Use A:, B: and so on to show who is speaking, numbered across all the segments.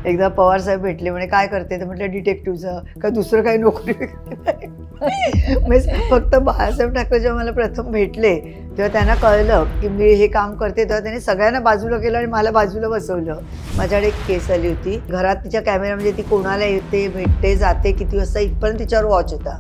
A: एकदा पवार साहेब भेटले, म्हणे काय करते, तर म्हटलं डिटेक्टिव्हचं, का दुसरं काही नोकरी म्हणजे फक्त बाळासाहेब ठाकरे जेव्हा मला प्रथम भेटले तेव्हा त्यांना कळलं की मी हे काम करते, तेव्हा त्यांनी सगळ्यांना बाजूला केलं आणि मला बाजूला बसवलं. माझ्याकडे एक केस आली होती घरात, तिच्या कॅमेरा म्हणजे ती कोणाला येते भेटते जाते किती वाजता इथपर्यंत तिच्यावर वॉच होता.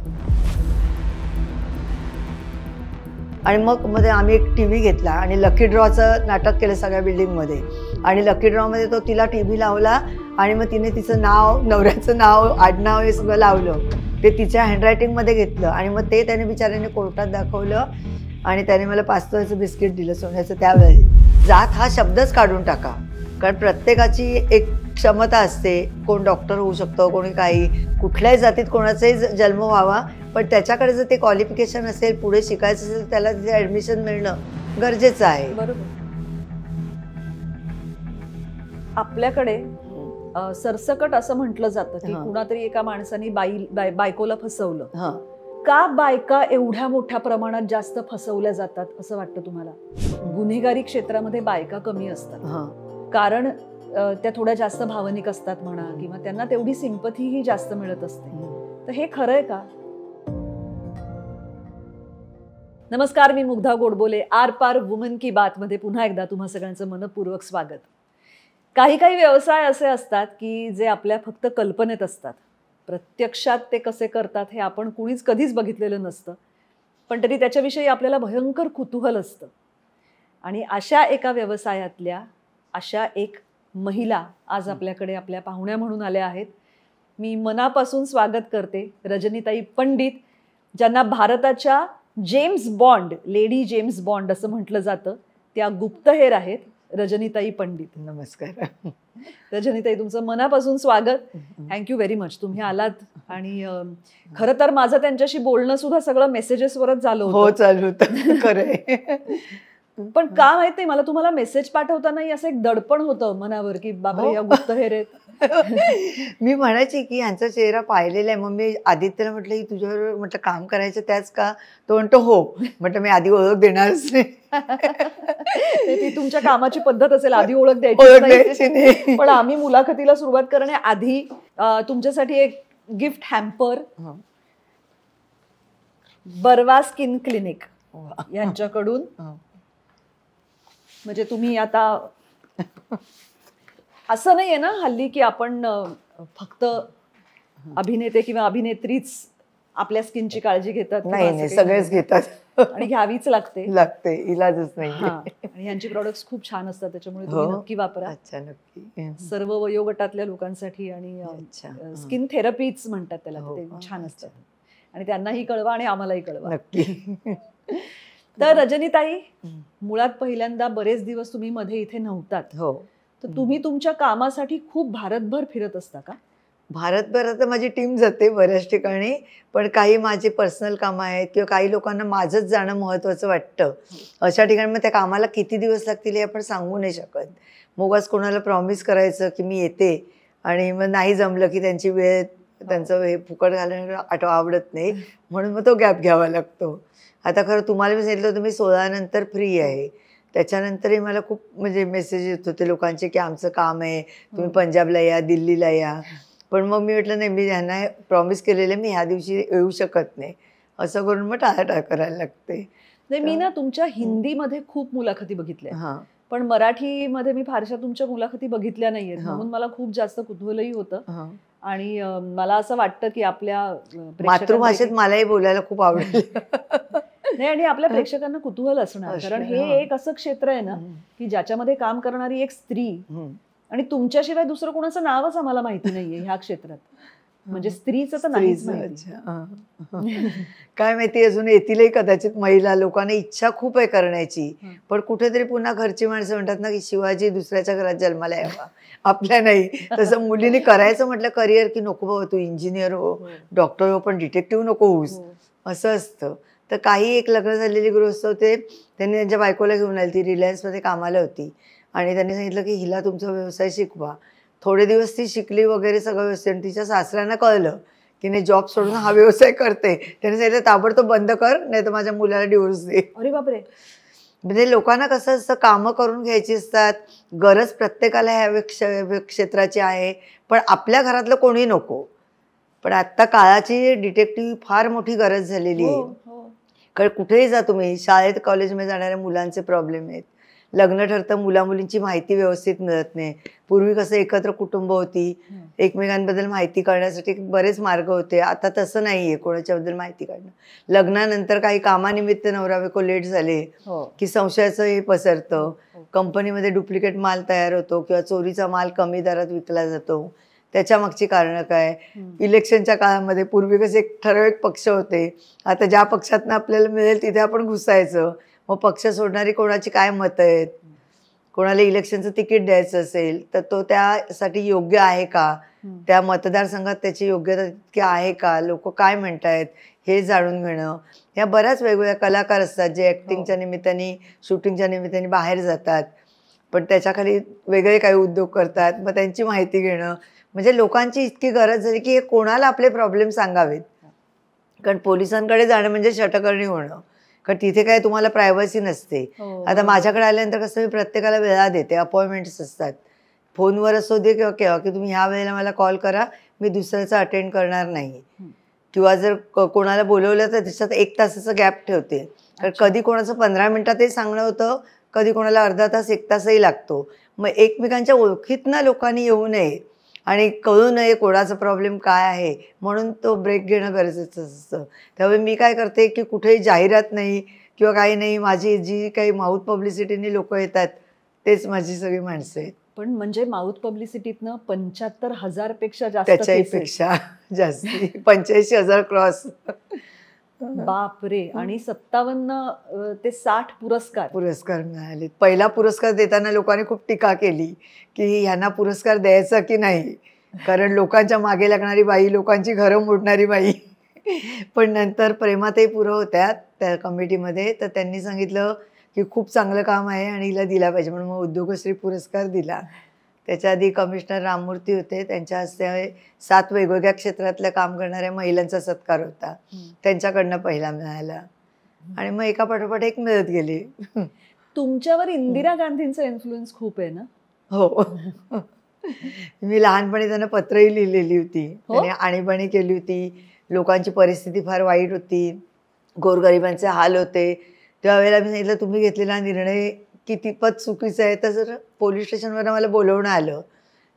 A: आणि मग मध्ये आम्ही एक टी व्ही घेतला आणि लकी ड्रॉचं नाटक केलं सगळ्या बिल्डिंगमध्ये. आणि लकी ड्रॉमध्ये तो तिला टी व्ही लावला आणि मग तिने तिचं नाव, नवऱ्याचं नाव, आडनाव हे सगळं लावलं. ते तिच्या हँडरायटिंगमध्ये घेतलं आणि मग ते त्याने बिचाऱ्याने कोर्टात दाखवलं आणि त्याने मला 5 तोळ्याचं बिस्किट दिलं सोन्याचं. त्यावेळी जात हा शब्दच काढून टाका, कारण प्रत्येकाची एक क्षमता असते. कोण डॉक्टर होऊ शकतो, कोणी काही, कुठल्याही जातीत कोणाचाही जन्म व्हावा, पण त्याच्याकडे जर ते क्वालिफिकेशन असेल, पुढे शिकायचं असेल, त्याला तिथे ॲडमिशन मिळणं गरजेचं आहे.
B: बरोबर. आपल्याकडे सरसकट असं म्हटलं जातं की कुणातरी एका माणसाने बायकोला फसवलं. का बायका एवढ्या मोठ्या प्रमाणात जास्त फसवल्या जातात असं वाटतं तुम्हाला? गुन्हेगारी क्षेत्रामध्ये बायका कमी असतात कारण त्या थोड्या जास्त भावनिक असतात म्हणा, किंवा त्यांना तेवढी सिंपथीही जास्त मिळत असते. तर हे खरं आहे का? नमस्कार, मी मुग्धा गोडबोले. आर पार वुमन की बात मध्ये पुन्हा एकदा तुम्हा सगळ्यांचं मनपूर्वक स्वागत. काही व्यवसाय असे असतात की जे आपल्या फक्त कल्पनेत असतात, प्रत्यक्षात ते कसे करतात हे आपण कुणीच कधीच बघितलेलं नसतं, पण तरी त्याच्याविषयी आपल्याला भयंकर कुतूहल असतं. आणि अशा एका व्यवसायातल्या अशा एक महिला आज आपल्याकडे आपल्या पाहुण्या म्हणून आल्या आहेत. मी मनापासून स्वागत करते रजनीताई पंडित, ज्यांना भारताच्या James bond, lady James bond असं म्हटलं जातं, त्या गुप्तहेर आहेत रजनीताई पंडित.
A: नमस्कार
B: रजनीताई, तुमचं मनापासून स्वागत. थँक्यू व्हेरी मच, तुम्ही आलात. आणि खरं तर माझं त्यांच्याशी बोलणं सुद्धा सगळं मेसेजेसवरच झालं होतं.
A: हो, चालू होतं खरं.
B: पण का माहित नाही, मला तुम्हाला मेसेज पाठवतानाही असं एक दडपण होतं मनावर की बाबा या गुप्तहेर आहेत.
A: मी म्हणायची की यांचा चेहरा पाहिलेला आहे. मग मी आदित्यला म्हटलं की तुझ्यावर म्हटलं काम करायचं त्याच का? तो म्हणतो हो. म्हटलं मी आधी ओळख देणारच नाही.
B: ती तुमच्या कामाची पद्धत असेल, आधी ओळख द्यायची नाही. पण आम्ही मुलाखतीला सुरुवात करण्याआधी तुमच्यासाठी एक gift hamper Barva skin clinic यांच्याकडून. म्हणजे तुम्ही आता असं नाहीये ना हल्ली की आपण फक्त अभिनेते किंवा अभिनेत्रीच आपल्या स्किनची काळजी घेतात.
A: नाही, सगळेच घेतात
B: आणि घ्यावीच लागते,
A: इलाजच नाही.
B: आणि यांची प्रॉडक्ट्स खूप छान असतात, त्याच्यामुळे तुम्ही नक्की वापरा.
A: अच्छा, नक्की.
B: सर्व वयोगटातल्या लोकांसाठी. आणि स्किन थेरपीच म्हणतात त्याला, ते छान असतात. आणि त्यांनाही कळवा आणि आम्हालाही कळवा
A: नक्की.
B: तर रजनीताई, मुळात पहिल्यांदा बरेच दिवस तुम्ही मध्ये इथे नव्हतात.
A: हो.
B: तर तुम्ही तुमच्या कामासाठी खूप भारतभर फिरत असता का?
A: भारतभर आता माझी टीम जाते बऱ्याच ठिकाणी, पण काही माझे पर्सनल कामं आहेत किंवा काही लोकांना माझंच जाणं महत्त्वाचं वाटतं. अशा ठिकाणी मग त्या कामाला किती दिवस लागतील हे आपण सांगू नाही शकत. मग आज कोणाला प्रॉमिस करायचं की मी येते आणि मग नाही जमलं की त्यांची वेळ, त्यांचं हे फुकट घालणं आवडत नाही, म्हणून मग तो गॅप घ्यावा लागतो. आता खरं तुम्हाला मी सांगितलं होतं मी 16 नंतर फ्री आहे. त्याच्यानंतरही मला खूप म्हणजे मेसेज येत होते लोकांचे की आमचं काम आहे, तुम्ही पंजाबला या, दिल्लीला या. पण मग मी म्हटलं नाही, मी ह्यांना प्रॉमिस केलेलं मी ह्या दिवशी येऊ शकत नाही, असं करून मग टाळाटाळ करायला लागते.
B: नाही, मी ना तुमच्या हिंदीमध्ये खूप मुलाखती बघितल्या, पण मराठीमध्ये मी फारशा तुमच्या मुलाखती बघितल्या नाहीयेत, म्हणून मला खूप जास्त कुतूहलही होतं. आणि मला असं वाटतं की आपल्या
A: मातृभाषेत मलाही बोलायला खूप आवडेल.
B: नाही, आणि आपल्या प्रेक्षकांना कुतूहल असणार, कारण हे एक असं क्षेत्र आहे ना की ज्याच्यामध्ये काम करणारी एक स्त्री, आणि तुमच्याशिवाय दुसरं कोणाचं नावच आम्हाला माहिती नाहीये ह्या क्षेत्रात, म्हणजे स्त्रीचं तर नाहीच माहिती.
A: काय माहिती, अजून येतीलही कदाचित महिला. लोकांना इच्छा खूप आहे करण्याची, पण कुठेतरी पुन्हा घरची माणसं म्हणतात ना की शिवाजी दुसऱ्याच्या घरात जन्माला यावा, आपल्या नाही. तसं मुलीने करायचं म्हटलं करिअर की नको बाबा तू इंजिनियर हो, डॉक्टर हो, पण डिटेक्टिव्ह नको होऊस, असं असतं. तर काही एक लग्न झालेली गृहस्थ होते, त्यांनी त्यांच्या बायकोला घेऊन आली, ती रिलायन्समध्ये कामाला होती, आणि त्यांनी सांगितलं की हिला तुमचा व्यवसाय शिकवा. थोडे दिवस ती शिकली वगैरे सगळं व्यवस्थित, आणि तिच्या सासऱ्यांना कळलं की नाही जॉब सोडून हा व्यवसाय करते. त्यांनी सांगितलं ताबडतोब बंद कर, नाही तर माझ्या मुलाला डिवोर्स दे.
B: अरे बापरे.
A: म्हणजे लोकांना कसं असतं, कामं करून घ्यायची असतात, गरज प्रत्येकाला ह्या क्षेत्राची आहे, पण आपल्या घरातलं कोणी नको. पण आत्ता काळाची डिटेक्टिव्ह फार मोठी गरज झालेली आहे. कारण कुठेही जा तुम्ही, शाळेत कॉलेजमध्ये जाणाऱ्या मुलांचे प्रॉब्लेम आहेत, लग्न ठरतं मुलामुलींची माहिती व्यवस्थित मिळत नाही. पूर्वी कसं एकत्र कुटुंब होती, एकमेकांबद्दल माहिती कळण्यासाठी बरेच मार्ग होते. आता तसं नाही आहे कोणाच्याबद्दल माहिती काढणं. लग्नानंतर काही कामानिमित्त नवरा बायको लेट झाले की संशयाचं हे पसरतं, कंपनीमध्ये डुप्लिकेट माल तयार होतो किंवा चोरीचा माल कमी दरात विकला जातो. त्याच्या मागची कारणं काय? इलेक्शनच्या काळामध्ये पूर्वी कसे एक ठराविक पक्ष होते, आता ज्या पक्षातनं आपल्याला मिळेल तिथे आपण घुसायचं. मग पक्ष सोडणारी कोणाची काय मतं आहेत, कोणाला इलेक्शनचं तिकीट द्यायचं असेल तर तो त्यासाठी योग्य आहे का, त्या मतदारसंघात त्याची योग्यता तितकी आहे का, लोक काय म्हणतायत हे जाणून घेणं. या बऱ्याच वेगवेगळ्या कलाकार असतात जे ॲक्टिंगच्या निमित्ताने, शूटिंगच्या निमित्ताने बाहेर जातात, पण त्याच्याखाली वेगळे काही उद्योग करतात, मग त्यांची माहिती घेणं. म्हणजे लोकांची इतकी गरज झाली की हे कोणाला आपले प्रॉब्लेम सांगावेत. कारण पोलिसांकडे जाणं म्हणजे शटकर्णी होणं, कारण तिथे काय तुम्हाला प्रायव्हसी नसते. आता माझ्याकडे आल्यानंतर कसं मी प्रत्येकाला वेळा देते, अपॉइंटमेंट्स असतात, फोनवर असू दे किंवा केव्हा, की तुम्ही ह्या वेळेला मला कॉल करा, मी दुसऱ्याचं अटेंड करणार नाही. किंवा जर कोणाला बोलवलं तर त्याच्यात 1 तासाचं गॅप ठेवते. कारण कधी कोणाचं 15 मिनिटातही सांगणं होतं, कधी कोणाला अर्धा तास 1 तासही लागतो. मग एकमेकांच्या ओळखीतनं लोकांनी येऊ नये आणि कळू नये कोणाचा प्रॉब्लेम काय आहे, म्हणून तो ब्रेक घेणं गरजेचं असतं. त्यामुळे मी काय करते की कुठेही जाहिरात नाही किंवा काही नाही, माझी जी काही माउथ पब्लिसिटीने लोक येतात तेच माझी सगळी माणसं आहेत.
B: पण म्हणजे माउथ पब्लिसिटीतनं 75,000 पेक्षा जास्त,
A: त्याच्याही पेक्षा जास्ती, 85,000 क्रॉस.
B: बापरे. आणि 57 ते 60
A: पुरस्कार मिळाले. पहिला पुरस्कार देताना लोकांनी खूप टीका केली की ह्यांना पुरस्कार द्यायचा की नाही, कारण लोकांच्या मागे लागणारी बाई, लोकांची घरं मोडणारी बाई. पण नंतर प्रेमातही पुरं होत्या त्या कमिटीमध्ये, तर त्यांनी सांगितलं की खूप चांगलं काम आहे आणि हिला दिला पाहिजे, म्हणून मग उद्योगश्री पुरस्कार दिला. त्याच्या आधी कमिशनर राममूर्ती होते, त्यांच्या हस्ते 7 वेगवेगळ्या क्षेत्रातल्या काम करणाऱ्या महिलांचा सत्कार होता, त्यांच्याकडनं पहिला मिळाला. आणि मग एका पाठोपाठ एक मिळत गेली.
B: तुमच्यावर इंदिरा गांधींचा इन्फ्लुएन्स खूप आहे ना?
A: हो. मी लहानपणी त्यांना पत्रही लिहिलेली होती, त्यांनी आणीबाणी केली होती, लोकांची परिस्थिती फार वाईट होती, गोरगरिबांचे हाल होते. त्यावेळेला मी सांगितलं तुम्ही घेतलेला निर्णय कितीपत चुकीचं आहे. तर जर पोलीस स्टेशनवर मला बोलवणं आलं,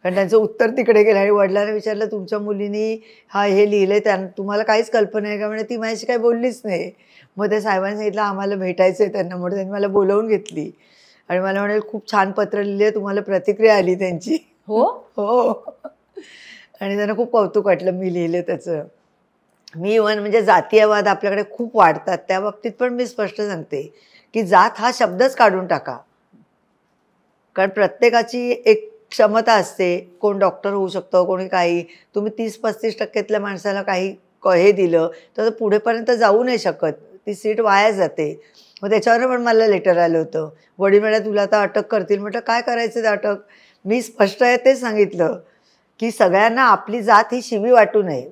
A: कारण त्यांचं उत्तर तिकडे गेलं आणि वडिलांना विचारलं तुमच्या मुलीनी हे लिहिलं आहे, तुम्हाला काहीच कल्पना आहे का? म्हणजे ती माझ्याशी काही बोललीच नाही. मग त्या साहेबांनी सांगितलं आम्हाला भेटायचं आहे त्यांना, म्हणून त्यांनी मला बोलवून घेतली आणि मला म्हणाले खूप छान पत्र लिहिले, तुम्हाला प्रतिक्रिया आली त्यांची.
B: हो.
A: आणि त्यांना खूप कौतुक वाटलं मी लिहिलं त्याचं. मी इव्हन म्हणजे जातीयवाद आपल्याकडे खूप वाढतात, त्या बाबतीत पण मी स्पष्ट सांगते की जात हा शब्दच काढून टाका. कारण प्रत्येकाची एक क्षमता असते, कोण डॉक्टर होऊ शकतो, कोणी काही. तुम्ही 30-35% माणसाला काही हे दिलं तर पुढेपर्यंत जाऊ नाही शकत, ती सीट वाया जाते. मग त्याच्यावर पण मला लेटर आलं होतं, वडील म्हणाले तुला आता अटक करतील. म्हटलं काय करायचं ते अटक? मी स्पष्ट आहे ते सांगितलं की सगळ्यांना आपली जात ही शिवी वाटू नये.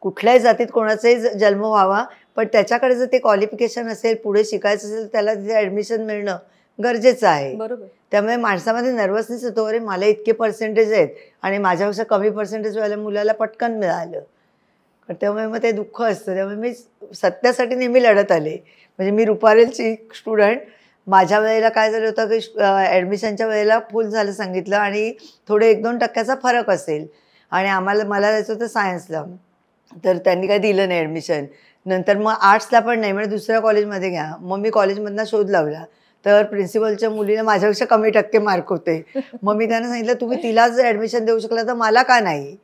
A: कुठल्याही जातीत कोणाचाही जन्म व्हावा, पण त्याच्याकडे जर ते क्वालिफिकेशन असेल, पुढे शिकायचं असेल, त्याला तिथे ॲडमिशन मिळणं गरजेचं आहे.
B: बरोबर.
A: त्यामुळे माणसामध्ये नर्वसनेस येतो, अरे मला इतके पर्सेंटेज आहेत आणि माझ्यापेक्षा कमी पर्सेंटेजवाल्या मुलाला पटकन मिळालं. त्यामुळे मग ते दुःख असतं. त्यामुळे मी सत्यासाठी नेहमी लढत आले. म्हणजे मी रुपारेलची स्टुडंट, माझ्या वेळेला काय झालं होतं की ॲडमिशनच्या वेळेला फुल झालं सांगितलं आणि थोडे 1-2% फरक असेल आणि मला जायचं होतं सायन्सला, तर त्यांनी काही दिलं नाही ॲडमिशन. नंतर मग आर्ट्सला पण नाही, म्हणजे दुसऱ्या कॉलेजमध्ये घ्या. मग मी कॉलेजमधनं शोध लावला, तर प्रिन्सिपलच्या मुलीला माझ्यापेक्षा कमी टक्के मार्क होते. मग मी त्यांना सांगितलं तुम्ही तिला जर ॲडमिशन देऊ शकला तर मला का नाही?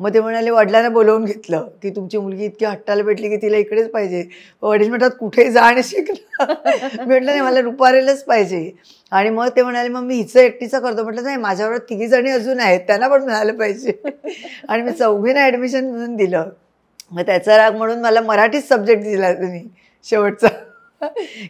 A: मग ते म्हणाले वडिलांना बोलवून घेतलं की तुमची मुलगी इतकी हट्टाला भेटली की तिला इकडेच पाहिजे. वडील म्हणतात कुठेही जा आणि शिकला. म्हटलं नाही मला रुपारेलच पाहिजे. आणि मग ते म्हणाले मग मी हिचं एकटीचं करतो. म्हटलं नाही, माझ्याबरोबर 3 जणी अजून आहेत, त्यांना पण मिळालं पाहिजे. आणि मी 4घींना ॲडमिशन म्हणून दिलं. मग त्याचा राग म्हणून मला मराठीच सब्जेक्ट दिला तुम्ही शेवटचा,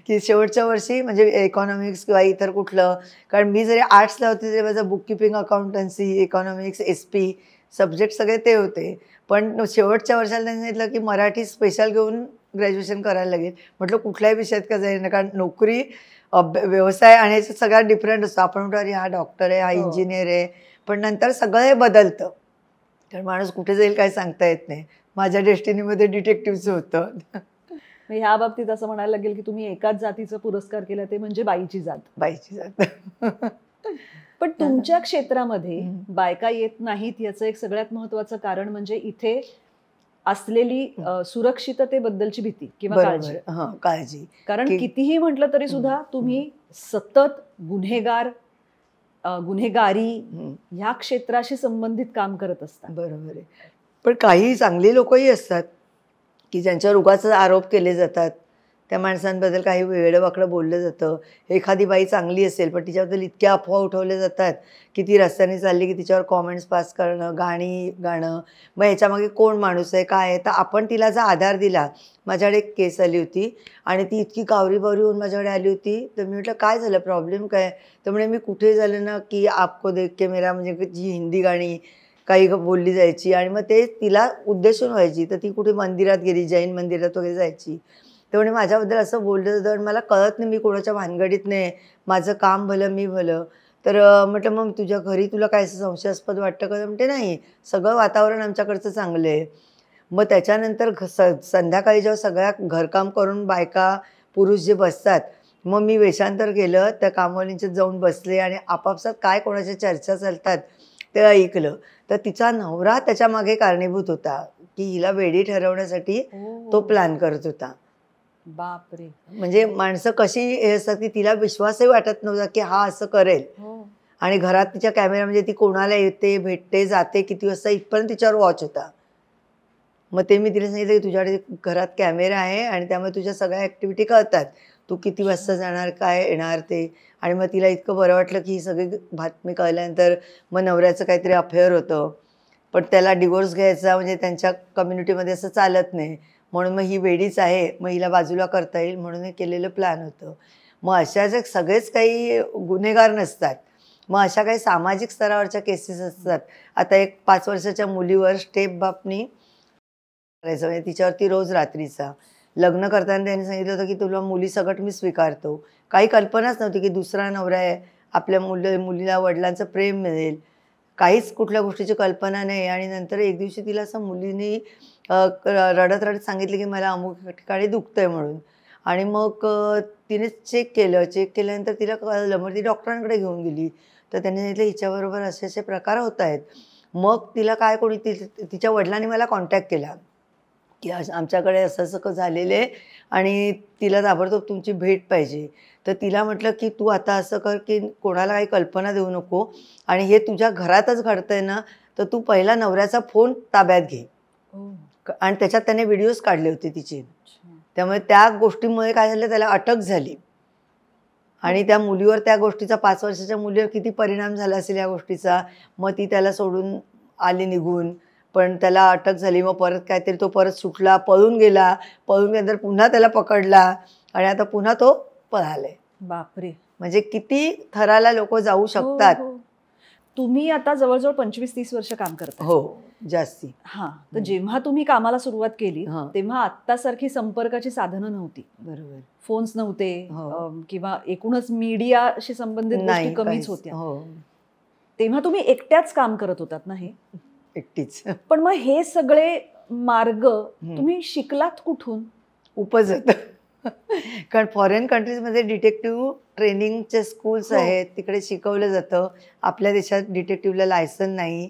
A: की शेवटच्या वर्षी म्हणजे इकॉनॉमिक्स किंवा इतर कुठलं, कारण मी जरी आर्ट्सला होते तरी माझं bookkeeping, accountancy, economics, SP subject सगळे ते होते. पण शेवटच्या वर्षाला त्यांनी सांगितलं की मराठी स्पेशल घेऊन ग्रॅज्युएशन करायला लागेल. म्हटलं कुठल्याही विषयात का जाईल, कारण नोकरी व्यवसाय आणि ह्याच्यात सगळ्यात डिफरंट असतो. आपण म्हणतो अरे हा डॉक्टर आहे, हा इंजिनियर आहे, पण नंतर सगळं हे बदलतं. कारण माणूस कुठे जाईल काय सांगता येत नाही. माझ्या डेस्टिनीमध्ये डिटेक्टिव्हचं होतं.
B: ह्या बाबतीत असं म्हणायला लागेल की तुम्ही एकाच जातीचा पुरस्कार केला, ते म्हणजे बाईची जात.
A: बाईची जात.
B: पण तुमच्या क्षेत्रामध्ये बायका येत नाहीत याचं एक सगळ्यात महत्वाचं कारण म्हणजे इथे असलेली सुरक्षिततेबद्दलची भीती किंवा काळजी.
A: काळजी.
B: कारण कितीही म्हटलं तरी सुद्धा तुम्ही सतत गुन्हेगारी ह्या क्षेत्राशी संबंधित काम करत असता.
A: बरोबर आहे. पण काही चांगली लोकही असतात की ज्यांच्यावर उगाच आरोप केले जातात. त्या माणसांबद्दल काही वेडंवाकडं बोललं जातं. एखादी बाई चांगली असेल पण तिच्याबद्दल इतक्या अफवा उठवल्या जातात की ती रस्त्याने चालली की तिच्यावर कॉमेंट्स पास करणं, गाणं. मग ह्याच्यामागे कोण माणूस आहे, काय आहे. तर आपण तिला जर आधार दिला. माझ्याकडे एक केस आली होती आणि ती इतकी कावरी होऊन माझ्याकडे आली होती. तर मी म्हटलं काय झालं, प्रॉब्लेम काय. तर म्हणे मी कुठे झालं ना की आपको देख के मेरा, म्हणजे जी हिंदी गाणी काही बोलली जायची आणि मग ते तिला उद्देशून व्हायची. तर ती कुठे मंदिरात गेली, जैन मंदिरात वगैरे जायची. तर म्हणे माझ्याबद्दल असं बोललं जातं आणि मला कळत नाही, मी कोणाच्या भानगडीत नाही, माझं काम भलं मी भलं. तर म्हटलं मग तुझ्या घरी तुला काय असं संशयास्पद वाटतं का. म्हणते नाही, सगळं वातावरण आमच्याकडचं चांगलं आहे. मग त्याच्यानंतर संध्याकाळी जेव्हा सगळ्या घरकाम करून बायका पुरुष जे बसतात, मग मी वेषांतर केलं, त्या कामवालींच्यात जाऊन बसले आणि आपापसात काय कोणाच्या चर्चा चालतात ते ऐकलं. तर तिचा नवरा त्याच्या मागे कारणीभूत होता की हिला वेडी ठरवण्यासाठी तो प्लॅन करत होता.
B: बापरे.
A: म्हणजे माणसं कशी हे असतात की तिला विश्वासही वाटत नव्हता की हा असं करेल. आणि घरात तिच्या कॅमेरामध्ये ती कोणाला येते, भेटते, जाते, किती वाजता, इथपर्यंत तिच्यावर वॉच होता. मग ते मी तिला सांगितलं की तुझ्याकडे घरात कॅमेरा आहे आणि त्यामुळे तुझ्या सगळ्या ॲक्टिव्हिटी कळतात, तू किती वाजता जाणार, काय येणार ते. आणि मग तिला इतकं बरं वाटलं की ही सगळी बातमी कळल्यानंतर मग नवऱ्याचं काहीतरी अफेअर होतं, पण त्याला डिवोर्स घ्यायचा म्हणजे त्यांच्या कम्युनिटीमध्ये असं चालत नाही, म्हणून मग ही वेडीच आहे, मग हिला बाजूला करता येईल म्हणून हे केलेलं प्लॅन होतं. मग अशा जे सगळेच काही गुन्हेगार नसतात, मग अशा काही सामाजिक स्तरावरच्या केसेस असतात. आता एक 5 वर्षाच्या मुलीवर स्टेप बापनी करायचं, म्हणजे तिच्यावरती रोज रात्रीचा. लग्न करताना त्यांनी सांगितलं होतं की तुला मुलीसकट मी स्वीकारतो. काही कल्पनाच नव्हती की दुसरा नवरा आहे, आपल्या मुलीला वडिलांचं प्रेम मिळेल, काहीच कुठल्या गोष्टीची कल्पना नाही. आणि नंतर एक दिवशी तिला असं मुलीने रडत रडत सांगितलं की मला अमुक ठिकाणी दुखतंय म्हणून. आणि मग तिने चेक केल्यानंतर तिला कळलं. मग ती डॉक्टरांकडे घेऊन गेली. तर त्यांनी सांगितलं हिच्याबरोबर असे असे प्रकार होत आहेत. मग तिला काय कोणी तिच्या वडिलांनी मला कॉन्टॅक्ट केला की आमच्याकडे असं असं झालेलं आहे आणि तिला ताबडतोब तुमची भेट पाहिजे. तर तिला म्हटलं की तू आता असं कर की कोणाला काही कल्पना देऊ नको आणि हे तुझ्या घरातच घडतंय ना, तर तू पहिला नवऱ्याचा फोन ताब्यात घे. आणि त्याच्यात त्याने व्हिडिओज काढले होते तिचे. त्यामुळे त्या गोष्टीमुळे काय झालं, त्याला अटक झाली. आणि त्या मुलीवर, त्या गोष्टीचा 5 वर्षाच्या मुलीवर किती परिणाम झाला असेल या गोष्टीचा. मग ती त्याला सोडून आली निघून, पण त्याला अटक झाली. मग परत काहीतरी तो परत सुटला, पळून गेल्यानंतर पुन्हा त्याला पकडला आणि आता पुन्हा तो पळालाय.
B: बापरे.
A: म्हणजे किती थराला लोक जाऊ शकतात.
B: तुम्ही आता जवळजवळ 25-30 वर्ष काम करता.
A: हो, जास्ती.
B: हां. तर जेव्हा तुम्ही कामाला सुरुवात केली तेव्हा आत्तासारखी संपर्काची साधनं नव्हती.
A: बरोबर.
B: फोन्स नव्हते किंवा एकूणच मीडियाशी संबंधित गोष्टी कमीच होत्या. तेव्हा तुम्ही एकट्याच काम करत होतात ना हे?
A: एकटीच.
B: पण मग हे सगळे मार्ग तुम्ही शिकलात कुठून?
A: उपजत. कारण फॉरेन कंट्रीजमध्ये डिटेक्टिव्ह ट्रेनिंगचे स्कूल्स आहेत, तिकडे शिकवलं जातं. आपल्या देशात डिटेक्टिव्हला लायसन नाही,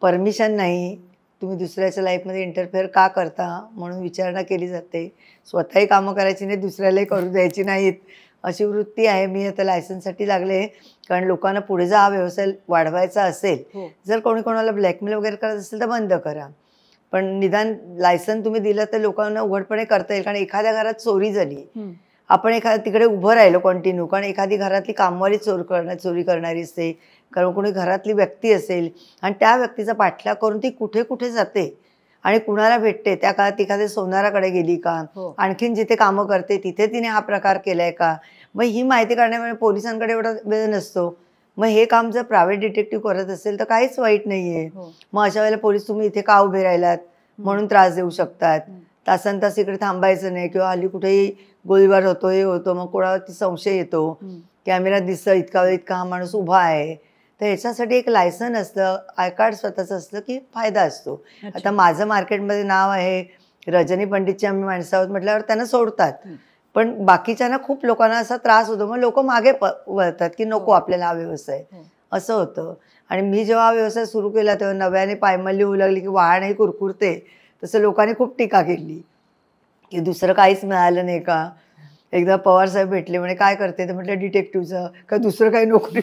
A: परमिशन नाही. तुम्ही दुसऱ्याच्या लाईफमध्ये इंटरफेअर का करता म्हणून विचारणा केली जाते. स्वतःही कामं करायची नाही, दुसऱ्यालाही करू द्यायची नाहीत, अशी वृत्ती आहे. मी आता लायसन्ससाठी लागले, कारण लोकांना पुढे जर हा व्यवसाय वाढवायचा असेल, जर कोणी कोणाला ब्लॅकमेल वगैरे करत असेल तर बंद करा. पण निदान लायसन तुम्ही दिलं तर लोकांना उघडपणे करता येईल. कारण एखाद्या घरात चोरी झाली, आपण तिकडे उभं राहिलो कंटिन्यू, कारण एखादी घरातली कामवाली चोरी करणारी असते, कारण कोणी घरातली व्यक्ती असेल आणि त्या व्यक्तीचा पाठलाग करून ती कुठे कुठे जाते आणि कुणाला भेटते. त्या काळात एखाद्या सोनाराकडे गेली का, आणखीन जिथे कामं करते तिथे तिने हा प्रकार केलाय का, मग ही माहिती काढण्यामुळे पोलिसांकडे एवढा वेळ नसतो. मग हे काम जर प्रायव्हेट डिटेक्टिव्ह करत असेल तर काहीच वाईट नाहीये. मग अशा वेळेला पोलीस तुम्ही इथे का उभे राहिलात म्हणून त्रास देऊ शकतात. तासन तास इकडे थांबायचं नाही, किंवा हल्ली कुठेही गोळीबार होतो, हे होतो, मग कोणावरती संशय येतो, कॅमेरा दिसतं इतका वेळ इतका हा माणूस उभा आहे. तर ह्याच्यासाठी एक लायसन असतं, आय कार्ड स्वतःचं असतं, की फायदा असतो. आता माझं मार्केटमध्ये नाव आहे, रजनी पंडितची आम्ही माणसं आहोत म्हटल्यावर त्यांना सोडतात. पण बाकीच्यांना खूप लोकांना असा त्रास होतो, मग लोक मागे वळतात की नको आपल्याला हा व्यवसाय, असं होतं. आणि मी जेव्हा हा व्यवसाय सुरू केला तेव्हा नव्याने पायमल्ली होऊ लागली की वाहनही कुरकुरते, तसं लोकांनी खूप टीका केली की दुसरं काहीच मिळालं नाही का. एकदा पवार साहेब भेटले, म्हणे काय करते, तर म्हटलं डिटेक्टिव्हचं, का दुसरं काही नोकरी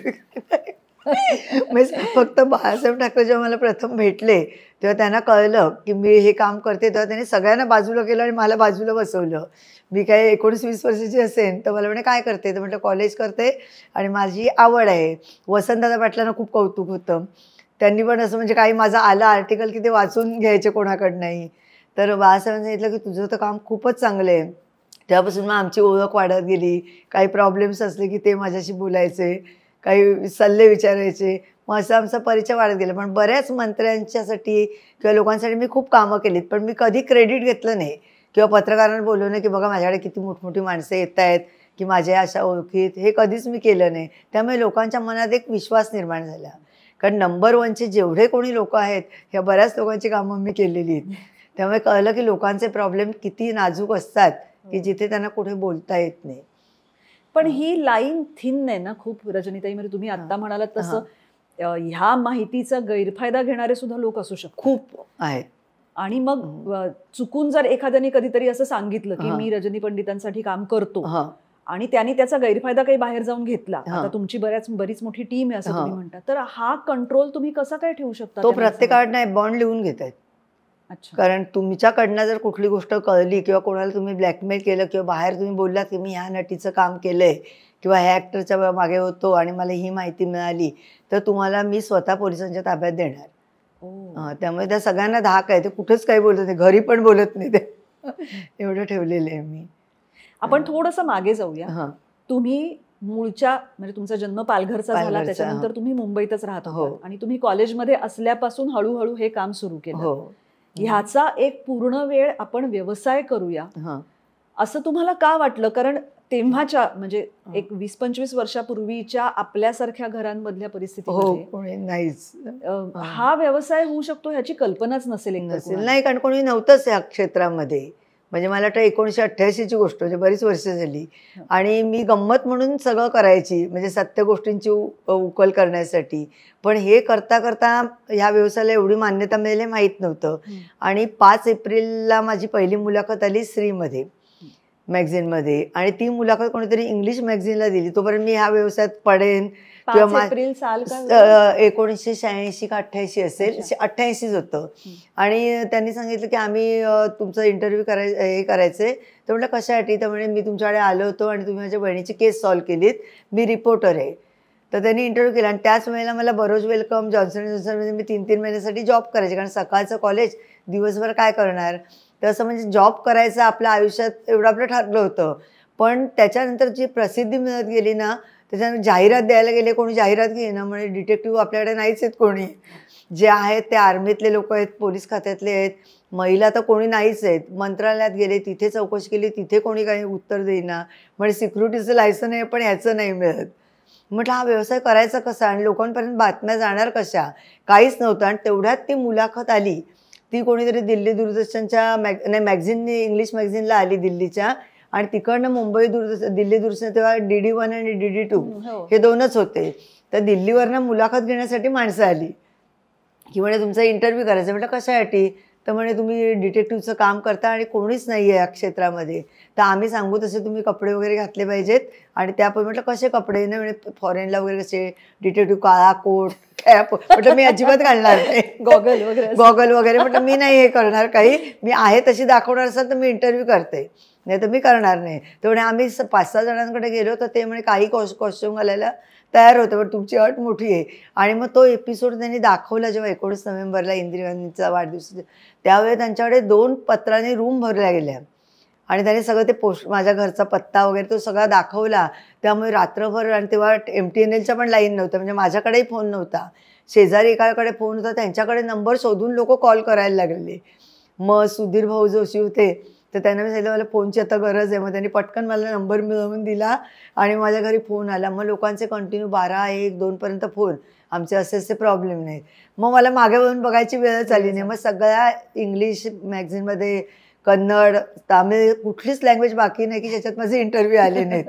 A: म्हणजे फक्त बाळासाहेब ठाकरे जेव्हा मला प्रथम भेटले तेव्हा त्यांना कळलं की मी हे काम करते, तेव्हा त्यांनी सगळ्यांना बाजूला केलं आणि मला बाजूला बसवलं. मी काय 19-20 वर्षाची असेन, तर मला म्हणे काय करते, तर म्हटलं कॉलेज करते आणि माझी आवड आहे. वसंतदादा पाटलांना खूप कौतुक होतं, त्यांनी पण असं म्हणजे काही माझं आलं आर्टिकल की ते वाचून घ्यायचे कोणाकडनंही. तर बाळासाहेबांनी सांगितलं की तुझं तर काम खूपच चांगलं आहे. तेव्हापासून मग आमची ओळख वाढत गेली. काही प्रॉब्लेम्स असले की ते माझ्याशी बोलायचे, काही सल्ले विचारायचे, मग असं आमचा परिचय वाढत गेला. पण बऱ्याच मंत्र्यांच्यासाठी किंवा लोकांसाठी मी खूप कामं केलीत, पण मी कधी क्रेडिट घेतलं नाही किंवा पत्रकारांना बोलवलं की बघा माझ्याकडे किती मोठमोठी माणसं येत आहेत की माझ्या अशा ओळखीत, हे कधीच मी केलं नाही. त्यामुळे लोकांच्या मनात एक विश्वास निर्माण झाला. कारण नंबर 1चे जेवढे कोणी लोक आहेत ह्या बऱ्याच लोकांची कामं मी केलेली आहेत. त्यामुळे कळलं की लोकांचे प्रॉब्लेम किती नाजूक असतात की जिथे त्यांना कुठे बोलता येत नाही.
B: पण ही लाईन थिन आहे ना खूप रजनीताई, म्हणजे तुम्ही आता म्हणालात तसं ह्या माहितीचा गैरफायदा घेणारे सुद्धा लोक असू शकतात,
A: खूप आहेत.
B: आणि मग चुकून जर एखाद्याने कधीतरी असं सांगितलं की मी रजनी पंडितांसाठी काम करतो आणि त्यांनी त्याचा गैरफायदा काही बाहेर जाऊन घेतला, आता तुमची बरीच मोठी टीम आहे असं तुम्ही म्हणता, तर हा कंट्रोल तुम्ही कसा काय ठेवू शकता?
A: तो प्रत्येकाकडनं बॉन्ड लिहून घेत आहेत. कारण तुमच्याकडनं जर कुठली गोष्ट कळली किंवा कोणाला तुम्ही ब्लॅकमेल केलं किंवा बाहेर तुम्ही बोललात की मी ह्या नटीचं काम केलंय किंवा ह्या ॲक्टरच्या मागे होतो आणि मला ही माहिती मिळाली, तर तुम्हाला मी स्वतः पोलिसांच्या ताब्यात देणार. त्यामुळे त्या सगळ्यांना धाक आहे, ते कुठेच काही बोलत नाही, घरी पण बोलत नाही ते. एवढं ठेवलेलं आहे मी.
B: आपण थोडंसं मागे जाऊया. तुम्ही मूळच्या म्हणजे तुमचा जन्म पालघरचा झाला, त्याच्यानंतर तुम्ही मुंबईतच राहत होता आणि तुम्ही कॉलेजमध्ये असल्यापासून हळूहळू हे काम सुरू केलं. ह्याचा एक पूर्ण वेळ आपण व्यवसाय करूया असं तुम्हाला का वाटलं? कारण तेव्हाच्या म्हणजे एक 20-25 वर्षापूर्वीच्या आपल्यासारख्या घरांमधल्या परिस्थितीमध्ये
A: नाहीच
B: हा व्यवसाय होऊ शकतो ह्याची कल्पनाच नसेल.
A: नाही, कारण कोणी नव्हतंच या क्षेत्रामध्ये. म्हणजे मला वाटतं 1988ची गोष्ट, म्हणजे बरीच वर्ष झाली. आणि मी गंमत म्हणून सगळं करायची, म्हणजे सत्य गोष्टींची उकल करण्यासाठी. पण हे करता करता ह्या व्यवसायाला एवढी मान्यता मिळाली माहीत नव्हतं. आणि 5 एप्रिलला माझी पहिली मुलाखत आली श्रीमध्ये मॅगझिनमध्ये, आणि ती मुलाखत कोणीतरी इंग्लिश मॅगझिनला दिली. तोपर्यंत मी ह्या व्यवसायात पडेन किंवा 1986 का 88 असेल, 88च होतं. आणि त्यांनी सांगितलं की आम्ही तुमचा इंटरव्ह्यू करायचं आहे. तर म्हटलं कशासाठी? तर म्हणे मी तुमच्याकडे आलो होतो आणि तुम्ही माझ्या बहिणीची केस सॉल्व्ह केलीत, मी रिपोर्टर आहे. तर त्यांनी इंटरव्ह्यू केला आणि त्याच वेळेला मला बरोज वेलकम, जॉन्सन जॉन्सनमध्ये मी 3-3 महिन्यासाठी जॉब करायचे, कारण सकाळचं कॉलेज, दिवसभर काय करणार. तर असं म्हणजे जॉब करायचं आपल्या आयुष्यात एवढं आपलं ठरलं होतं. पण त्याच्यानंतर जी प्रसिद्धी मिळत गेली ना, त्याच्यानंतर जाहिरात द्यायला गेले, कोणी जाहिरात घेईना, म्हणजे डिटेक्टिव्ह आपल्याकडे नाहीच आहेत कोणी. जे आहेत ते आर्मीतले लोक आहेत, पोलीस खात्यातले आहेत, महिला तर कोणी नाहीच आहेत. मंत्रालयात गेले, तिथे चौकशी केली, तिथे कोणी काही उत्तर देईना. म्हणजे सिक्युरिटीचं लायसन आहे पण ह्याचं नाही मिळत. म्हटलं हा व्यवसाय करायचा कसा आणि लोकांपर्यंत बातम्या जाणार कशा, काहीच नव्हतं. आणि तेवढ्यात ती मुलाखत आली, ती कोणीतरी दिल्ली दूरदर्शनच्या मॅगझिनने, इंग्लिश मॅगझिनला आली दिल्लीच्या, आणि तिकडनं मुंबई दूरदर्शन, दिल्ली दूरदर्शन, तेव्हा DD1 आणि DD2 हे 2च होते. तर दिल्लीवरनं मुलाखत घेण्यासाठी माणसं आली की म्हणे तुमचा इंटरव्ह्यू करायचा. म्हटलं कशासाठी? तर म्हणे तुम्ही डिटेक्टिव्हचं काम करता आणि कोणीच नाही आहे या क्षेत्रामध्ये, तर आम्ही सांगू तसे तुम्ही कपडे वगैरे घातले पाहिजेत. आणि त्यापूर्वी म्हटलं कसे कपडे? नाही म्हणे फॉरेनला वगैरे कसे डिटेक्टिव्ह काळा कोट कॅप. म्हटलं मी अजिबात घालणार नाही, गॉगल वगैरे. म्हटलं मी नाही हे करणार काही, मी आहे तशी दाखवणार असाल तर मी इंटरव्ह्यू करते, नाही तर मी करणार नाही. तर म्हणे आम्ही 5-6 जणांकडे गेलो, तर ते म्हणे काही कॉस्ट्युम घालायला तयार होतं, पण तुमची अट मोठी आहे. आणि मग तो एपिसोड त्यांनी दाखवला जेव्हा 19 नोव्हेंबरला इंदिरा गांधींचा वाढदिवस, त्यावेळी त्यांच्याकडे 2 पत्रांनी रूम भरल्या गेल्या आणि त्यांनी सगळं ते माझ्या घरचा पत्ता वगैरे तो सगळा दाखवला. त्यामुळे रात्रभर, आणि तेव्हा MTNLच्या पण लाईन नव्हत्या, म्हणजे माझ्याकडेही फोन नव्हता, शेजारी एकाकडे फोन होता, त्यांच्याकडे नंबर शोधून लोक कॉल करायला लागलेले. मग सुधीर भाऊ जोशी होते, तर त्यांना मी सांगितलं मला फोनची आता गरज आहे. मग त्यांनी पटकन मला नंबर मिळवून दिला आणि माझ्या घरी फोन आला. मग लोकांचे कंटिन्यू 12, 1, 2 फोन. आमचे असे असे प्रॉब्लेम नाहीत. मग मला मागे वळून बघायची वेळच आली नाही. मग सगळ्या इंग्लिश मॅगझिनमध्ये, कन्नड, तामिळ, कुठलीच लँग्वेज बाकी नाही की ज्याच्यात माझे इंटरव्ह्यू आले नाहीत.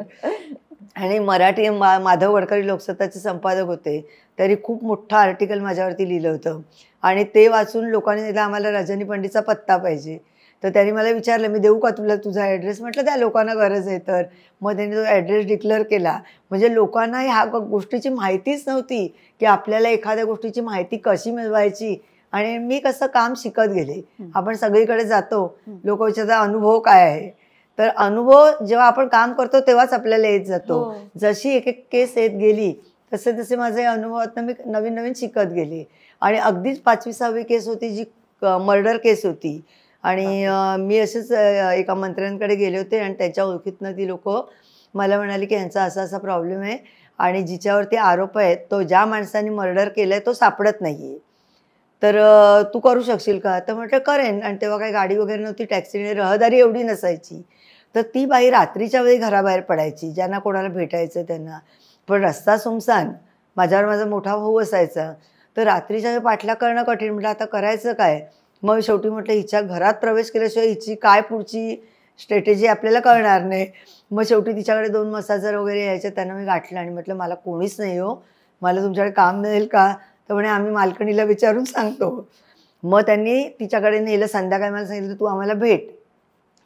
A: आणि मराठी माधव गडकरी लोकसत्ताचे संपादक होते, तरी खूप मोठं आर्टिकल माझ्यावरती लिहिलं होतं आणि ते वाचून लोकांनी सांगितलं आम्हाला रजनी पंडितचा पत्ता पाहिजे. तर त्यांनी मला विचारलं मी देऊ का तुला तुझा ॲड्रेस. म्हटलं त्या लोकांना गरज आहे तर. मग त्यांनी तो ॲड्रेस डिक्लेअर केला. म्हणजे लोकांना ह्या गोष्टीची माहितीच नव्हती की आपल्याला एखाद्या गोष्टीची माहिती कशी मिळवायची. आणि मी कसं काम शिकत गेले. आपण सगळीकडे जातो, लोक विचारतात अनुभव काय आहे. तर अनुभव जेव्हा आपण काम करतो तेव्हाच आपल्याला येत जातो. जशी एक एक केस येत गेली तसे तसे माझे अनुभवातनं मी नवीन नवीन शिकत गेले. आणि अगदीच 5वी 6वी केस होती जी मर्डर केस होती. आणि मी असेच एका मंत्र्यांकडे गेले होते आणि त्यांच्या ओळखीतनं ती लोक मला म्हणाली की यांचा असा असा प्रॉब्लेम आहे आणि जिच्यावरती आरोप आहेत तो ज्या माणसाने मर्डर केलं आहे तो सापडत नाही आहे, तर तू करू शकशील का. तर म्हटलं करेन. आणि तेव्हा काही गाडी वगैरे नव्हती, टॅक्सीने, रहदारी एवढी नसायची. तर ती बाई रात्रीच्या वेळी घराबाहेर पडायची ज्यांना कोणाला भेटायचं त्यांना. पण रस्ता सुमसान, माझ्यावर माझा मोठा भाऊ असायचा. तर रात्रीच्या वेळी पाठलाग करणं कठीण. म्हटलं आता करायचं काय. मग शेवटी म्हटलं हिच्या घरात प्रवेश केल्याशिवाय हिची काय पुढची स्ट्रॅटेजी आपल्याला कळणार नाही. मग शेवटी तिच्याकडे 2 मसाजर वगैरे यायचे, त्यांना मी गाठलं आणि म्हटलं मला कोणीच नाही हो, मला तुमच्याकडे काम मिळेल का. तर म्हणे आम्ही मालकणीला विचारून सांगतो. मग त्यांनी तिच्याकडे नेलं. संध्याकाळी मला सांगितलं तू आम्हाला भेट.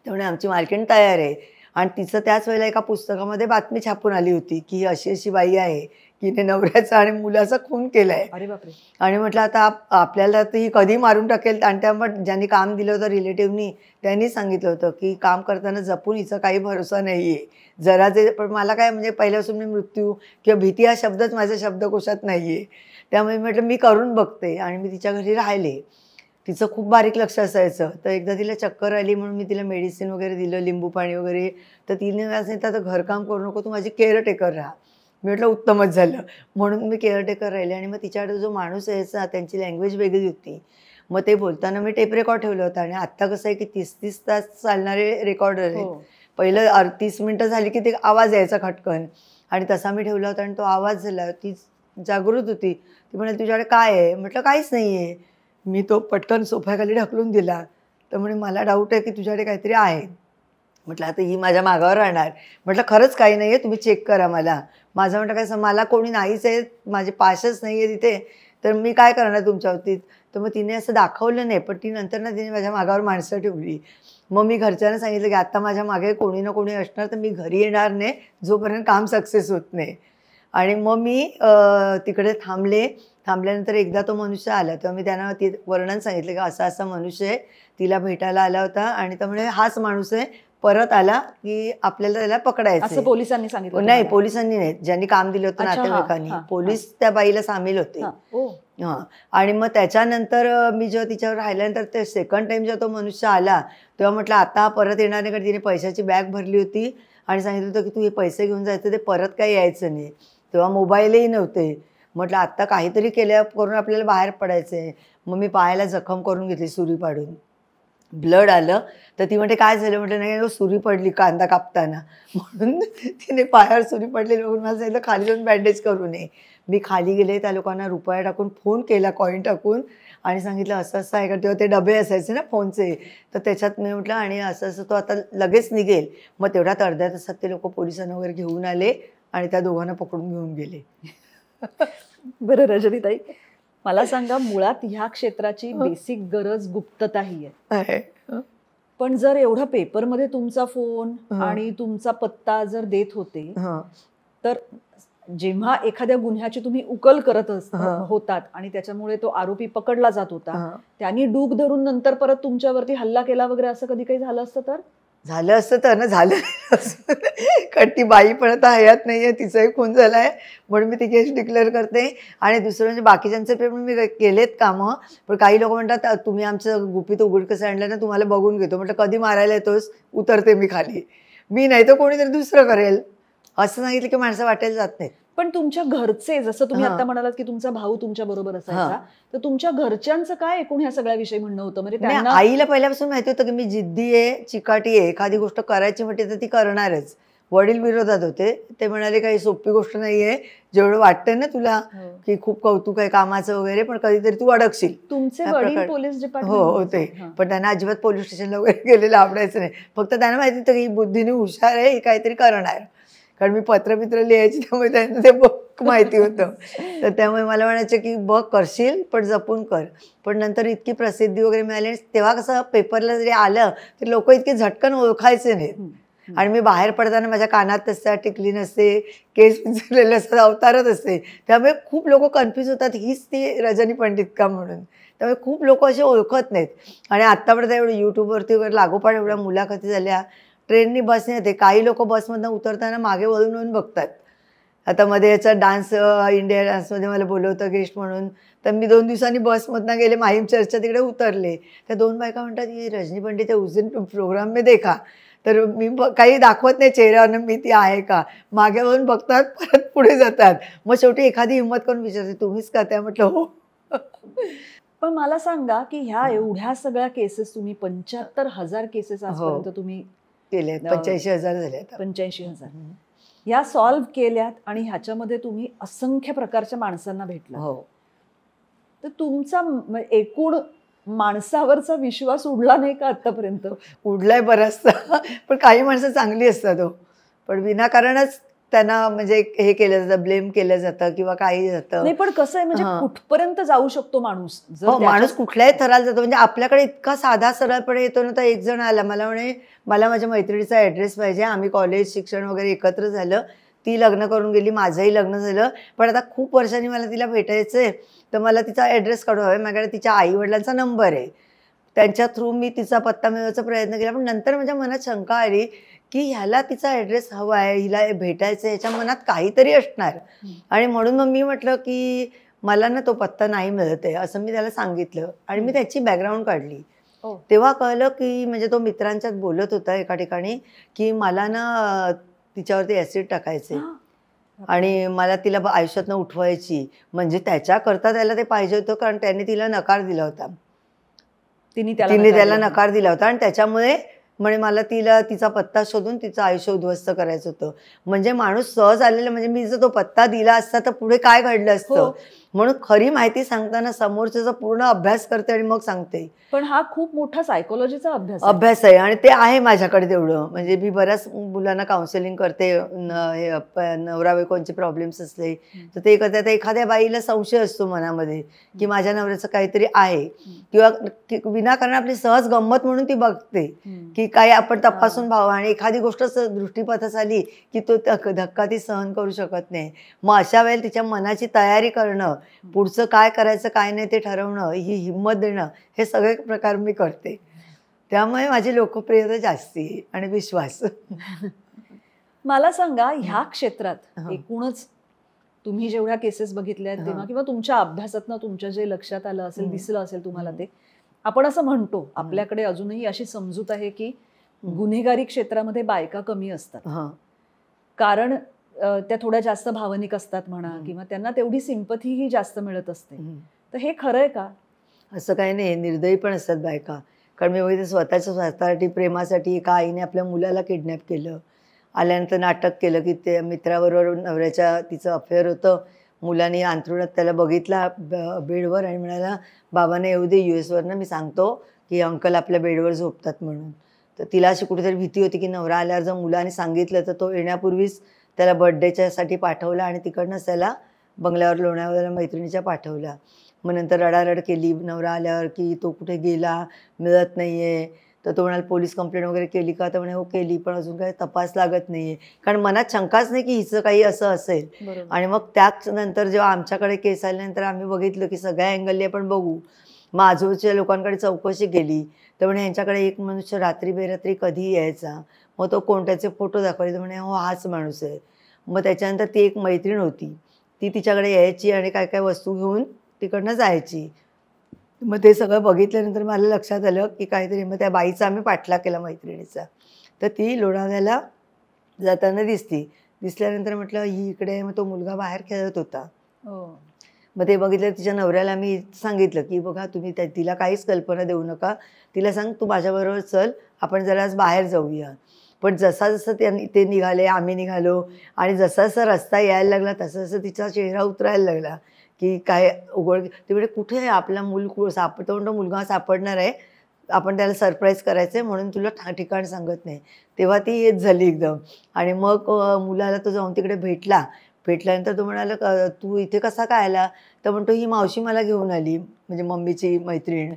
A: तर म्हणे आमची मालकीण तयार आहे. आणि तिचं त्याच वेळेला एका पुस्तकामध्ये बातमी छापून आली होती की अशी अशी बाई आहे की तिने नवऱ्याचा आणि मुलाचा खून केलाय.
B: अरे बापरे.
A: आणि म्हटलं आता आपल्याला तर ही कधी मारून टाकेल. आणि त्यामुळे ज्यांनी काम दिलं होतं रिलेटिव्हनी त्यांनी सांगितलं होतं की काम करताना जपून, हिचा काही भरोसा नाही आहे जरा जे. पण मला काय म्हणजे पहिल्यापासून मी मृत्यू किंवा भीती हा शब्दच माझ्या शब्दकोशात नाही आहे. त्यामुळे म्हटलं मी करून बघते. आणि मी तिच्या घरी राहिले. तिचं खूप बारीक लक्ष असायचं. तर एकदा तिला चक्कर आली म्हणून मी तिला मेडिसिन वगैरे दिलं, लिंबू पाणी वगैरे. तर तिने मला सांगितलं आता घरकाम करू नको, तू माझी केअरटेकर राहा. मी म्हटलं उत्तमच झालं. म्हणून मी केअरटेकर राहिले. आणि मग तिच्याकडे जो माणूस यायचा त्यांची लँग्वेज वेगळी होती. मग ते बोलताना मी टेप रेकॉर्ड ठेवलं होतं. आणि आत्ता कसं आहे की 30-30 तास चालणारे रेकॉर्डर आहेत. पहिलं 30 मिनटं झाली की ते आवाज यायचा खटकन. आणि तसा मी ठेवला होता आणि तो आवाज झाला. ती जागृत होती. ती म्हणाली तुझ्याकडे काय आहे. म्हटलं काहीच नाही आहे. मी तो पटकन सोफ्याखाली ढकलून दिला. तर म्हणे मला डाऊट आहे की तुझ्याकडे काहीतरी आहे. म्हटलं आता ही माझ्या मागावर राहणार. म्हटलं खरंच काही नाही आहे, तुम्ही चेक करा मला. माझं म्हटलं काय मला कोणी नाहीच आहे, माझे पाशच नाही आहे तिथे, तर मी काय करणार तुमच्या बाबतीत. तर मग तिने असं दाखवलं नाही. पण ती नंतर ना तिने माझ्या मागावर माणसं ठेवली. मग मी घरच्यांना सांगितलं की आता माझ्या मागे कोणी ना कोणी असणार, तर मी घरी येणार नाही जोपर्यंत काम सक्सेस होत नाही. आणि मग मी तिकडे थांबल्यानंतर एकदा तो मनुष्य आला. तेव्हा मी त्यांना ती वर्णन सांगितलं की असा असा मनुष्य आहे, तिला भेटायला आला होता. आणि त्यामुळे हाच माणूस आहे, परत आला की आपल्याला त्याला पकडायचं.
B: असं पोलिसांनी सांगितलं.
A: नाही, पोलिसांनी नाही, ज्यांनी काम दिलं होतं नातेवाईकांनी. पोलीस त्या बाईला सामील होते. हां. आणि मग त्याच्यानंतर मी जेव्हा तिच्यावर राहिल्यानंतर ते सेकंड टाईम जेव्हा तो मनुष्य आला तेव्हा म्हटलं आता परत येणार नाही. कारण तिने पैशाची बॅग भरली होती आणि सांगितलं होतं की तू हे पैसे घेऊन जायचं, ते परत काही यायचं नाही. तेव्हा मोबाईलही नव्हते. म्हटलं आत्ता काहीतरी केल्या करून आपल्याला बाहेर पडायचं आहे. मग मी पायाला जखम करून घेतली सुरी पाडून. ब्लड आलं. तर ती म्हणते काय झालं. म्हटलं नाही सुरी पडली कांदा कापताना. म्हणून तिने पायावर सुरी पडलेली बघून मला सांगितलं खाली जाऊन बँडेज करू नये. मी खाली गेले, त्या लोकांना रुपया टाकून फोन केला, कॉईन टाकून, आणि सांगितलं असं असं आहे का. तेव्हा ते डबे असायचे ना फोनचे, तर त्याच्यात मी म्हटलं आणि असं असं तो आता लगेच निघेल. मग तेवढ्यात अर्ध्या तासात ते लोक पोलिसांना वगैरे घेऊन आले आणि त्या दोघांना पकडून घेऊन गेले.
B: बरं रजनीताई, मला सांगा, मुळात ह्या क्षेत्राची बेसिक गरज गुप्तता ही आहे. पण जर एवढा पेपरमध्ये तुमचा फोन आणि तुमचा पत्ता जर देत होते, तर जेव्हा एखाद्या गुन्ह्याची तुम्ही उकल करत होतात आणि त्याच्यामुळे तो आरोपी पकडला जात होता, त्यांनी डूक धरून नंतर परत तुमच्यावरती हल्ला केला वगैरे असं कधी काही झालं असतं तर?
A: झालं असतं तर ना, झालं कारण ती बाई पण आता हयात नाहीये, तिचाही खून झालाय म्हणून मी ती केस डिक्लेअर करते. आणि दुसरं म्हणजे बाकीच्यांचे पेपर मी केलेत कामं, पण काही लोक म्हणतात तुम्ही आमचं गुपित उघड कसं आणलं ना, तुम्हाला बघून घेतो. म्हटलं कधी मारायला येतोस, उतरते मी खाली. मी नाही तर कोणीतरी दुसरं करेल असं सांगितलं की माणसं वाटेल जात नाहीत.
B: पण तुमच्या घरचे, जसं तुम्ही
A: हा.
B: आता म्हणालात की तुमचा भाऊ तुमच्या बरोबर असायचा,
A: हा.
B: तर तुमच्या घरच्यांचं काय एकूण ह्या सगळ्याविषयी म्हणणं होतं? म्हणजे
A: नाही,
B: त्यांना
A: आईला पहिल्यापासून माहिती होतं की मी जिद्दी आहे, चिकाटी आहे, एखादी गोष्ट करायची म्हटली तर ती करणारच. वडील विरोधात होते. ते म्हणाले काही सोपी गोष्ट नाहीये, जेवढं वाटतंय ना तुला
B: हो.
A: की खूप कौतुक आहे कामाचं वगैरे, पण कधीतरी तू अडकशील.
B: तुमचे
A: त्या
B: वडील
A: प्रकारे-
B: पोलीस
A: हो
B: डिपार्टमेंट
A: होते. पण त्यांना अजिबात पोलीस स्टेशनला वगैरे गेलेलं आवडायचं नाही. फक्त त्यांना माहिती होतं की ही बुद्धीने हुशार आहे, ही काहीतरी करणार. कारण मी पत्र लिहायची, त्यामुळे त्यांना ते बघ माहिती होतं. तर त्यामुळे मला म्हणायचं की बघ करशील पण जपून कर. पण नंतर इतकी प्रसिद्धी वगैरे मिळाली, तेव्हा कसं पेपरला जरी आलं तर लोक इतके झटकन ओळखायचे नाहीत. आणि मी बाहेर पडताना माझ्या कानात तसं टिकली नसते, केस पिंचरलेले असतात, अवतारत असते. त्यामुळे खूप लोक कन्फ्यूज होतात, हीच ती रजनी पंडित का म्हणून. त्यामुळे खूप लोक असे ओळखत नाहीत. आणि आत्तापर्यंत एवढं यूट्यूबवरती वगैरे लागोपाठ एवढ्या मुलाखती झाल्या. ट्रेननी बसने येते, काही लोक बसमधनं उतरताना मागे वळून बघतात. आता मध्ये याचा डान्स, इंडिया डान्समध्ये मला बोलवतं गेस्ट म्हणून. तर मी 2 दिवसांनी बसमधनं गेले, माहीम चर्चच्या तिकडे उतरले. त्या 2 बायका म्हणतात की रजनी पंडित है, उस दिन प्रोग्राम में देखा. तर मी काही दाखवत नाही चेहऱ्यावरनं मी ती आहे का. मागे वळून बघतात, परत पुढे जातात. मग शेवटी एखादी हिंमत करून विचारते, तुम्हीच का? त्या म्हटलं हो.
B: पण मला सांगा की ह्या एवढ्या सगळ्या केसेस तुम्ही 75,000 केसेस आजपर्यंत तुम्ही
A: केले 85,000 झाले आता.
B: 85,000 ह्या सॉल्व्ह केल्यात आणि ह्याच्यामध्ये तुम्ही असंख्य प्रकारच्या माणसांना भेटला.
A: हो.
B: तर तुमचा एकूण माणसावरचा विश्वास उडला नाही का आतापर्यंत?
A: उडलाय बराचसा. पण काही माणसं चांगली असतात हो. पण विनाकारणच त्यांना म्हणजे हे केलं जातं, ब्लेम केलं जातं किंवा काही जातं.
B: नाही, पण कसं आहे म्हणजे कुठपर्यंत जाऊ शकतो माणूस?
A: हो, माणूस कुठल्याही थराला जातो. म्हणजे आपल्याकडे इतका साधा सरळपणे येतो ना. तर एक जण आला, मला म्हणे मला माझ्या मैत्रिणीचा ॲड्रेस पाहिजे. आम्ही कॉलेज शिक्षण वगैरे एकत्र झालं, ती लग्न करून गेली, माझंही लग्न झालं, पण आता खूप वर्षांनी मला तिला भेटायचंय, तर मला तिचा ॲड्रेस काढून हवा आहे. माझ्याकडे तिच्या आईवडिलांचा नंबर आहे. त्यांच्या थ्रू मी तिचा पत्ता मिळवायचा प्रयत्न केला. पण नंतर माझ्या मनात शंका आली की ह्याला तिचा ॲड्रेस हवा आहे, हिला भेटायचं आहे, ह्याच्या मनात काहीतरी असणार. आणि म्हणून मग मी म्हटलं की मला ना तो पत्ता नाही मिळत आहे, असं मी त्याला सांगितलं. आणि मी त्याची बॅकग्राऊंड काढली. तेव्हा कळलं की म्हणजे तो मित्रांच्यात बोलत होता एका ठिकाणी की मला ना तिच्यावरती ॲसिड टाकायचे आणि मला तिला आयुष्यातनं उठवायची. म्हणजे त्याच्याकरता त्याला ते पाहिजे होतं, कारण त्याने तिला नकार दिला होता. तिने त्याला नकार दिला होता आणि त्याच्यामुळे म्हणे मला तिचा पत्ता शोधून तिचं आयुष्य उद्ध्वस्त करायचं होतं. म्हणजे माणूस सहज आलेला, म्हणजे मी जर तो पत्ता दिला असता तर पुढे काय घडलं असतं. म्हणून खरी माहिती सांगताना समोरच्याचा पूर्ण अभ्यास करते आणि मग सांगते.
B: पण हा खूप मोठा सायकोलॉजीचा
A: अभ्यास आहे आणि ते आहे माझ्याकडे तेवढं. म्हणजे मी बऱ्याच मुलांना काउन्सिलिंग करते. नवरा बायकोंचे प्रॉब्लेम्स असले तर ते करते. तर एखाद्या बाईला संशय असतो मनामध्ये की माझ्या नवऱ्याचं काहीतरी आहे, किंवा विनाकारण आपली सहज गंमत म्हणून ती बघते की काय आपण तपासून पाहावं. आणि एखादी गोष्ट दृष्टीपथास आली की तो धक्का ती सहन करू शकत नाही. मग अशा वेळेला तिच्या मनाची तयारी करणं, पुढचं काय करायचं काय नाही ते ठरवणं, ही हिंमत देणं, हे सगळे प्रकार मी करते. त्यामुळे माझी लोकप्रियता जास्ती आहे आणि विश्वास.
B: मला सांगा, ह्या क्षेत्रात एकूणच तुम्ही जेवढ्या केसेस बघितल्या आहेत तेव्हा, किंवा तुमच्या अभ्यासातनं तुमच्या जे लक्षात आलं असेल, दिसलं असेल तुम्हाला, ते आपण असं म्हणतो, आपल्याकडे अजूनही अशी समजूत आहे की गुन्हेगारी क्षेत्रामध्ये बायका कमी असतात, कारण त्या थोड्या जास्त भावनिक असतात म्हणा, किंवा त्यांना तेवढी सिंपथीही जास्त मिळत असते. तर हे खरं आहे का?
A: असं काही नाही, निर्दयी पण असतात बायका. कारण मी बघितलं स्वतःसाठी प्रेमासाठी एका आईने आपल्या मुलाला किडनॅप केलं. आल्यानंतर नाटक केलं की ते मित्राबरोबर नवऱ्याच्या तिचं अफेअर होतं. मुलाने अंथरुणात त्याला बघितला बेडवर आणि म्हणाला, बाबांना येऊ दे US मी सांगतो की अंकल आपल्या बेडवर झोपतात म्हणून. तर तिला अशी कुठेतरी भीती होती की नवरा आल्यावर जर मुलाने सांगितलं तर तो येण्यापूर्वीच त्याला बर्थडेच्यासाठी पाठवला आणि तिकडनंच त्याला बंगल्यावर लोणावळ्याला मैत्रिणीच्या पाठवला. मग नंतर रडारड केली नवरा आल्यावर की तो कुठे गेला, मिळत नाही आहे. तर तो म्हणाला पोलीस कंप्लेंट वगैरे केली का? तर म्हणे हो केली, पण अजून काही तपास लागत नाही आहे. कारण मनात शंकाच नाही की हिचं काही असं असेल. आणि मग त्यानंतर जेव्हा आमच्याकडे केस आल्यानंतर आम्ही बघितलं की सगळ्या अँगलने आपण बघू. मग आजूबाजूच्या लोकांकडे चौकशी केली तर म्हणे यांच्याकडे एक मनुष्य रात्री बेरात्री कधीही यायचा. मग तो कोणत्याचे फोटो दाखवले तर म्हणे हो हाच माणूस आहे. मग त्याच्यानंतर ती एक मैत्रीण होती, ती तिच्याकडे यायची आणि काय काय वस्तू घेऊन तिकडनं जायची. मग ते सगळं बघितल्यानंतर मला लक्षात आलं की काहीतरी. मग त्या बाईचा आम्ही पाठलाग केला मैत्रिणीचा. तर ती लोणावळ्याला जाताना दिसती. दिसल्यानंतर म्हटलं ही इकडे आहे. मग तो मुलगा बाहेर खेळत होता.
B: हो.
A: मग ते बघितलं तिच्या नवऱ्याला मी सांगितलं की बघा तुम्ही तिला काहीच कल्पना देऊ नका. तिला सांग तू माझ्याबरोबर चल, आपण जरा आज बाहेर जाऊया. पण जसा जसं ते निघाले, आम्ही निघालो आणि जसा जसा रस्ता यायला लागला तसं तसं तिचा चेहरा उतरायला लागला की काय उघड. ते म्हणजे कुठे आहे आपला सापडतो मुलगा सापडणार आहे, आपण त्याला सरप्राईज करायचं आहे म्हणून तुला ठिकाण सांगत नाही. तेव्हा ती येत झाली एकदम. आणि मग मुलाला तो जाऊन तिकडे भेटल्यानंतर तो म्हणाला तू इथे कसा काय आला. तर म्हणतो ही मावशी मला घेऊन आली, म्हणजे मम्मीची मैत्रीण.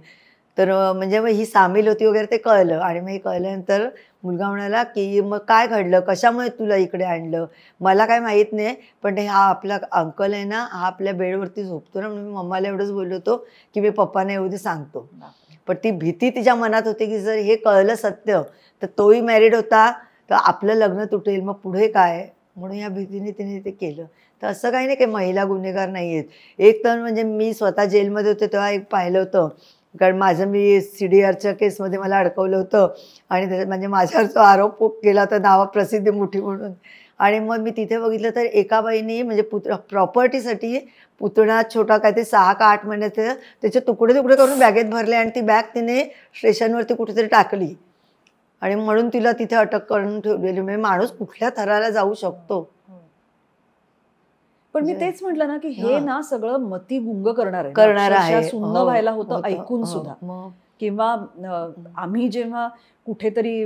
A: तर म्हणजे मग ही सामील होती वगैरे ते कळलं. आणि मग हे कळल्यानंतर मुलगा म्हणाला की मग काय घडलं, कशामुळे तुला इकडे आणलं. मला काय माहीत नाही, पण हा आपला अंकल आहे ना, हा आपल्या बेडवरती झोपतो ना, म्हणून मी मम्माला एवढंच बोललो होतो की मी पप्पांना येऊ दे सांगतो. पण ती भीती तिच्या मनात होती की जर हे कळलं सत्य तर तोही मॅरिड होता तर आपलं लग्न तुटेल, मग पुढे काय. म्हणून या भीतीने तिने ते केलं. तर असं काही नाही की महिला गुन्हेगार नाही आहेत. एक तर म्हणजे मी स्वतः जेलमध्ये होते तेव्हा एक पाहिलं होतं, कारण मी CDRच्या केसमध्ये मला अडकवलं होतं आणि त्याच्यात म्हणजे माझ्यावर जो आरोप केला होता नावा प्रसिद्धी मोठी म्हणून. आणि मग मी तिथे बघितलं तर एका बाईने म्हणजे प्रॉपर्टीसाठी पुतणा छोटा काय ते 6 का 8 महिन्याचं त्याचे तुकडे करून बॅगेत भरले आणि ती बॅग तिने स्टेशनवरती कुठेतरी टाकली आणि म्हणून तिला तिथे अटक करून ठेवलेली. म्हणजे माणूस कुठल्या थराला जाऊ शकतो.
B: पण मी तेच म्हटलं ना की हे ना सगळं मतिगुंग करणार
A: आहे.
B: सुन्न व्हायला होतं ऐकून सुद्धा. किंवा आम्ही जेव्हा कुठेतरी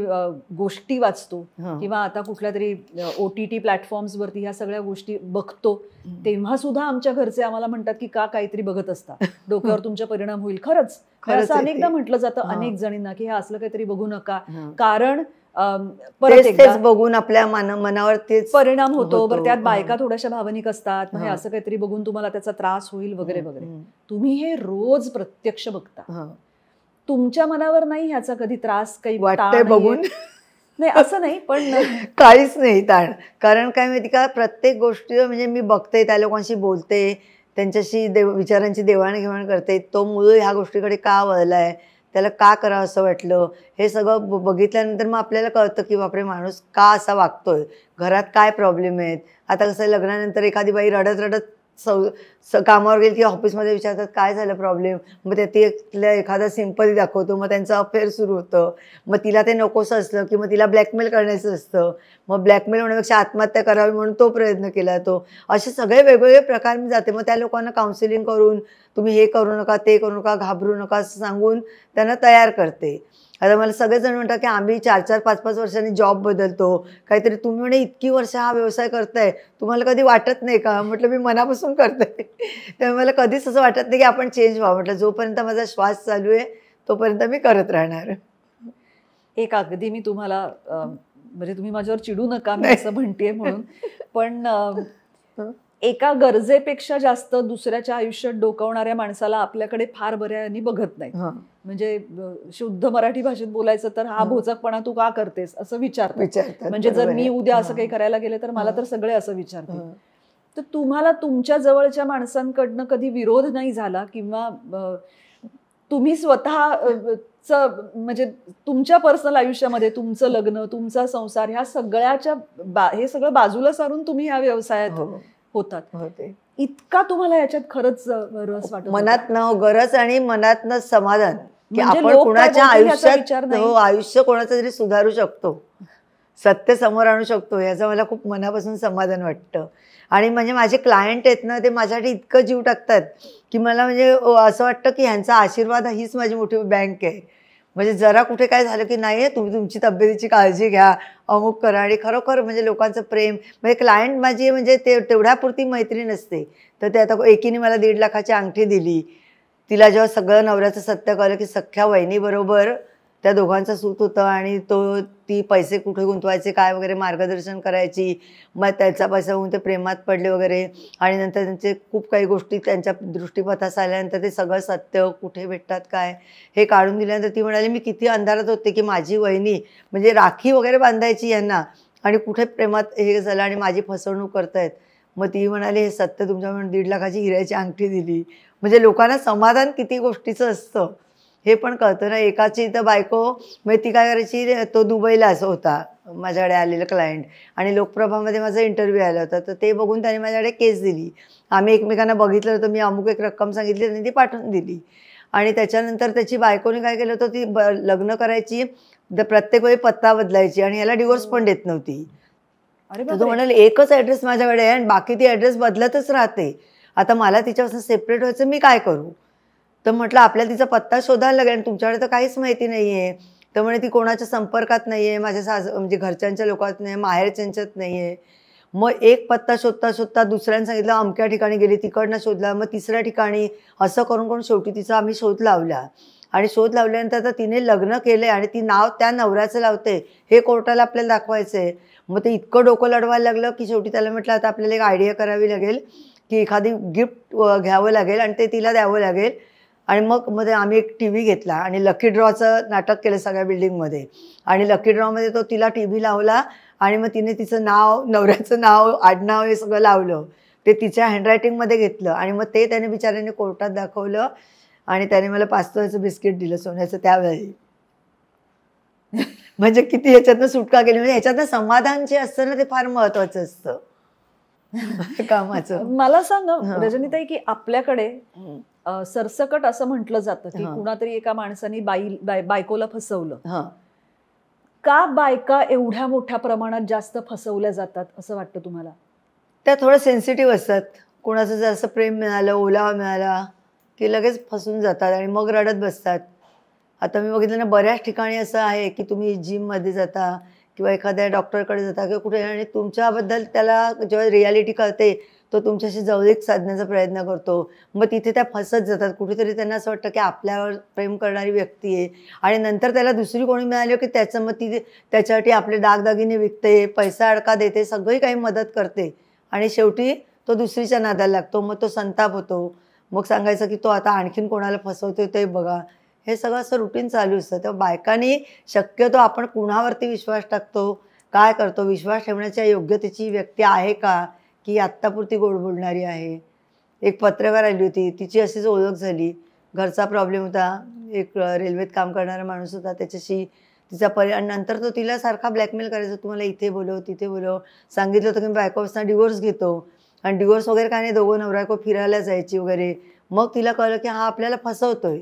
B: गोष्टी वाचतो किंवा आता कुठल्या तरी OTT प्लॅटफॉर्म्सवरती ह्या सगळ्या गोष्टी बघतो तेव्हा सुद्धा आमच्या घरचे आम्हाला म्हणतात की का काहीतरी बघत असता, डोक्यावर तुमच्या परिणाम होईल. खरंच असं अनेकदा म्हटलं जातं अनेक जणींना की हे असलं काहीतरी बघू नका, कारण परत एकदा
A: बघून आपल्या मनावर तेच
B: परिणाम होतो. बरं त्यात बायका थोड्याशा भावनिक असतात, म्हणजे असं काहीतरी बघून तुम्हाला त्याचा त्रास होईल वगैरे वगैरे. तुम्ही हे रोज प्रत्यक्ष बघता, तुमच्या मनावर नाही ह्याचा कधी त्रास काही
A: वाटतंय बघून?
B: नाही असं नाही, पण
A: काहीच नाही ताण. कारण काय माहिती का, प्रत्येक गोष्टी म्हणजे मी बघते, त्या लोकांशी बोलते, त्यांच्याशी विचारांची देवाणघेवाण करते. तो मूळ ह्या गोष्टीकडे का वळलाय, त्याला का करावं असं वाटलं, हे सगळं बघितल्यानंतर मग आपल्याला कळतं की बापरे माणूस का असा वागतोय, घरात काय प्रॉब्लेम आहेत. आता कसं लग्नानंतर एखादी बाई रडत रडत कामावर गेली की ऑफिसमध्ये विचारतात काय झालं प्रॉब्लेम, मग त्यातल्या एखादा सिंपली दाखवतो, मग त्यांचं अफेअर सुरू होतं. मग तिला ते नकोसं असलं की मग तिला ब्लॅकमेल करण्याचं असतं. मग ब्लॅकमेल होण्यापेक्षा आत्महत्या करावी म्हणून तो प्रयत्न केला तो. असे सगळे वेगवेगळे प्रकार मी जाते. मग त्या लोकांना काउन्सिलिंग करून तुम्ही हे करू नका, ते करू नका, घाबरू नका असं सांगून त्यांना तयार करते. आता मला सगळेजण म्हणतात की आम्ही 4-4, 5-5 वर्षांनी जॉब बदलतो, काहीतरी तुम्ही म्हणे इतकी वर्ष हा व्यवसाय करताय, तुम्हाला कधी वाटत नाही का. म्हटलं मी मनापासून करते, त्यामुळे मला कधीच असं वाटत नाही की आपण चेंज व्हावं. म्हटलं जोपर्यंत माझा श्वास चालू आहे तोपर्यंत मी करत राहणार.
B: एक अगदी मी तुम्हाला म्हणजे तुम्ही माझ्यावर चिडू नका मी असं म्हणतेय म्हणून, पण एका गरजेपेक्षा जास्त दुसऱ्याच्या आयुष्यात डोकावणाऱ्या माणसाला आपल्याकडे फार बऱ्याने बघत नाही. म्हणजे शुद्ध मराठी भाषेत बोलायचं तर हा भोचकपणा तू का करतेस असं विचारतात. म्हणजे जर मी उद्या असं काही करायला गेले तर मला तर सगळे असं विचारते. तर तुम्हाला तुमच्या जवळच्या माणसांकडनं कधी विरोध नाही झाला किंवा तुम्ही स्वतःच म्हणजे तुमच्या पर्सनल आयुष्यामध्ये तुमचं लग्न, तुमचा संसार ह्या सगळ्याच्या हे सगळं बाजूला सारून तुम्ही ह्या व्यवसायात होतात, इतका तुम्हाला याच्यात खरंच रस वाटतो?
A: मनातनं गरज आणि मनातनं समाधान की आपण कुणाच्या आयुष्यात आयुष्य कोणाचं तरी सुधारू शकतो, सत्य समोर आणू शकतो, याचं मला खूप मनापासून समाधान वाटतं. आणि म्हणजे माझे क्लायंट आहेत ना, ते माझ्यासाठी इतकं जीव टाकतात की मला म्हणजे असं वाटतं की ह्यांचा आशीर्वाद हीच माझी मोठी बँक आहे. म्हणजे जरा कुठे काय झालं की नाही तुम्ही तुमची तब्येतीची काळजी घ्या, अमुक करा. आणि खरोखर म्हणजे लोकांचं प्रेम, म्हणजे क्लायंट माझी म्हणजे तेवढ्यापुरती मैत्रीण असते. तर ते आता एकीने मला 1.5 लाखाची अंगठी दिली. तिला जेव्हा सगळं नवऱ्याचं सत्य कळलं की सख्ख्या वहिनीबरोबर त्या दोघांचं सूत होतं आणि ती पैसे कुठे गुंतवायचे काय वगैरे मार्गदर्शन करायची. मग त्याचा पैसा होऊन ते प्रेमात पडले वगैरे. आणि नंतर त्यांचे खूप काही गोष्टी त्यांच्या दृष्टीपथास आल्यानंतर ते सगळं सत्य कुठे भेटतात काय हे काढून दिल्यानंतर ती म्हणाली मी किती अंधारात होते की माझी वहिनी म्हणजे राखी वगैरे बांधायची यांना आणि कुठे प्रेमात हे झालं आणि माझी फसवणूक करतायत. मग ती म्हणाली हे सत्य तुमच्या म्हणून 1.5 लाखाची हिऱ्याची अंगठी दिली. म्हणजे लोकांना समाधान किती गोष्टीचं असतं हे पण कळतं ना. एकाची तर बायको म्हणजे ती काय करायची, तो दुबईलाच होता माझ्याकडे आलेला क्लायंट, आणि लोकप्रभामध्ये माझा इंटरव्ह्यू आला होता. तर ते बघून त्याने माझ्याकडे केस दिली. आम्ही एकमेकांना बघितलं होतं. मी अमुक एक रक्कम सांगितली, त्यांनी ती पाठवून दिली. आणि त्याच्यानंतर त्याची बायकोने काय केलं होतं, ती लग्न करायची, प्रत्येक वेळी पत्ता बदलायची आणि याला डिवोर्स पण देत नव्हती.
B: अरे
A: तर तो
B: बापरे.
A: म्हणाले एकच ॲड्रेस माझ्याकडे आहे आणि बाकी ती ॲड्रेस बदलतच राहते. आता मला तिच्यापासून सेपरेट व्हायचं, मी काय करू? तर म्हटलं आपल्याला तिचा पत्ता शोधायला लागेल आणि तुमच्याकडे तर काहीच माहिती नाही आहे. तर म्हणे ती कोणाच्या संपर्कात नाही आहे, माझ्या म्हणजे घरच्यांच्या लोकात नाही, माहेरच्यांच्यात नाही आहे. मग एक पत्ता शोधता शोधता दुसऱ्याने सांगितलं अमक्या ठिकाणी गेली, तिकडनं शोधला, मग तिसऱ्या ठिकाणी, असं करून करून शेवटी तिचा आम्ही शोध लावला. आणि शोध लावल्यानंतर तर तिने लग्न केले आणि ती नाव त्या नवऱ्याचं लावते, हे कोर्टाला आपल्याला दाखवायचं आहे. मग ते इतकं डोकं लढवायला लागलं की शेवटी त्याला म्हटलं आता आपल्याला एक आयडिया करावी लागेल की एखादी गिफ्ट घ्यावं लागेल आणि ते तिला द्यावं लागेल. आणि मग आम्ही एक टी व्ही घेतला आणि लकी ड्रॉचं नाटक केलं सगळ्या बिल्डिंगमध्ये. आणि लकी ड्रॉमध्ये तो तिला टी व्ही लावला आणि मग तिने तिचं नाव, नवऱ्याचं नाव, आडनाव हे सगळं लावलं. ते तिच्या हँडरायटिंगमध्ये घेतलं आणि मग ते त्याने बिचाऱ्याने कोर्टात दाखवलं आणि त्याने मला 5 तोळ्याचं बिस्किट दिलं सोन्याचं त्यावेळी. म्हणजे किती ह्याच्यातनं सुटका केली. म्हणजे ह्याच्यातनं समाधान जे असतं ना, ते फार महत्वाचं असतं कामाचं.
B: मला सांग रजनीताई की आपल्याकडे सरसकट असं म्हटलं जातं की कुणातरी एका माणसाने बायकोला फसवलं. का बायका एवढ्या मोठ्या प्रमाणात जास्त फसवल्या जातात असं वाटतं तुम्हाला?
A: त्या थोड्या सेन्सिटिव्ह असतात. कोणाचं जास्त प्रेम मिळालं, ओलावा मिळाला की लगेच फसून जातात आणि मग रडत बसतात. आता मी बघितलं ना, बऱ्याच ठिकाणी असं आहे की तुम्ही जिममध्ये जाता किंवा एखाद्या डॉक्टरकडे जाता किंवा कुठे, आणि तुमच्याबद्दल त्याला जेव्हा रियालिटी कळते तो तुमच्याशी जवळीक साधण्याचा प्रयत्न करतो. मग तिथे त्या फसत जातात. कुठेतरी त्यांना असं वाटतं की आपल्यावर प्रेम करणारी व्यक्ती आहे आणि नंतर त्याला दुसरी कोणी मिळाली की त्याचं मग ती त्याच्यासाठी आपले दागदागिने विकते, पैसा अडका देते, सगळी काही मदत करते आणि शेवटी तो दुसरीच्या नादाला लागतो. मग तो संताप होतो. मग सांगायचं की तो आता आणखीन कोणाला फसवतोय ते बघा. हे सगळं असं रुटीन चालू असतं. तेव्हा बायकांनी शक्यतो आपण कुणावरती विश्वास टाकतो, काय करतो, विश्वास ठेवण्याच्या योग्यतेची व्यक्ती आहे का, की आत्तापुरती गोड बोलणारी आहे. एक पत्रकार आली होती, तिची अशीच ओळख झाली. घरचा प्रॉब्लेम होता, एक रेल्वेत काम करणारा माणूस होता, त्याच्याशी तिचा आणि नंतर तो तिला सारखा ब्लॅकमेल करायचा, तुम्हाला इथे बोलव, तिथे बोलव. सांगितलं होतं की मी बायकोपासून डिवोर्स घेतो आणि डिवोर्स वगैरे काय नाही, दोघं नवरा बायको फिरायला जायची वगैरे. मग तिला कळलं की हा आपल्याला फसवतोय.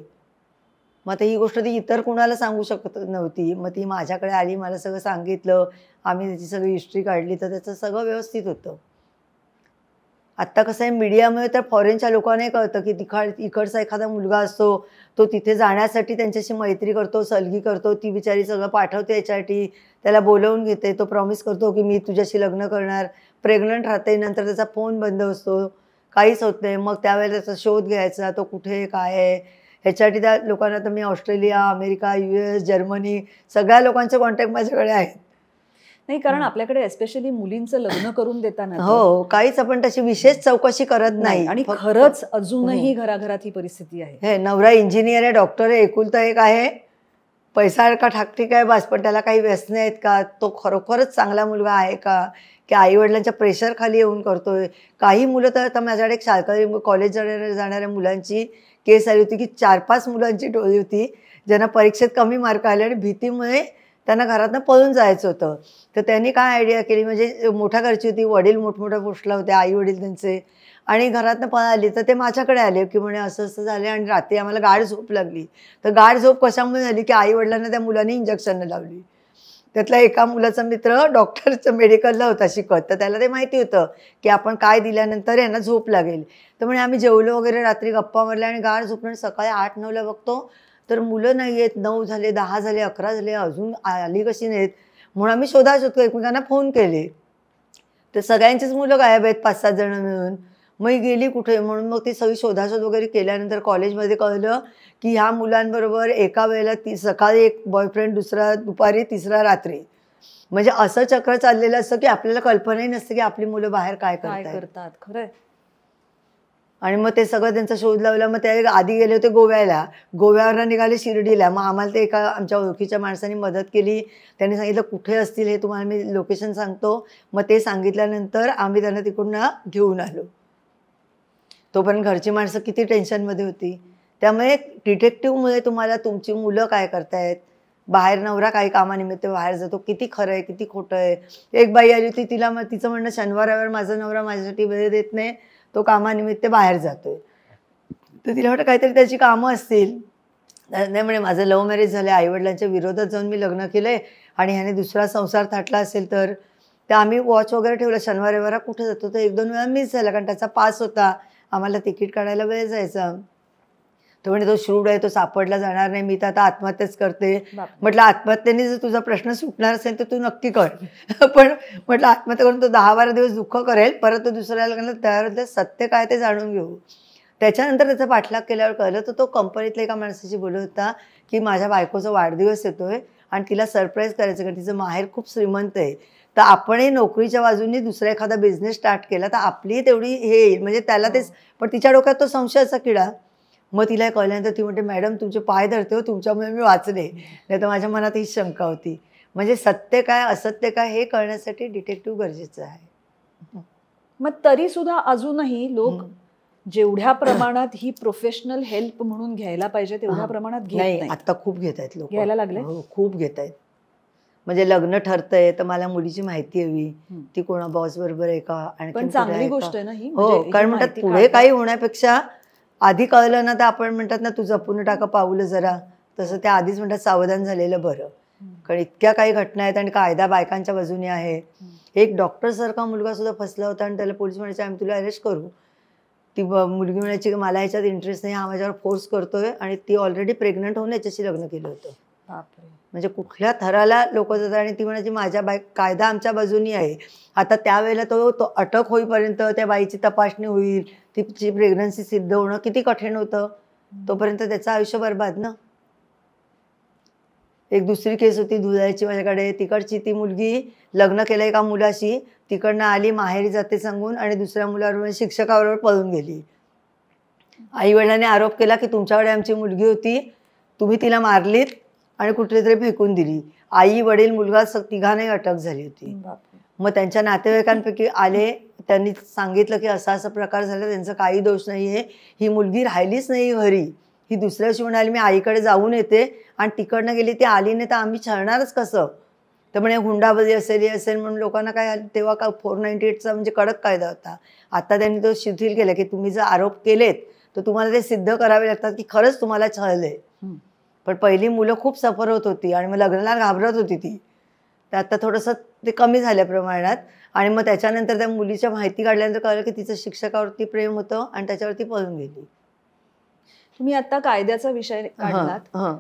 A: मग आता ही गोष्ट ती इतर कुणाला सांगू शकत नव्हती. मग ती माझ्याकडे आली, मला सगळं सांगितलं, आम्ही त्याची सगळी हिस्ट्री काढली, तर त्याचं सगळं व्यवस्थित होतं. आत्ता कसं आहे, मीडियामुळे तर फॉरेनच्या लोकांनाही कळतं की इकडचा एखादा मुलगा असतो, तो तिथे जाण्यासाठी त्यांच्याशी मैत्री करतो, सलगी करतो, ती बिचारी सगळं पाठवते याच्यासाठी, त्याला बोलवून घेते, तो प्रॉमिस करतो की मी तुझ्याशी लग्न करणार, प्रेग्नंट राहते, नंतर त्याचा फोन बंद असतो, काहीच होत नाही. मग त्यावेळेला त्याचा शोध घ्यायचा, तो कुठे काय आहे ह्याच्यासाठी. त्या लोकांना तर मी ऑस्ट्रेलिया, अमेरिका, US, जर्मनी सगळ्या लोकांचे कॉन्टॅक्ट माझ्याकडे आहेत.
B: नाही, कारण आपल्याकडे एस्पेशली मुलींचं लग्न करून देताना
A: हो, काहीच आपण तशी विशेष चौकशी करत नाही.
B: आणि खरंच अजूनही घराघरात ही परिस्थिती आहे.
A: हे नवरा इंजिनियर आहे, डॉक्टर आहे, एकुलता एक आहे, पैसा अडका ठाकठीक आहे बस, पण त्याला काही व्यसने आहेत का, तो खरोखरच चांगला मुलगा आहे का, की आईवडिलांच्या प्रेशर खाली येऊन करतोय. काही मुलं तर आता माझ्याकडे एक शाळकरी कॉलेज जाणाऱ्या मुलांची केस आली होती की 4-5 मुलांची टोळी होती ज्यांना परीक्षेत कमी मार्क आले आणि भीतीमुळे त्यांना घरातनं पळून जायचं होतं. तर त्यांनी काय आयडिया केली, म्हणजे मोठ्या घरची होती, वडील मोठमोठ्या पोस्टला होते, आई वडील त्यांचे, आणि घरातनं पळाली. तर ते माझ्याकडे आले की म्हणे असं असं झालं आणि रात्री आम्हाला गाढ झोप लागली. तर गाढ झोप कशामुळे झाली की आई वडिलांना त्या मुलांनी इंजेक्शनं लावली. त्यातला एका मुलाचा मित्र डॉक्टरचं मेडिकलला होता शिकत, तर त्याला ते माहिती होतं की आपण काय दिल्यानंतर यांना झोप लागेल. तर म्हणे आम्ही जेवलो वगैरे, रात्री गप्पा मारल्या आणि गाढ झोपलं. सकाळी 8-9ला बघतो तर मुलं नाही आहेत. 9 झाले, 10 झाले, 11 झाले, अजून आली कशी नाहीत म्हणून आम्ही शोधाशोध एकमेकांना फोन केले. तर सगळ्यांचीच मुलं गायब आहेत, 5-7 जण मिळून. मग गेली कुठे म्हणून मग ती सगळी शोधाशोध वगैरे केल्यानंतर कॉलेजमध्ये कळलं की ह्या मुलांबरोबर एका वेळेला सकाळी एक बॉयफ्रेंड, दुसरा दुपारी, तिसरा रात्री. म्हणजे असं चक्र चाललेलं असतं की आपल्याला कल्पनाही नसते की आपली मुलं बाहेर काय करतात.
B: खरंय.
A: आणि मग ते सगळं त्यांचा शोध लावला. मग ते आधी गेले होते गोव्याला, गोव्यावरनं निघाले शिर्डीला. मग आम्हाला ते एका आमच्या ओळखीच्या माणसाने मदत केली. त्यांनी सांगितलं कुठे असतील हे तुम्हाला मी लोकेशन सांगतो. मग ते सांगितल्यानंतर आम्ही त्यांना तिकडून घेऊन आलो. तोपर्यंत घरची माणसं किती टेन्शनमध्ये होती. त्यामुळे डिटेक्टिव्हमुळे तुम्हाला तुमची मुलं काय करतायत, बाहेर नवरा काही कामानिमित्त बाहेर जातो, किती खरं आहे किती खोटं आहे. एक बाई आली होती, तिला तिचं म्हणणं शनिवारावर माझा नवरा माझ्यासाठी वेळ देत नाही, तो कामानिमित्त बाहेर जातोय. तर तिला वाटतं काहीतरी त्याची कामं असतील. नाही म्हणे माझं लव्ह मॅरेज झालं, आईवडिलांच्या विरोधात जाऊन मी लग्न केलंय आणि ह्याने दुसरा संसार थाटला असेल तर आम्ही वॉच वगैरे ठेवलं, शनिवार रविवार कुठे जातो, तर 1-2 वेळा मिस झाला कारण त्याचा पास होता, आम्हाला तिकीट काढायला वेळ जायचा. तो म्हणे तो श्रूड आहे, तो सापडला जाणार नाही, मी तर आता आत्महत्याच करते. म्हटलं आत्महत्येने जर तुझा प्रश्न सुटणार असेल तर तू नक्की कर. पण म्हटलं आत्महत्या करून तो 10-12 दिवस दुःख करेल, परत तो दुसऱ्या लग्नाला त्यावर सत्य काय ते जाणून घेऊ. त्याच्यानंतर त्याचा पाठलाग केल्यावर कळलं तर तो कंपनीतल्या एका माणसाशी बोलत होता की माझ्या बायकोचा वाढदिवस येतोय आणि तिला सरप्राईज करायचं कारण तिचं माहेर खूप श्रीमंत आहे, तर आपणही नोकरीच्या बाजूने दुसरा एखादा बिझनेस स्टार्ट केला तर आपली तेवढी हे येईल. म्हणजे त्याला तेच, पण तिच्या डोक्यात तो संशयाचा किडा. मग तिला कळल्यानंतर ती म्हणते मॅडम तुमचे पाय धरते हो, तुमच्यामुळे मी वाचले, नाही तर माझ्या मनात हीच शंका होती. म्हणजे सत्य काय असत्य काय हे कळण्यासाठी डिटेक्टिव्ह गरजेचं आहे.
B: मग तरी सुद्धा अजूनही लोक जेवढ्या प्रमाणात ही प्रोफेशनल हेल्प म्हणून घ्यायला पाहिजे तेवढ्या प्रमाणात घेत
A: नाही.
B: नाही.
A: आता खूप घेत आहेत लोक,
B: घ्यायला लागले.
A: खूप घेत आहेत. म्हणजे लग्न ठरतंय तर मला मुलीची माहिती हवी, ती कोणा बॉस बरोबर आहे का,
B: पण चांगली गोष्ट आहे ना ही.
A: हो, कारण म्हणतात पुढे काही होण्यापेक्षा आधी कळलं ना तर आपण म्हणतात ना तू जपून टाका पाऊलं जरा, तसं त्या आधीच म्हणतात सावधान झालेलं बरं. कारण इतक्या काही घटना आहेत आणि कायदा बायकांच्या बाजूने आहे. एक डॉक्टर सारखा मुलगा सुद्धा फसला होता आणि त्याला पोलीस म्हणायचे आम्ही तुला अरेस्ट करू. ती मुलगी म्हणायची की मला ह्याच्यात इंटरेस्ट नाही, हा माझ्यावर फोर्स करतोय, आणि ती ऑलरेडी प्रेग्नंट होऊन याच्याशी लग्न केलं होतं. म्हणजे कुठल्या थराला लोक जातात. आणि ती म्हणायची माझ्या कायदा आमच्या बाजूनी आहे. आता त्यावेळेला तो अटक होईपर्यंत त्या बाईची तपासणी होईल, तिची प्रेग्नन्सी सिद्ध होणं किती कठीण होतं. तोपर्यंत त्याचं आयुष्य बरबाद ना. एक दुसरी केस होती धुळ्याची माझ्याकडे, तिकडची ती मुलगी लग्न केलं एका मुलाशी, तिकडनं आली माहेरी जाते सांगून आणि दुसऱ्या मुलाबरोबर शिक्षकाबरोबर पळून गेली. आई वडिलांनी आरोप केला की तुमच्याकडे आमची मुलगी होती, तुम्ही तिला मारलीत आणि कुठेतरी फेकून दिली. आई वडील मुलगा तिघांनाही अटक झाली होती. मग त्यांच्या नातेवाईकांपैकी आले, त्यांनी सांगितलं की असा असा प्रकार झाला, त्यांचा काही दोष नाही आहे, ही मुलगी राहिलीच नाही घरी, ही दुसऱ्या दिवशी म्हणाली मी आईकडे जाऊन येते, आणि तिकडनं गेली, ती आली नाही तर आम्ही छळणारच कसं. तर म्हणे हुंडाबळी असेल हे असेल म्हणून लोकांना काय, तेव्हा का 498चा म्हणजे कडक कायदा होता. आता त्यांनी तो शिथिल केला की तुम्ही जर आरोप केलेत तर तुम्हाला ते सिद्ध करावे लागतात की खरंच तुम्हाला छळले. पण पहिली मुलं खूप सफर होत होती आणि मग लग्नाला घाबरत होती ती, तर आता थोडंसं ते कमी झाल्या प्रमाणात. आणि मग त्याच्यानंतर त्या मुलीच्या माहिती काढल्यानंतर कळलं की तिचं शिक्षकावरती प्रेम होतं आणि त्याच्यावरती पळून गेली.
B: तुम्ही आता कायद्याचा विषय काढलात,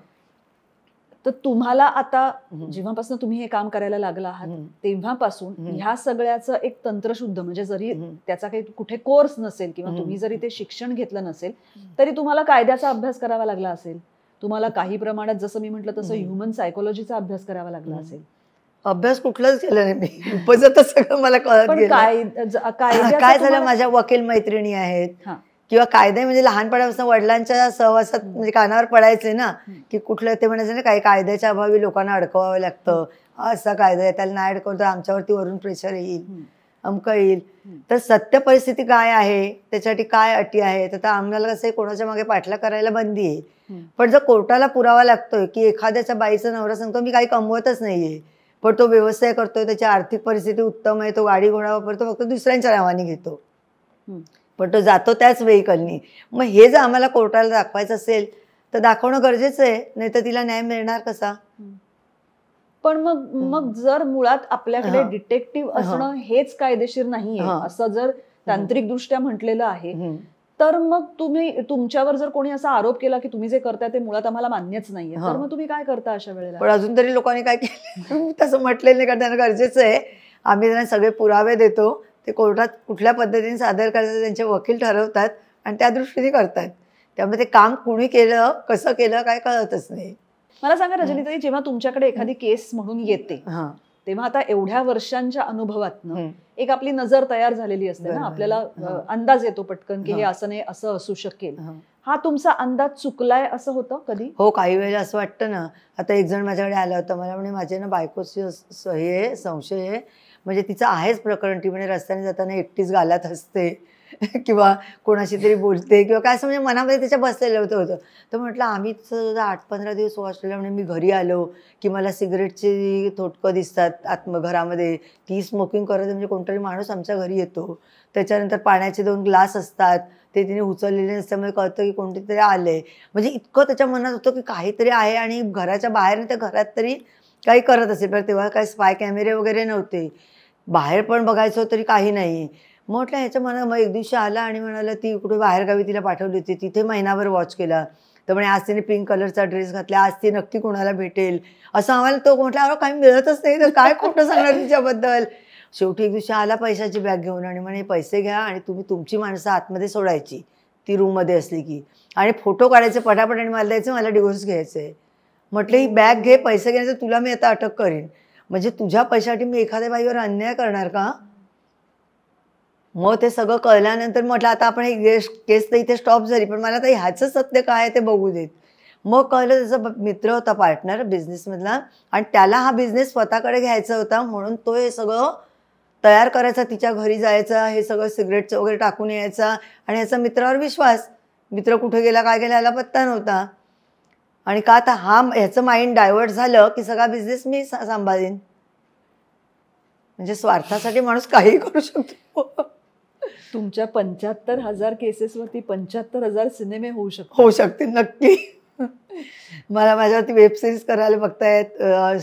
B: तर तुम्हाला आता जेव्हापासून तुम्ही हे काम करायला लागला आहात तेव्हापासून ह्या सगळ्याचं एक तंत्रशुद्ध, म्हणजे जरी त्याचा काही कुठे कोर्स नसेल किंवा तुम्ही जरी ते शिक्षण घेतलं नसेल तरी तुम्हाला कायद्याचा अभ्यास करावा लागला असेल, तुम्हाला काही प्रमाणात जसं मी म्हटलं तसं ह्युमन सायकोलॉजीचा अभ्यास करावा लागला असेल.
A: अभ्यास कुठलाच केला नाही मी, उपजतच सगळं मला कळत गेलं. काय झालं, माझ्या वकील मैत्रिणी आहेत किंवा कायदे म्हणजे लहानपणापासून वडिलांच्या सहवासात म्हणजे कानावर पडायचे ना की कुठलं ते म्हणायचं ना काही कायद्याच्या अभावी लोकांना अडकवावं लागतं, असा कायदा आहे त्याला नाही अडकवलं तर आमच्यावरती वरून प्रेशर येईल, अमकं येईल. तर सत्य परिस्थिती काय आहे, त्याच्यासाठी काय अटी आहेत. आता आम्हाला कसं कोणाच्या मागे पाठला करायला बंदी आहे, पण जर कोर्टाला पुरावा लागतोय की एखाद्याच्या बाईचा नवरा सांगतो मी काही कमवतच नाहीये, पण तो व्यवसाय करतोय, त्याची आर्थिक परिस्थिती उत्तम आहे, तो गाडी घोडा वापरतो, फक्त दुसऱ्यांच्या नावाने घेतो, पण तो जातो त्याच व्हेइकलनी. मग हे जर आम्हाला कोर्टाला दाखवायचं असेल तर दाखवणं गरजेचं आहे, नाही तर तिला न्याय मिळणार कसा.
B: पण मग जर मुळात आपल्याकडे डिटेक्टिव्ह असणं हेच कायदेशीर नाहीये असं जर तांत्रिक दृष्ट्या म्हटलेलं आहे, तर मग तुम्ही तुमच्यावर जर कोणी असा आरोप केला की तुम्ही जे करताय ते मुळात आम्हाला मान्यच नाहीये, तर मग तुम्ही काय करता अशा वेळेला.
A: पण अजून तरी लोकांनी काय केलं तसं म्हटलेलं नाही, कारण त्यांना गरजेचं आहे. आम्ही त्यांना सगळे पुरावे देतो, ते कोर्टात कुठल्या पद्धतीने सादर करायचं त्यांचे वकील ठरवतात आणि त्या दृष्टीने करतात. त्यामुळे ते काम कुणी केलं, कसं केलं, काय कळतच नाही.
B: मला सांगा रजनीताई, जेव्हा तुमच्याकडे एखादी केस म्हणून येते तेव्हा आता एवढ्या वर्षांच्या अनुभवातनं एक आपली नजर तयार झालेली असते ना, आपल्याला अंदाज येतो पटकन की हे असं नाही असं असू शकेल. हा तुमचा अंदाज चुकलाय असं होतं कधी?
A: हो, काही वेळेला असं वाटतं ना. आता एक जण माझ्याकडे आला होता, मला म्हणे माझे ना बायकोची हे संशय आहे, म्हणजे तिचं आहेच प्रकरण, ती म्हणे रस्त्याने जाताना एकटीच गालात असते किंवा कोणाशी तरी बोलते किंवा काय असं म्हणजे मनामध्ये त्याच्या बसलेलं होतं. तर म्हटलं आम्ही 8-15 दिवस वॉचलेला म्हणजे मी घरी आलो की मला सिगरेटची थोटकं दिसतात घरामध्ये, ती स्मोकिंग करत म्हणजे कोणतरी माणूस आमच्या घरी येतो. त्याच्यानंतर पाण्याचे 2 ग्लास असतात, ते तिने उचललेले नसल्यामुळे कळतं की कोणतरी आलंय. म्हणजे इतकं त्याच्या मनात होतं की काहीतरी आहे आणि घराच्या बाहेर नाही तर घरात तरी काही करत असेल. पण तेव्हा काही स्पाय कॅमेरे वगैरे नव्हते. बाहेर पण बघायचो तरी काही नाही. म्हटलं ह्याच्या मनात मग एक दिवशी आला आणि म्हणाला ती कुठे बाहेरगावी तिला पाठवली होती, तिथे महिनाभर वॉच केला. तर म्हणे आज तिने पिंक कलरचा ड्रेस घातला, आज ती नक्की कोणाला भेटेल असं आम्हाला. तो म्हटला अरे काही मिळतच नाही तर काय खोटं सांगणार तिच्याबद्दल. शेवटी एक दिवशी आला पैशाची बॅग घेऊन आणि म्हणे पैसे घ्या आणि तुम्ही तुमची माणसं आतमध्ये सोडायची ती रूममध्ये असली की, आणि फोटो काढायचे पटापट आणि मला द्यायचं, मला डिव्होर्स घ्यायचं आहे. म्हटलं ही बॅग घे, पैसे घ्यायचं, तुला मी आता अटक करीन. म्हणजे तुझ्या पैशासाठी मी एखाद्या बाईवर अन्याय करणार का? मग ते सगळं कळल्यानंतर म्हटलं आता आपण ही केस तर इथे स्टॉप झाली, पण मला आता ह्याचं सत्य काय आहे ते बघू देत. मग कळलं त्याचा मित्र होता पार्टनर बिझनेसमधला आणि त्याला हा बिझनेस स्वतःकडे घ्यायचा होता म्हणून तो हे सगळं तयार करायचा, तिच्या घरी जायचा, हे सगळं सिगरेटचं वगैरे टाकून यायचा आणि ह्याचा मित्रावर विश्वास. मित्र कुठे गेला काय गेला ह्याला पत्ता नव्हता. आणि का आता ह्याचं माइंड डायव्हर्ट झालं की सगळा बिझनेस मी सांभाळीन. म्हणजे स्वार्थासाठी माणूस काही करू शकतो.
B: तुमच्या 75,000 केसेसवरती 75,000 सिनेमे होऊ
A: शकतील नक्की. मला माझ्यावरती वेब सिरीज करायला बघतायत,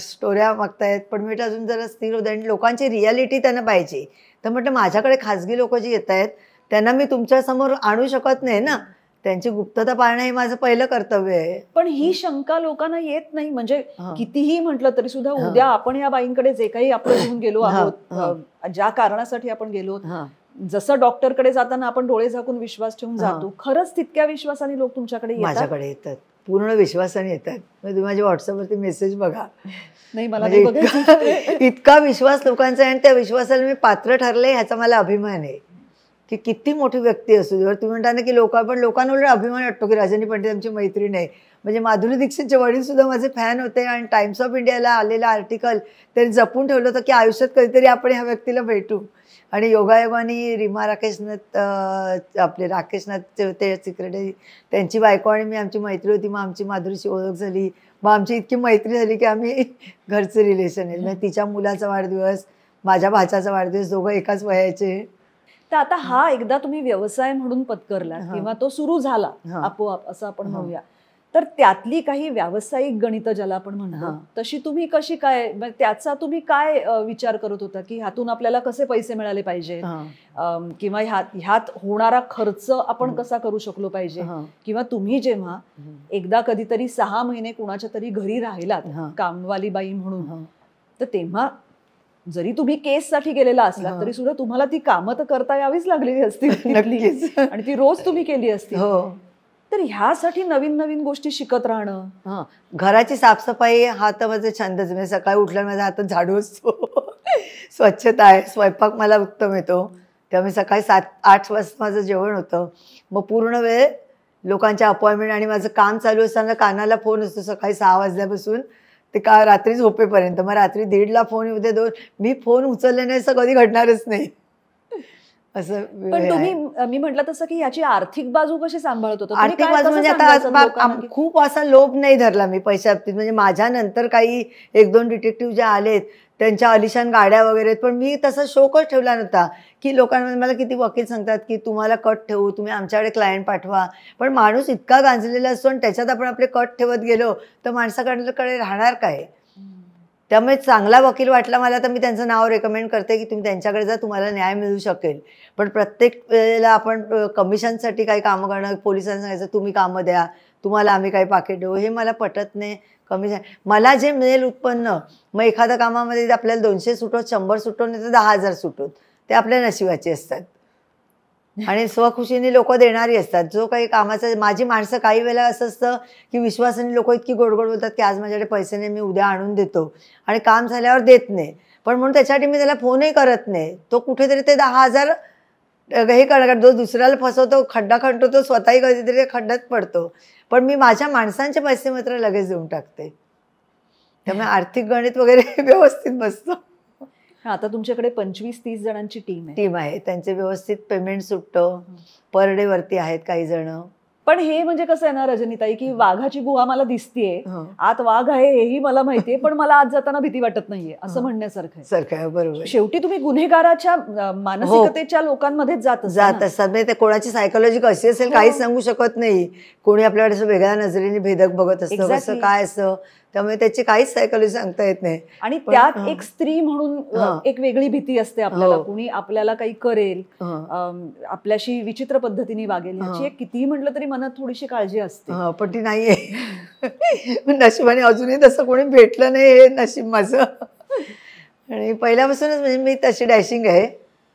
A: स्टोऱ्या बघतायत, पण मी अजून जरा स्थिर होते आणि लोकांची रियालिटी त्यांना पाहिजे. तर म्हटलं माझ्याकडे खाजगी लोक जी येत आहेत त्यांना मी तुमच्यासमोर आणू शकत नाही ना, त्यांची गुप्तता पाळणं हे माझं पहिलं कर्तव्य आहे.
B: पण ही शंका लोकांना येत नाही, म्हणजे कितीही म्हटलं तरी सुद्धा उद्या आपण या बाईंकडे जे काही आपण घेऊन गेलो आहोत, ज्या कारणासाठी आपण गेलो, जसं डॉक्टरकडे जाताना आपण डोळे झाकून विश्वास ठेवून जातो, खरंच तितक्या विश्वासाने लोक तुमच्याकडे
A: माझ्याकडे येतात, पूर्ण विश्वासाने येतात. तुम्ही माझ्या व्हॉट्सअपवरती मेसेज बघा.
B: नाही मला नाही बघायचं.
A: इतका विश्वास लोकांचा आहे आणि त्या विश्वासाला मी पात्र ठरले ह्याचा मला अभिमान आहे. की किती मोठी व्यक्ती असू दे. तुम्ही म्हणता ना की लोकांना उलट अभिमान वाटतो की रजनी पंडित आमची मैत्रीण आहे. म्हणजे माधुरी दीक्षितचे वडील सुद्धा माझे फॅन होते आणि टाइम्स ऑफ इंडियाला आलेलं आर्टिकल त्यांनी जपून ठेवलं होतं की आयुष्यात कधीतरी आपण ह्या व्यक्तीला भेटू. आणि योगायोगाने रीमा राकेशनाथ, आपले राकेशनाथ ते सिक्रेटरी, त्यांची बायको आणि मी, आमची मैत्री होती. मग आमची माधुरीची ओळख झाली, मग आमची इतकी मैत्री झाली की आम्ही घरचे रिलेशन आहे. म्हणजे तिच्या मुलाचा वाढदिवस, माझ्या भाच्याचा वाढदिवस, दोघं एकाच वयाचे.
B: तर आता हा एकदा तुम्ही व्यवसाय म्हणून पत्करला किंवा तो सुरू झाला आपोआप असं आपण म्हणूया, तर त्यातली काही व्यावसायिक गणित ज्याला आपण म्हणतो तशी तुम्ही कशी काय, त्याचा तुम्ही काय विचार करत होता की ह्यातून आपल्याला कसे पैसे मिळाले पाहिजे, किंवा ह्यात होणारा खर्च आपण कसा करू शकलो पाहिजे, किंवा तुम्ही जेव्हा एकदा कधीतरी 6 महिने कुणाच्या तरी घरी राहिलात कामवाली बाई म्हणून, तर तेव्हा जरी तुम्ही केससाठी गेलेला असला तरी सुद्धा तुम्हाला ती कामं तर करता यावीच लागलेली असती आणि ती रोज तुम्ही केली असती. तर ह्यासाठी नवीन नवीन गोष्टी शिकत राहणं.
A: घराची साफसफाई हा तर माझा छंदच. म्हणजे सकाळी उठल्यावर माझ्या हातात झाडू असतो, स्वच्छता आहे, स्वयंपाक मला उत्तम येतो. त्यामुळे सकाळी 7-8 वाजता माझं जेवण होतं. मग पूर्ण वेळ लोकांच्या अपॉइंटमेंट आणि माझं काम चालू असताना कानाला फोन असतो सकाळी 6 वाजल्यापासून ते का रात्री झोपेपर्यंत. मग रात्री 1:30ला फोन येऊ दे, 2 मी फोन उचलले नाही असं कधी घडणारच नाही असं.
B: पण तुम्ही, मी म्हटलं तसं की याची आर्थिक बाजू कशी सांभाळत होता?
A: आर्थिक बाजू म्हणजे आता खूप असा लोभ नाही धरला मी पैशा बाबतीत. म्हणजे माझ्यानंतर काही 1-2 डिटेक्टिव्ह जे आलेत त्यांच्या अलिशान गाड्या वगैरे, पण मी तसा शोकच ठेवला नव्हता. की लोकांना मला किती वकील सांगतात की तुम्हाला कट ठेवू, तुम्ही आमच्याकडे क्लायंट पाठवा, पण माणूस इतका गांजलेला असतो आणि त्याच्यात आपण आपले कट ठेवत गेलो तर माणसाकडे राहणार काय. त्यामुळे चांगला वकील वाटला मला तर मी त्यांचं नाव रेकमेंड करते की तुम्ही त्यांच्याकडे जा, तुम्हाला न्याय मिळू शकेल. पण प्रत्येक वेळेला आपण कमिशनसाठी काही कामं करणं, पोलिसांना सांगायचं तुम्ही कामं द्या, तुम्हाला आम्ही काही पाकिट देऊ, हे मला पटत नाही. कमिशन मला जे मिळेल उत्पन्न, मग एखाद्या कामामध्ये आपल्याला 200 सुटवत, 100 सुटवत नाही तर 10,000 सुटवत, ते आपल्या नशिबाचे असतात आणि स्वखुशीने लोक देणारी असतात. जो काही कामाचं, माझी माणसं काही वेळेला असं असतं की विश्वासाने लोक इतकी गोडगोड बोलतात की आज माझ्याकडे पैसे नाही, मी उद्या आणून देतो, आणि काम झाल्यावर देत नाही. पण म्हणून त्याच्यासाठी मी त्याला फोनही करत नाही. तो कुठेतरी ते 10,000 हे करणार, जो दुसऱ्याला फसवतो, खड्डा खणतो, तो स्वतःही कधीतरी खड्ड्यात पडतो. पण मी माझ्या माणसांचे पैसे मात्र लगेच देऊन टाकते. त्यामुळे आर्थिक गणित वगैरे व्यवस्थित बसतं.
B: आता तुमच्याकडे 25-30 जणांची टीम
A: आहे. त्यांचे व्यवस्थित पेमेंट सुटतं. पर डे वरती आहेत काही जण.
B: पण हे म्हणजे कसं आहे ना रजनीताई, की वाघाची गुहा मला दिसतीये, आत वाघ आहे हेही मला माहितीये, पण मला आत जाताना भीती वाटत नाहीये असं म्हणण्यासारखं आहे.
A: बरोबर.
B: शेवटी तुम्ही गुन्हेगाराच्या मानसिकतेच्या लोकांमध्ये जात
A: असतात. म्हणजे ते कोणाची सायकोलॉजी कशी असेल काहीच सांगू शकत नाही. कोणी आपल्याकडे असं वेगळ्या नजरेने भेदक बघत असतं, कसं काय असतं, त्यामुळे त्याची काहीच सायकोलॉजी सांगता येत नाही.
B: आणि त्यात एक स्त्री म्हणून एक वेगळी भीती असते आपल्याला, कुणी आपल्याला काही करेल, आपल्याशी विचित्र पद्धतीने वागेल, याची एक कितीही म्हटलं तरी मनात थोडीशी काळजी असते.
A: पण ती नाहीये. नशिबाने अजूनही तसं कोणी भेटलं नाही, हे नशीब माझं. आणि पहिल्यापासूनच म्हणजे मी तशी डॅशिंग आहे.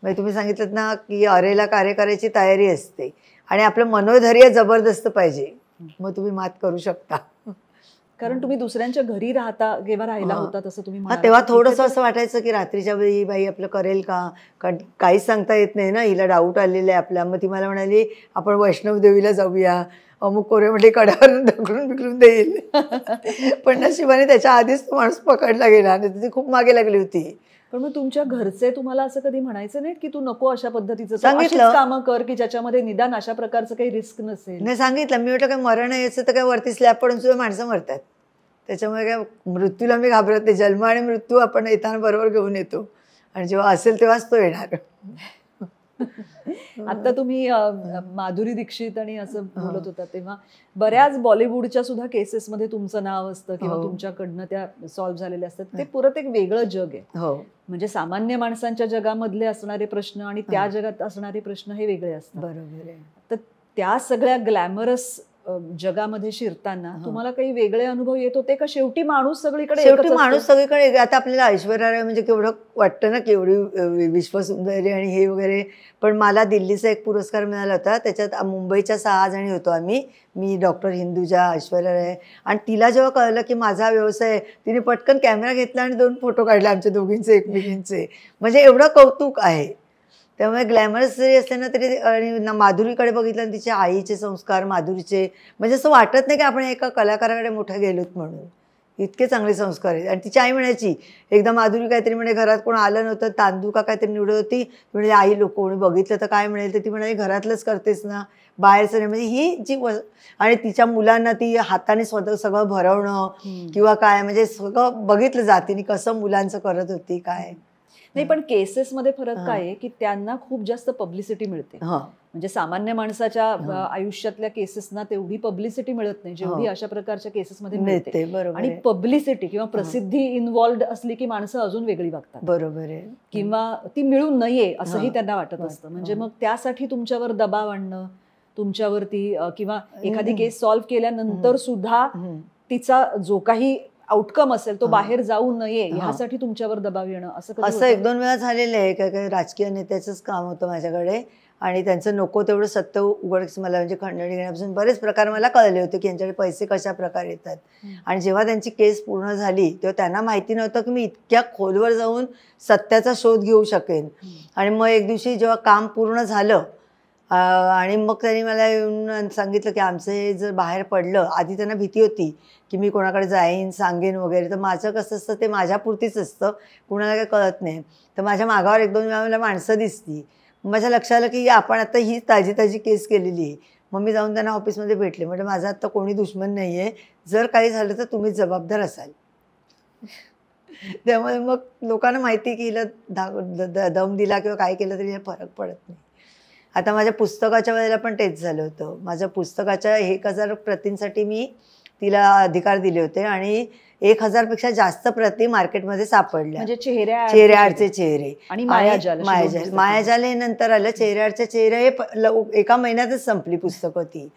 A: म्हणजे तुम्ही सांगितलं ना की अरेला कार्य करायची तयारी असते आणि आपलं मनोधैर्य जबरदस्त पाहिजे, मग तुम्ही मात करू शकता.
B: कारण तुम्ही दुसऱ्यांच्या घरी जेव्हा राहिला होता तसं तुम्ही
A: तेव्हा थोडंसं असं वाटायचं की रात्रीच्या वेळी बाई आपलं करेल का, कारण काहीच सांगता येत नाही ना, हिला डाऊट आलेला आहे आपला. मग ती मला म्हणाली आपण वैष्णव देवीला जाऊया, अमुक कोरे म्हणजे कड्यावरून ढकलून बिकलून देईल. पण नशिबाने त्याच्या आधीच तो माणूस पकडला गेला आणि ती खूप मागे लागली होती.
B: पण मग तुमच्या घरचे तुम्हाला असं कधी म्हणायचं नाही की तू नको अशा पद्धतीचं
A: सांगितलं
B: कामं कर की ज्याच्यामध्ये निदान अशा प्रकारचं काही रिस्क नसेल?
A: नाही, सांगितलं. मी म्हटलं काय मरण यायचं तर काय वरती स्लॅब पडून सुद्धा माणसं मरतात, त्याच्यामुळे काय मृत्यूला मी घाबरत नाही. जन्म आणि मृत्यू आपण येताना बरोबर घेऊन येतो आणि जेव्हा असेल तेव्हाच तो येणार.
B: आता तुम्ही माधुरी दीक्षित आणि असं बोलत होता तेव्हा बऱ्याच बॉलिवूडच्या सुद्धा केसेसमध्ये तुमचं नाव असतं किंवा तुमच्याकडनं त्या सॉल्व्ह झालेल्या असतात. ते परत एक वेगळं जग आहे. म्हणजे सामान्य माणसांच्या जगामधले असणारे प्रश्न आणि त्या जगात असणारे प्रश्न हे वेगळे असतात.
A: बरोबर आहे.
B: तर त्या सगळ्या ग्लॅमरस जगामध्ये शिरताना तुम्हाला काही वेगळे अनुभव येत होते का? शेवटी माणूस सगळीकडे
A: आता आपल्याला ऐश्वर्या राय म्हणजे केवढं वाटतं ना, केवढी विश्वसुंदरी आणि हे वगैरे. पण मला दिल्लीचा एक पुरस्कार मिळाला होता, त्याच्यात मुंबईच्या 6 जणी होतो आम्ही. मी, डॉक्टर हिंदुजा, ऐश्वर्या राय. आणि तिला जेव्हा कळलं की माझा व्यवसाय, तिने पटकन कॅमेरा घेतला आणि 2 फोटो काढले आमच्या दोघींचे एकमेकींचे. म्हणजे एवढं कौतुक आहे. त्यामुळे ग्लॅमरस जरी असले ना तरी. आणि माधुरीकडे बघितलं आणि तिच्या आईचे संस्कार, माधुरीचे, म्हणजे असं वाटत नाही की आपण एका कलाकाराकडे मोठं गेलोत म्हणून. इतके चांगले संस्कार आहेत. आणि तिची आई म्हणायची, एकदा माधुरी काहीतरी म्हणे घरात कोण आलं नव्हतं, तांदूळ का काहीतरी निवडत होती, म्हणजे आई लोक कोणी बघितलं तर काय म्हणेल, तर ती म्हणाली घरातलंच करतेस ना, बाहेरचं नाही. म्हणजे ही जी आणि तिच्या मुलांना ती हाताने स्वतः सगळं भरवणं किंवा काय, म्हणजे सगळं बघितलं जातीने कसं मुलांचं करत होती काय.
B: नाही, पण केसेसमध्ये फरक काय आहे की त्यांना खूप जास्त पब्लिसिटी मिळते. म्हणजे सामान्य माणसाच्या आयुष्यातल्या केसेसना तेवढी पब्लिसिटी मिळत नाही जेवढी अशा प्रकारच्या केसेसमध्ये मिळते. आणि पब्लिसिटी किंवा प्रसिद्धी इन्व्हॉल्व्ड असली की माणसं अजून वेगळी वागतात.
A: बरोबर आहे.
B: किंवा ती मिळू नये असंही त्यांना वाटत असतं. म्हणजे मग त्यासाठी तुमच्यावर दबाव आणणं, तुमच्यावरती किंवा एखादी केस सॉल्व्ह केल्यानंतर सुद्धा तिचा जो काही आउटकम असेल तो बाहेर जाऊ नये ह्यासाठी तुमच्यावर दबाव येणं, असं
A: 1-2 वेळा झालेलं आहे. काय राजकीय नेत्याचंच काम होतं माझ्याकडे आणि त्यांचं नको तेवढं सत्य उघडकीस मला, म्हणजे खंडणी घेण्यापासून बरेच प्रकार मला कळले होते की यांच्याकडे पैसे कशा प्रकारे येतात. आणि जेव्हा त्यांची केस पूर्ण झाली तेव्हा त्यांना माहिती नव्हतं की मी इतक्या खोलवर जाऊन सत्याचा शोध घेऊ शकेन. आणि मग एक दिवशी जेव्हा काम पूर्ण झालं आणि मग त्यांनी मला येऊन सांगितलं की आमचं हे जर बाहेर पडलं, आधी त्यांना भीती होती की मी कोणाकडे जाईन सांगेन वगैरे, तर माझं कसं असतं ते माझ्यापुरतीच असतं, कुणाला काही कळत नाही. तर माझ्या मागावर 1-2 वेळा मला माणसं दिसली. माझ्या लक्षात आलं की आपण आता ही ताजी केस केलेली आहे. मग मी जाऊन त्यांना ऑफिसमध्ये भेटले, म्हणजे माझा आता कोणी दुश्मन नाही आहे, जर काही झालं तर तुम्हीच जबाबदार असाल. त्यामुळे मग लोकांना माहिती की हिला दम दिला किंवा काय केलं तरी फरक पडत नाही. आता माझ्या पुस्तकाच्या वेळेला पण तेच झालं होतं. माझ्या पुस्तकाच्या 1000 प्रतींसाठी मी तिला अधिकार दिले होते आणि 1000पेक्षा जास्त प्रती मार्केटमध्ये सापडल्या.
B: म्हणजे
A: चेहऱ्याआडचे चेहरे
B: आणि मायाजाल
A: हे नंतर आलं. चेहऱ्याआडचे चेहरे हे 1 महिन्यातच संपली पुस्तकं ती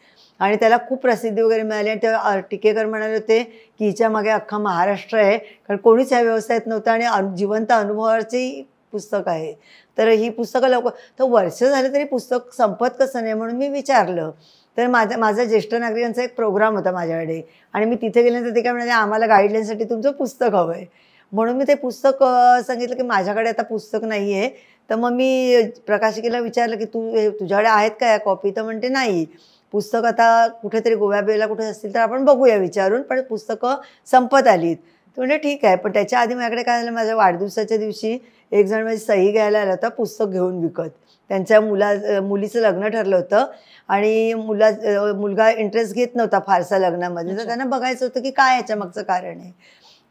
A: आणि त्याला खूप प्रसिद्धी वगैरे मिळाली. आणि तेव्हा टिकेकर म्हणाले होते की हिच्या मागे अख्खा महाराष्ट्र आहे, कारण कोणीच या व्यवसायात नव्हतं आणि जिवंत अनुभवाची पुस्तक आहे. तर ही पुस्तकं लवकर, तर वर्ष झालं तरी पुस्तक संपत कसं नाही म्हणून मी विचारलं. तर माझा ज्येष्ठ नागरिकांचा एक प्रोग्राम होता माझ्याकडे आणि मी तिथे गेल्यानंतर ते काय म्हणाले, आम्हाला गाईडलाईनसाठी तुमचं पुस्तक हवं आहे. म्हणून मी ते पुस्तक सांगितलं की माझ्याकडे आता पुस्तक नाही आहे. तर मग मी प्रकाशिकेला विचारलं की तुझ्याकडे आहेत का या कॉपी? तर म्हणते नाही, पुस्तक आता कुठेतरी गोव्याबिव्याला कुठे असतील तर आपण बघूया विचारून, पण पुस्तकं संपत आलीत. तर म्हणजे ठीक आहे. पण त्याच्या आधी माझ्याकडे काय झालं, माझ्या वाढदिवसाच्या दिवशी एक जण माझी सही घ्यायला आला होता पुस्तक घेऊन विकत. त्यांच्या मुलीचं लग्न ठरलं होतं आणि मुलगा इंटरेस्ट घेत नव्हता फारसा लग्नामध्ये, तर त्यांना बघायचं होतं की काय याच्या मागचं कारण आहे.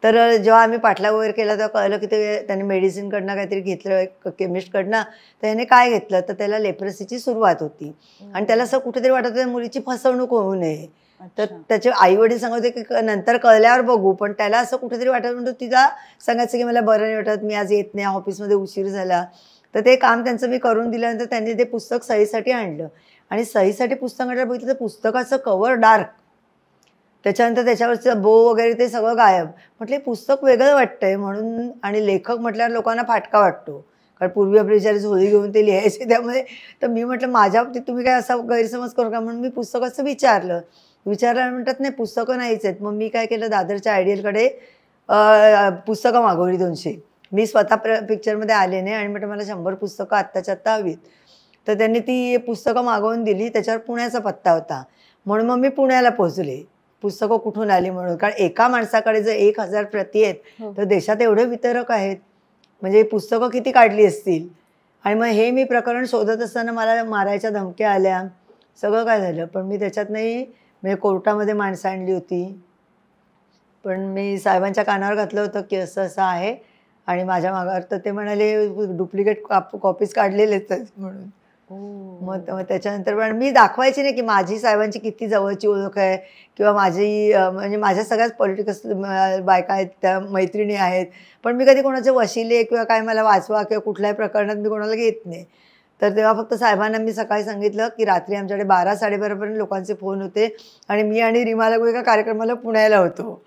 A: तर जेव्हा आम्ही पाठलाग वगैरे केला तेव्हा कळलं की ते त्याने मेडिसिनकडनं काहीतरी घेतलं, केमिस्टकडनं. त्याने काय घेतलं तर त्याला लेप्रसीची सुरुवात होती आणि त्याला असं कुठेतरी वाटत होतं मुलीची फसवणूक होऊ नये. तर त्याचे आई वडील सांगत होते की नंतर कळल्यावर बघू, पण त्याला असं कुठेतरी वाटत म्हणतो तिला सांगायचं की मला बरं नाही वाटत, मी आज येत नाही, ऑफिसमध्ये उशीर झाला. तर ते काम त्यांचं मी करून दिल्यानंतर त्यांनी ते पुस्तक सहीसाठी आणलं आणि सहीसाठी पुस्तक आणलं, बघितलं तर पुस्तकाचं कव्हर डार्क, त्याच्यानंतर त्याच्यावरचं बो वगैरे ते सगळं गायब. म्हटलं पुस्तक वेगळं वाटतंय म्हणून, आणि लेखक म्हटल्यावर लोकांना फाटका वाटतो, कारण पूर्वी आपली बिचारी झोळी घेऊन ते लिहायचे. त्यामुळे तर मी म्हटलं माझ्या बाबतीत तुम्ही काय असा गैरसमज करू का, म्हणून मी पुस्तकाचं विचारलं म्हणतात नाही पुस्तकं नाहीच आहेत. मग मी काय केलं, दादरच्या आयडियलकडे पुस्तकं मागवली 200. मी स्वतः पिक्चरमध्ये आले नाही आणि म्हटलं मला 100 पुस्तकं आत्ताच्या आत्ता हवीत. तर त्यांनी ती पुस्तकं मागवून दिली. त्याच्यावर पुण्याचा पत्ता होता, म्हणून मग मी पुण्याला पोहोचले पुस्तकं कुठून आली म्हणून. कारण एका माणसाकडे जर 1000 प्रती आहेत तर देशात एवढे वितरक आहेत, म्हणजे पुस्तकं किती काढली असतील. आणि मग हे मी प्रकरण शोधत असताना मला मारायच्या धमक्या आल्या, सगळं काय झालं. पण मी त्याच्यात नाही, म्हणजे कोर्टामध्ये माणसं आणली होती. पण मी साहेबांच्या कानावर घातलं होतं की असं असं आहे आणि माझ्या मागावर. तर ते म्हणाले डुप्लिकेट कॉपीज काढलेलेच आहेत म्हणून. मग त्याच्यानंतर पण मी दाखवायची नाही की माझी साहेबांची किती जवळची ओळख आहे किंवा माझी म्हणजे माझ्या सगळ्याच पॉलिटिकल बायका आहेत, त्या मैत्रिणी आहेत. पण मी कधी कोणाचे वशिले किंवा काय मला वाचवा किंवा कुठल्याही प्रकरणात मी कोणाला घेत नाही. तर तेव्हा फक्त साहेबांना मी सकाळी सांगितलं की रात्री आमच्याकडे 12-12:30पर्यंत लोकांचे फोन होते आणि मी आणि रीमा लागू एका कार्यक्रमाला पुण्याला होतो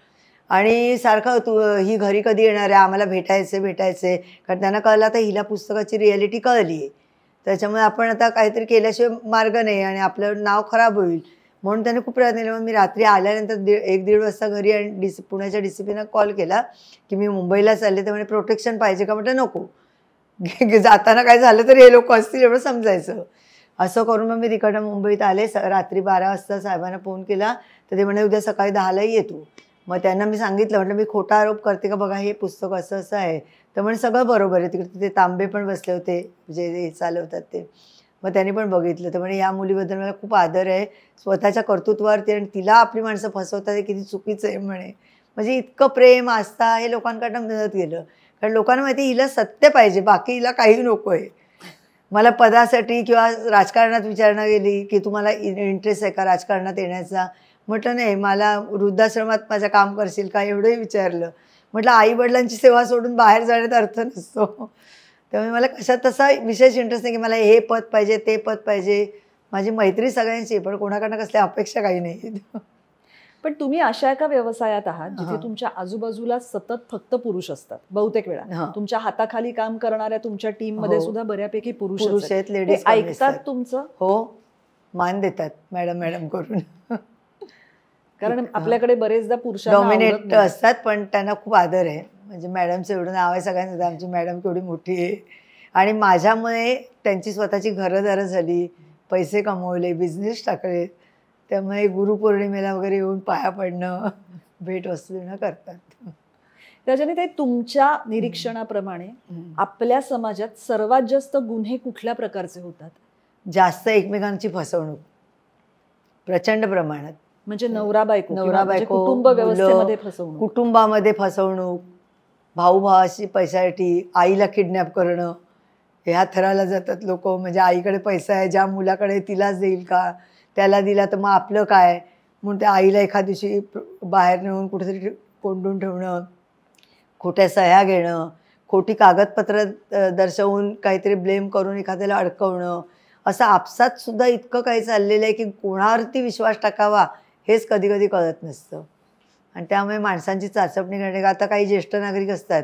A: आणि सारखं तू ही घरी कधी येणार आहे, आम्हाला भेटायचे. कारण त्यांना कळलं तर हिला पुस्तकाची रिॲलिटी कळली आहे, त्याच्यामुळे आपण आता काहीतरी केल्याशिवाय मार्ग नाही आणि आपलं नाव खराब होईल, म्हणून त्याने खूप प्रयत्न केले. मग मी रात्री आल्यानंतर 1-1.5 वाजता घरी आणि पुण्याच्या DCPना कॉल केला की मी मुंबईला चालले. तर म्हणे प्रोटेक्शन पाहिजे का, म्हटलं नको, जाताना काय झालं तर हे लोक असतील एवढं समजायचं. असं करून मग मी तिकडनं मुंबईत आले. रात्री 12 वाजता साहेबांना फोन केला तर ते म्हणे उद्या सकाळी 10लाही येतो. मग त्यांना मी सांगितलं, म्हटलं मी खोटा आरोप करते का, बघा हे पुस्तक असं असं आहे. तर म्हणजे सगळं बरोबर आहे. तिकडे ते तांबे पण बसले होते जे हे चालवतात ते, मग त्यांनी पण बघितलं. तर म्हणे या मुलीबद्दल मला खूप आदर आहे, स्वतःच्या कर्तृत्वावरती, आणि तिला आपली माणसं फसवतात हे किती चुकीचं आहे म्हणे. म्हणजे इतकं प्रेम आस्था हे लोकांकडनं मिळत गेलं, कारण लोकांना माहिती हिला सत्य पाहिजे, बाकी हिला काही नको आहे. मला पदासाठी किंवा राजकारणात विचारणा गेली की तुम्हाला इंटरेस्ट आहे का राजकारणात येण्याचा, म्हटलं नाही. मला वृद्धाश्रमात माझं काम करशील का, एवढंही विचारलं. म्हटलं आई वडिलांची सेवा सोडून बाहेर जाण्यात अर्थ नसतो. त्यामुळे मला कशात तसा विशेष इंटरेस्ट नाही की मला हे पद पाहिजे ते पद पाहिजे. माझी मैत्री सगळ्यांची, पण कोणाकडनं कसल्या अपेक्षा काही नाही.
B: पण तुम्ही अशा एका व्यवसायात आहात जिथे तुमच्या आजूबाजूला सतत फक्त पुरुष असतात बहुतेक वेळा. तुमच्या हाताखाली काम करणाऱ्या तुमच्या टीम मध्ये सुद्धा बऱ्यापैकी पुरुष
A: आहेत. लेडीज
B: ऐकतात तुमचं?
A: हो, मान देतात मॅडम करून.
B: कारण आपल्याकडे बरेचदा पुरुषांना
A: डॉमिनेट असतात, पण त्यांना खूप आदर आहे. म्हणजे मॅडमचं एवढं नाव आहे सगळ्यांचं, आमची मॅडम केवढी मोठी आहे. आणि माझ्यामुळे त्यांची स्वतःची घरंदारं झाली, पैसे कमवले, बिझनेस टाकले. त्यामुळे गुरुपौर्णिमेला वगैरे येऊन पाया पडणं, भेट वस्तू देणं करतात.
B: त्याच्याने ते तुमच्या निरीक्षणाप्रमाणे आपल्या समाजात सर्वात जास्त गुन्हे कुठल्या प्रकारचे होतात?
A: जास्त एकमेकांची फसवणूक प्रचंड प्रमाणात.
B: म्हणजे नवरा बायको कुटुंब व्यवस्थेमध्ये फसवणूक,
A: कुटुंबामध्ये फसवणूक, भाऊ भावाशी पैशासाठी आईला किडनॅप करणं, ह्या थराला जातात लोक. म्हणजे आईकडे पैसा आहे, ज्या मुलाकडे तिलाच देईल का, त्याला दिला तर मग आपलं काय, म्हणून त्या आईला एखाद दिवशी बाहेर नेऊन कुठेतरी कोंडून ठेवणं, खोट्या सह्या घेणं, खोटी कागदपत्र दर्शवून काहीतरी ब्लेम करून एखाद्याला अडकवणं. असं आपसात सुद्धा इतकं काही चाललेलं आहे की कोणावरती विश्वास टाकावा हेच कधी कधी कळत नसतं. आणि त्यामुळे माणसांची चाचपणी करणे. आता काही ज्येष्ठ नागरिक असतात,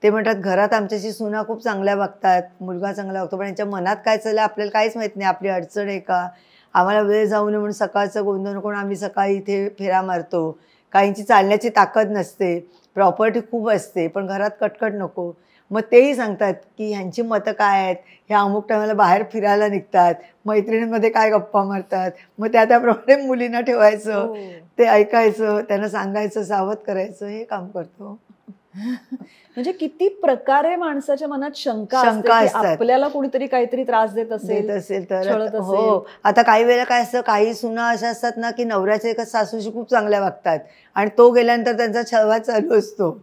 A: ते म्हणतात घरात आमच्याशी सुना खूप चांगल्या वागतात, मुलगा चांगला वागतो, पण यांच्या मनात काय चाललं आपल्याला काहीच माहीत नाही. आपली अडचण आहे का, आम्हाला वेळ जाऊ नये म्हणून सकाळचं गोंधळ नको आम्ही सकाळी इथे फेरा मारतो. काहींची चालण्याची ताकद नसते, प्रॉपर्टी खूप असते, पण घरात कटकट नको. मग तेही सांगतात की ह्यांची मतं काय आहेत, ह्या अमुक टायमाला बाहेर फिरायला निघतात, मैत्रिणींमध्ये काय गप्पा मारतात. मग त्याप्रमाणे मुलींना ठेवायचं, ते ऐकायचं, त्यांना सांगायचं, सावध करायचं, हे काम करतो.
B: म्हणजे किती प्रकारे माणसाच्या मनात शंका
A: शंका
B: असते की
A: असतात.
B: आपल्याला कोणीतरी काहीतरी त्रास देत
A: देत असेल तर
B: छळत
A: हो.
B: असेल.
A: आता काही वेळेला काय असतं, काही सुना अशा असतात ना की नवऱ्याच्या एका सासूशी खूप चांगल्या वागतात आणि तो गेल्यानंतर त्यांचा छळवा चालू असतो.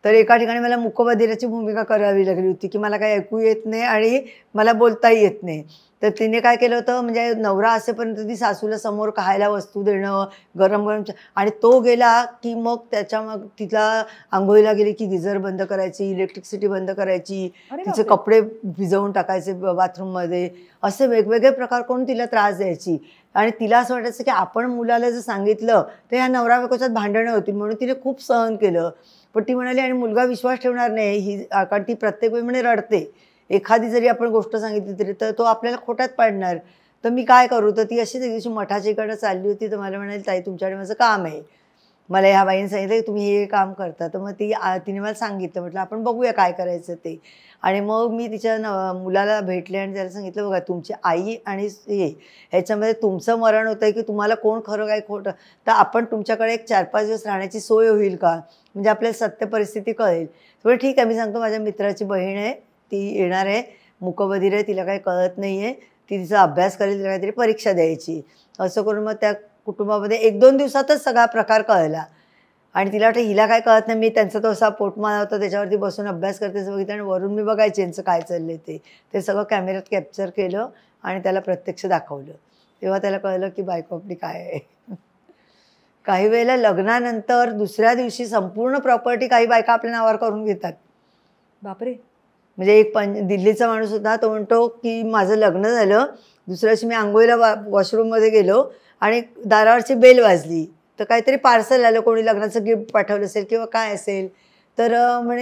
A: तर एका ठिकाणी मला मूकबधिराची भूमिका करावी लागली होती की मला काही ऐकू येत नाही आणि मला बोलताही येत नाही. तर तिने काय केलं होतं, म्हणजे नवरा असेपर्यंत ती सासूला समोर खायला वस्तू देणं, गरम गरम आणि तो गेला की मग मग तिला अंघोळीला गेली की गिझर बंद करायची, इलेक्ट्रिसिटी बंद करायची,
B: अरे
A: तिचे
B: बापरे.
A: कपडे भिजवून टाकायचे बाथरूममध्ये, असे वेगवेगळे प्रकार करून तिला त्रास द्यायची. आणि तिला असं वाटायचं की आपण मुलाला जर सांगितलं तर ह्या नवरा बायकोच्यात भांडणं होतील, म्हणून तिने खूप सहन केलं. पण ती म्हणाली आणि मुलगा विश्वास ठेवणार नाही ही, कारण ती प्रत्येक वेळी म्हणे रडते. एखादी जरी आपण गोष्ट सांगितली तरी तर तो आपल्याला खोट्यात पाडणार. तर मी काय करू? तर ती अशीच एक दिवशी मठाचीकडे चालली होती. तर मला म्हणाली, ताई तुमच्याकडे माझं काम आहे. मला ह्या बाईने सांगितलं की तुम्ही हे काम करता. तर मग तिने मला सांगितलं. म्हटलं आपण बघूया काय करायचं ते. आणि मग मी तिच्या मुलाला भेटले आणि त्याला सांगितलं, बघा तुमची आई आणि ह्याच्यामध्ये तुमचं मरण होतं आहे की तुम्हाला कोण खरं काय खोटं, तर आपण तुमच्याकडे एक 4-5 दिवस राहण्याची सोय होईल का? म्हणजे आपल्याला सत्य परिस्थिती कळेल. तर ठीक आहे, मी सांगतो माझ्या मित्राची बहीण आहे, ती येणार आहे, मूकबधीर आहे, तिला काही कळत नाही आहे, ती तिचा अभ्यास करेल, तिला काहीतरी परीक्षा द्यायची. असं करून मग त्या कुटुंबामध्ये 1-2 दिवसातच सगळा प्रकार कळला. आणि तिला वाटतं हिला काय कळत नाही, मी त्यांचा तो असा पोटमाळा होता त्याच्यावरती बसून अभ्यास करते असं बघितलं आणि वरून मी बघायचे यांचं काय चाललंय ते सगळं कॅमेऱ्यात कॅप्चर केलं आणि त्याला प्रत्यक्ष दाखवलं. तेव्हा त्याला कळलं की बायको आपली काय आहे. काही वेळेला लग्नानंतर दुसऱ्या दिवशी संपूर्ण प्रॉपर्टी काही बायका आपल्या नावावर करून घेतात.
B: बापरे.
A: म्हणजे एक दिल्लीचा माणूस होता, तो म्हणतो की माझं लग्न झालं, दुसऱ्या दिवशी मी अंघोळीला वॉशरूममध्ये गेलो आणि दारावरची बेल वाजली, तर काहीतरी पार्सल आलं, कोणी लग्नाचं गिफ्ट पाठवलं असेल किंवा काय असेल. तर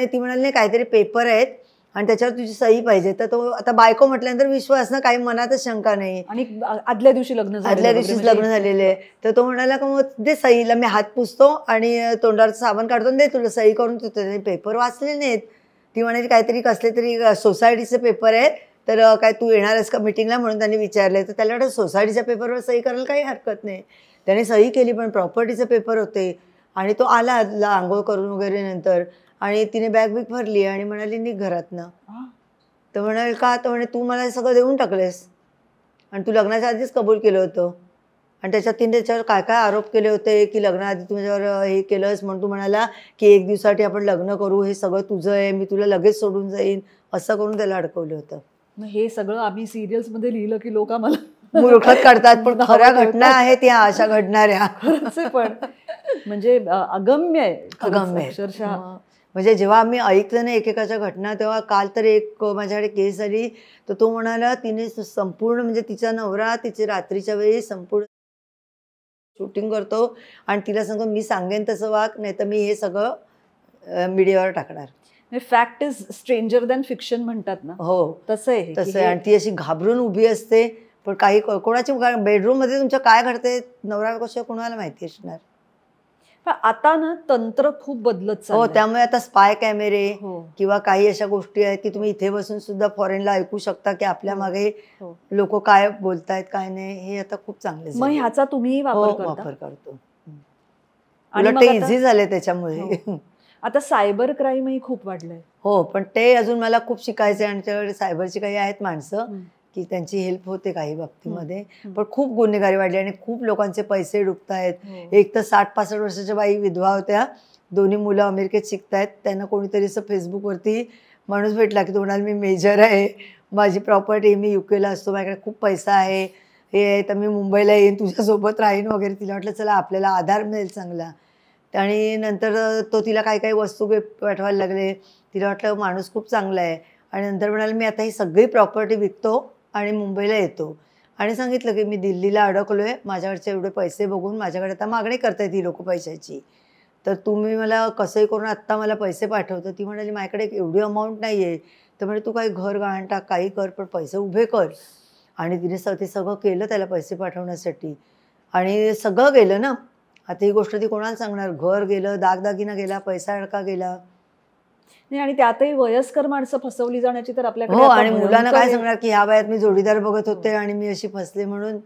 A: ती म्हणाली नाही काहीतरी पेपर आहेत आणि त्याच्यावर तुझी सही पाहिजे. तर तो आता बायको म्हटल्यानंतर विश्वास ना, काही मनातच शंका नाही.
B: आणि आदल्या दिवशी लग्न झालं,
A: आदल्या दिवशीच लग्न झालेलं आहे. तर तो म्हणाला का मग दे सहीला, मी हात पुसतो आणि तोंडावरचं साबण काढतो दे तुला सही करून देतो. त्याने पेपर वाचले नाहीत. ती म्हणाली काहीतरी कसले तरी सोसायटीचे पेपर आहेत, तर काय तू येणार आहेस का मीटिंगला म्हणून त्यांनी विचारले. तर त्याला वाटतं सोसायटीच्या पेपरवर सही करायला काही हरकत नाही. त्याने सही केली, पण प्रॉपर्टीचे पेपर होते आणि तो आला आंघोळ करून वगैरे नंतर आणि तिने बॅग बिग भरली आणि म्हणाली निघ घरातनं. तर म्हणाल का? तर म्हणे तू मला हे सगळं देऊन टाकलेस आणि तू लग्नाच्या आधीच कबूल केलं होतं आणि तिने त्याच्यावर काय काय आरोप केले होते की लग्नाआधी तू माझ्यावर हे केलंस म्हणून तू म्हणाला की 1 दिवसासाठी आपण लग्न करू, हे सगळं तुझं आहे, मी तुला लगेच सोडून जाईन, असं करून त्याला अडकवलं होतं.
B: मग हे सगळं आम्ही सिरियल्स मध्ये लिहिलं की लोक आम्हाला
A: मूर्खत काढतात, पण खऱ्या घटना आहेत या अशा घडणाऱ्या.
B: पण म्हणजे अगम्य आहे
A: अगम्य आहे.
B: अक्षरशः.
A: म्हणजे जेव्हा आम्ही ऐकलं ना एकेकाच्या घटना, तेव्हा काल तर एक माझ्याकडे केस झाली, तर तो म्हणाला तिने संपूर्ण म्हणजे तिचा नवरा तिचे रात्रीच्या वेळी संपूर्ण शूटिंग करतो आणि तिला सांगतो मी सांगेन तसं वाग, नाही तर मी हे सगळं मीडियावर टाकणार.
B: Fact is stranger than fiction म्हणतात ना,
A: हो
B: तसं आहे.
A: तसं आहे. आणि ती अशी घाबरून उभी असते, पण काही कोणाची बेडरूममध्ये तुमच्या काय घडते नवरा कशा कोणाला माहिती असणार.
B: आता ना तंत्र खूप बदलत चाललंय.
A: हो, त्यामुळे आता स्पाय कॅमेरे
B: हो.
A: किंवा काही अशा गोष्टी आहेत की तुम्ही इथे बसून सुद्धा फॉरेनला ऐकू शकता की आपल्या मागे
B: हो.
A: लोक काय बोलतायत काय नाही, हे आता खूप चांगले
B: मग ह्याचा तुम्ही
A: वापर करतो.
B: आणि
A: उलट ते इझी झाले त्याच्यामुळे.
B: आता सायबर क्राईमही खूप वाढलंय.
A: हो, पण ते अजून मला खूप शिकायचं आहे आणि त्याच्याकडे सायबरची काही आहेत माणसं की त्यांची हेल्प होते काही बाबतीमध्ये. पण खूप गुन्हेगारी वाढली आणि खूप लोकांचे पैसे डुबतायत. एक तर 60-65 वर्षाच्या बाई विधवा होत्या, 2 मुलं अमेरिकेत शिकतायत. त्यांना कोणीतरी असं फेसबुकवरती माणूस भेटला की तो म्हणाला मी मेजर आहे, माझी प्रॉपर्टी, मी युकेला असतो, माझ्याकडे खूप पैसा आहे, हे आहे, तर मी मुंबईला येईन तुझ्यासोबत राहीन वगैरे. तिला वाटलं चला आपल्याला आधार मिळेल चांगला. आणि नंतर तो तिला काही काही वस्तू पाठवायला लागले. तिला वाटलं माणूस खूप चांगला आहे आणि नंतर म्हणाले मी आता ही सगळी प्रॉपर्टी विकतो आणि मुंबईला येतो. आणि सांगितलं की मी दिल्लीला अडकलो आहे, माझ्याकडचे एवढे पैसे बघून माझ्याकडे आता मागणी करतायत ही लोक पैशाची, तर तुम्ही मला कसंही करून आत्ता मला पैसे पाठवतो. ती म्हणाली माझ्याकडे एवढी अमाऊंट नाही आहे. तर म्हणजे तू काही घर गहाण टाक, काही कर, पण पैसे उभे कर. आणि तिने ते सगळं केलं त्याला पैसे पाठवण्यासाठी आणि सगळं गेलं ना. आता ही गोष्ट ती कोणाला सांगणार? घर गेलं, दागदागिना गेला, पैसा अडका गेला.
B: नाही, आणि त्यातही वयस्कर माणसं फसवली जाण्याची तर आपल्याकडे.
A: हो, आणि मुलांना काय सांगणार की ह्या वयात मी जोडीदार बघत होते आणि मी अशी फसले म्हणून.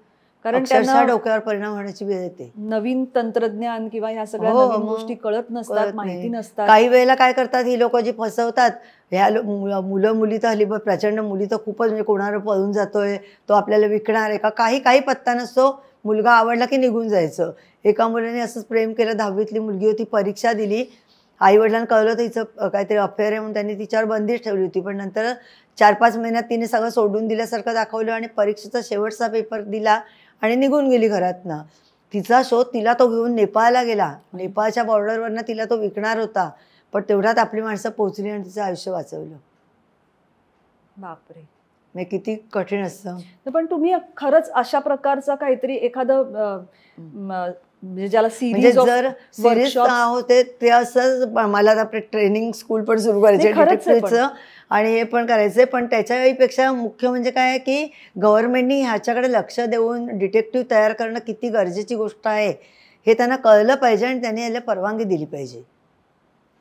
B: कारण
A: अक्षरशः
B: त्यांना
A: डोक्यावर परिणाम होण्याची वेळ येते.
B: नवीन तंत्रज्ञान किंवा ह्या सगळ्या
A: हो,
B: नवीन
A: मग
B: गोष्टी कळत नसतात,
A: कळत
B: माहिती
A: नाही.
B: नसतात.
A: काही वेळेला काय करतात ही लोक जी फसवतात, ह्या मुलं मुली तर हल्ली प्रचंड, मुली तर खूपच, म्हणजे कोणावर पळून जातोय, तो आपल्याला विकणार आहे का, काही पत्ता नसतो. मुलगा आवडला की निघून जायचं. एका मुलाने असंच प्रेम केलं, 10वीतली मुलगी होती, परीक्षा दिली, आईवडिलांना कळलं तर हिचं काहीतरी अफेअर आहे म्हणून त्यांनी तिच्यावर बंदीच ठेवली होती. पण नंतर 4-5 महिन्यात तिने सगळं सोडून दिल्यासारखं दाखवलं आणि परीक्षेचा शेवटचा पेपर दिला आणि निघून गेली घरातनं. तिचा शोध, तिला तो घेऊन नेपाळला गेला. नेपाळच्या बॉर्डरवरनं तिला तो विकणार होता, पण तेवढ्यात आपली माणसं पोहोचली आणि तिचं आयुष्य वाचवलं.
B: बापरे.
A: म्हणजे किती कठीण असतं.
B: पण तुम्ही खरंच अशा प्रकारचा काहीतरी एखादं म्हणजे ज्याला
A: म्हणजे जर सिरियस होते ते असं, मला आपलं ट्रेनिंग स्कूल पण सुरू करायचे डिटेक्टिव्हचं आणि हे पण करायचे. पण त्याच्यापेक्षा मुख्य म्हणजे काय आहे की गव्हर्नमेंटनी ह्याच्याकडे लक्ष देऊन डिटेक्टिव्ह तयार करणं किती गरजेची गोष्ट आहे हे त्यांना कळलं पाहिजे आणि त्यांनी याला परवानगी दिली पाहिजे,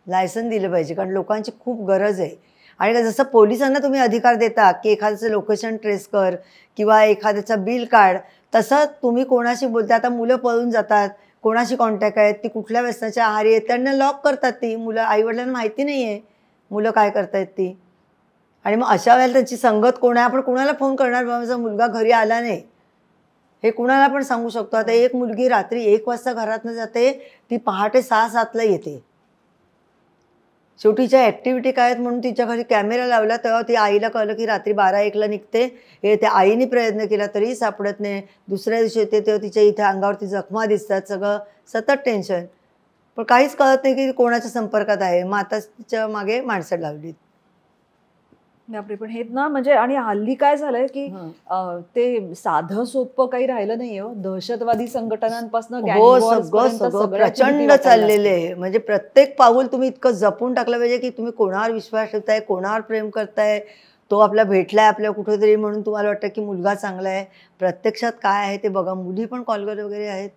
A: लायसन दिलं पाहिजे. कारण लोकांची खूप गरज आहे. आणि जसं पोलिसांना तुम्ही अधिकार देता की एखाद्याचं लोकेशन ट्रेस कर किंवा एखाद्याचं बिल काढ, तसं तुम्ही कोणाशी बोलता. आता मुलं पळून जातात, कोणाशी कॉन्टॅक्ट आहेत, ती कुठल्या व्यसनाच्या आहारी आहेत, त्यांना लॉक करतात. ती मुलं, आईवडिलांना माहिती नाही आहे मुलं काय करतायत ती. आणि मग अशा वेळेला त्यांची संगत कोण आहे, आपण कुणाला फोन करणार, माझा मुलगा घरी आला नाही हे कुणाला पण सांगू शकतो. आता एक मुलगी रात्री 1 वाजता घरातनं जाते, ती पहाटे 6-7ला येते. शेवटीच्या ॲक्टिव्हिटी काय आहेत म्हणून तिच्या घरी कॅमेरा लावला, तेव्हा ती आईला कळलं की रात्री 12-1ला निघते. हे त्या आईने प्रयत्न केला तरीही सापडत नाही. दुसऱ्या दिवशी येते तेव्हा तिच्या इथे अंगावरती जखमा दिसतात, सगळं सतत टेन्शन. पण काहीच कळत नाही की कोणाच्या संपर्कात आहे. मग आता तिच्या मागे माणसं लावलीत.
B: बापरे. पण हे ना, म्हणजे आणि हल्ली काय झालंय की ते साधं सोपं काही राहिलं नाहीये. दहशतवादी संघटनांपासून
A: सगळं प्रचंड चाललेलं आहे. म्हणजे प्रत्येक पाऊल तुम्ही इतकं जपून टाकलं पाहिजे की तुम्ही कोणावर विश्वास ठेवताय, कोणावर प्रेम करताय, तो आपला भेटलाय आपल्या कुठेतरी म्हणून तुम्हाला वाटतं की मुलगा चांगला आहे, प्रत्यक्षात काय आहे ते बघा. मुली पण कॉलर वगैरे आहेत.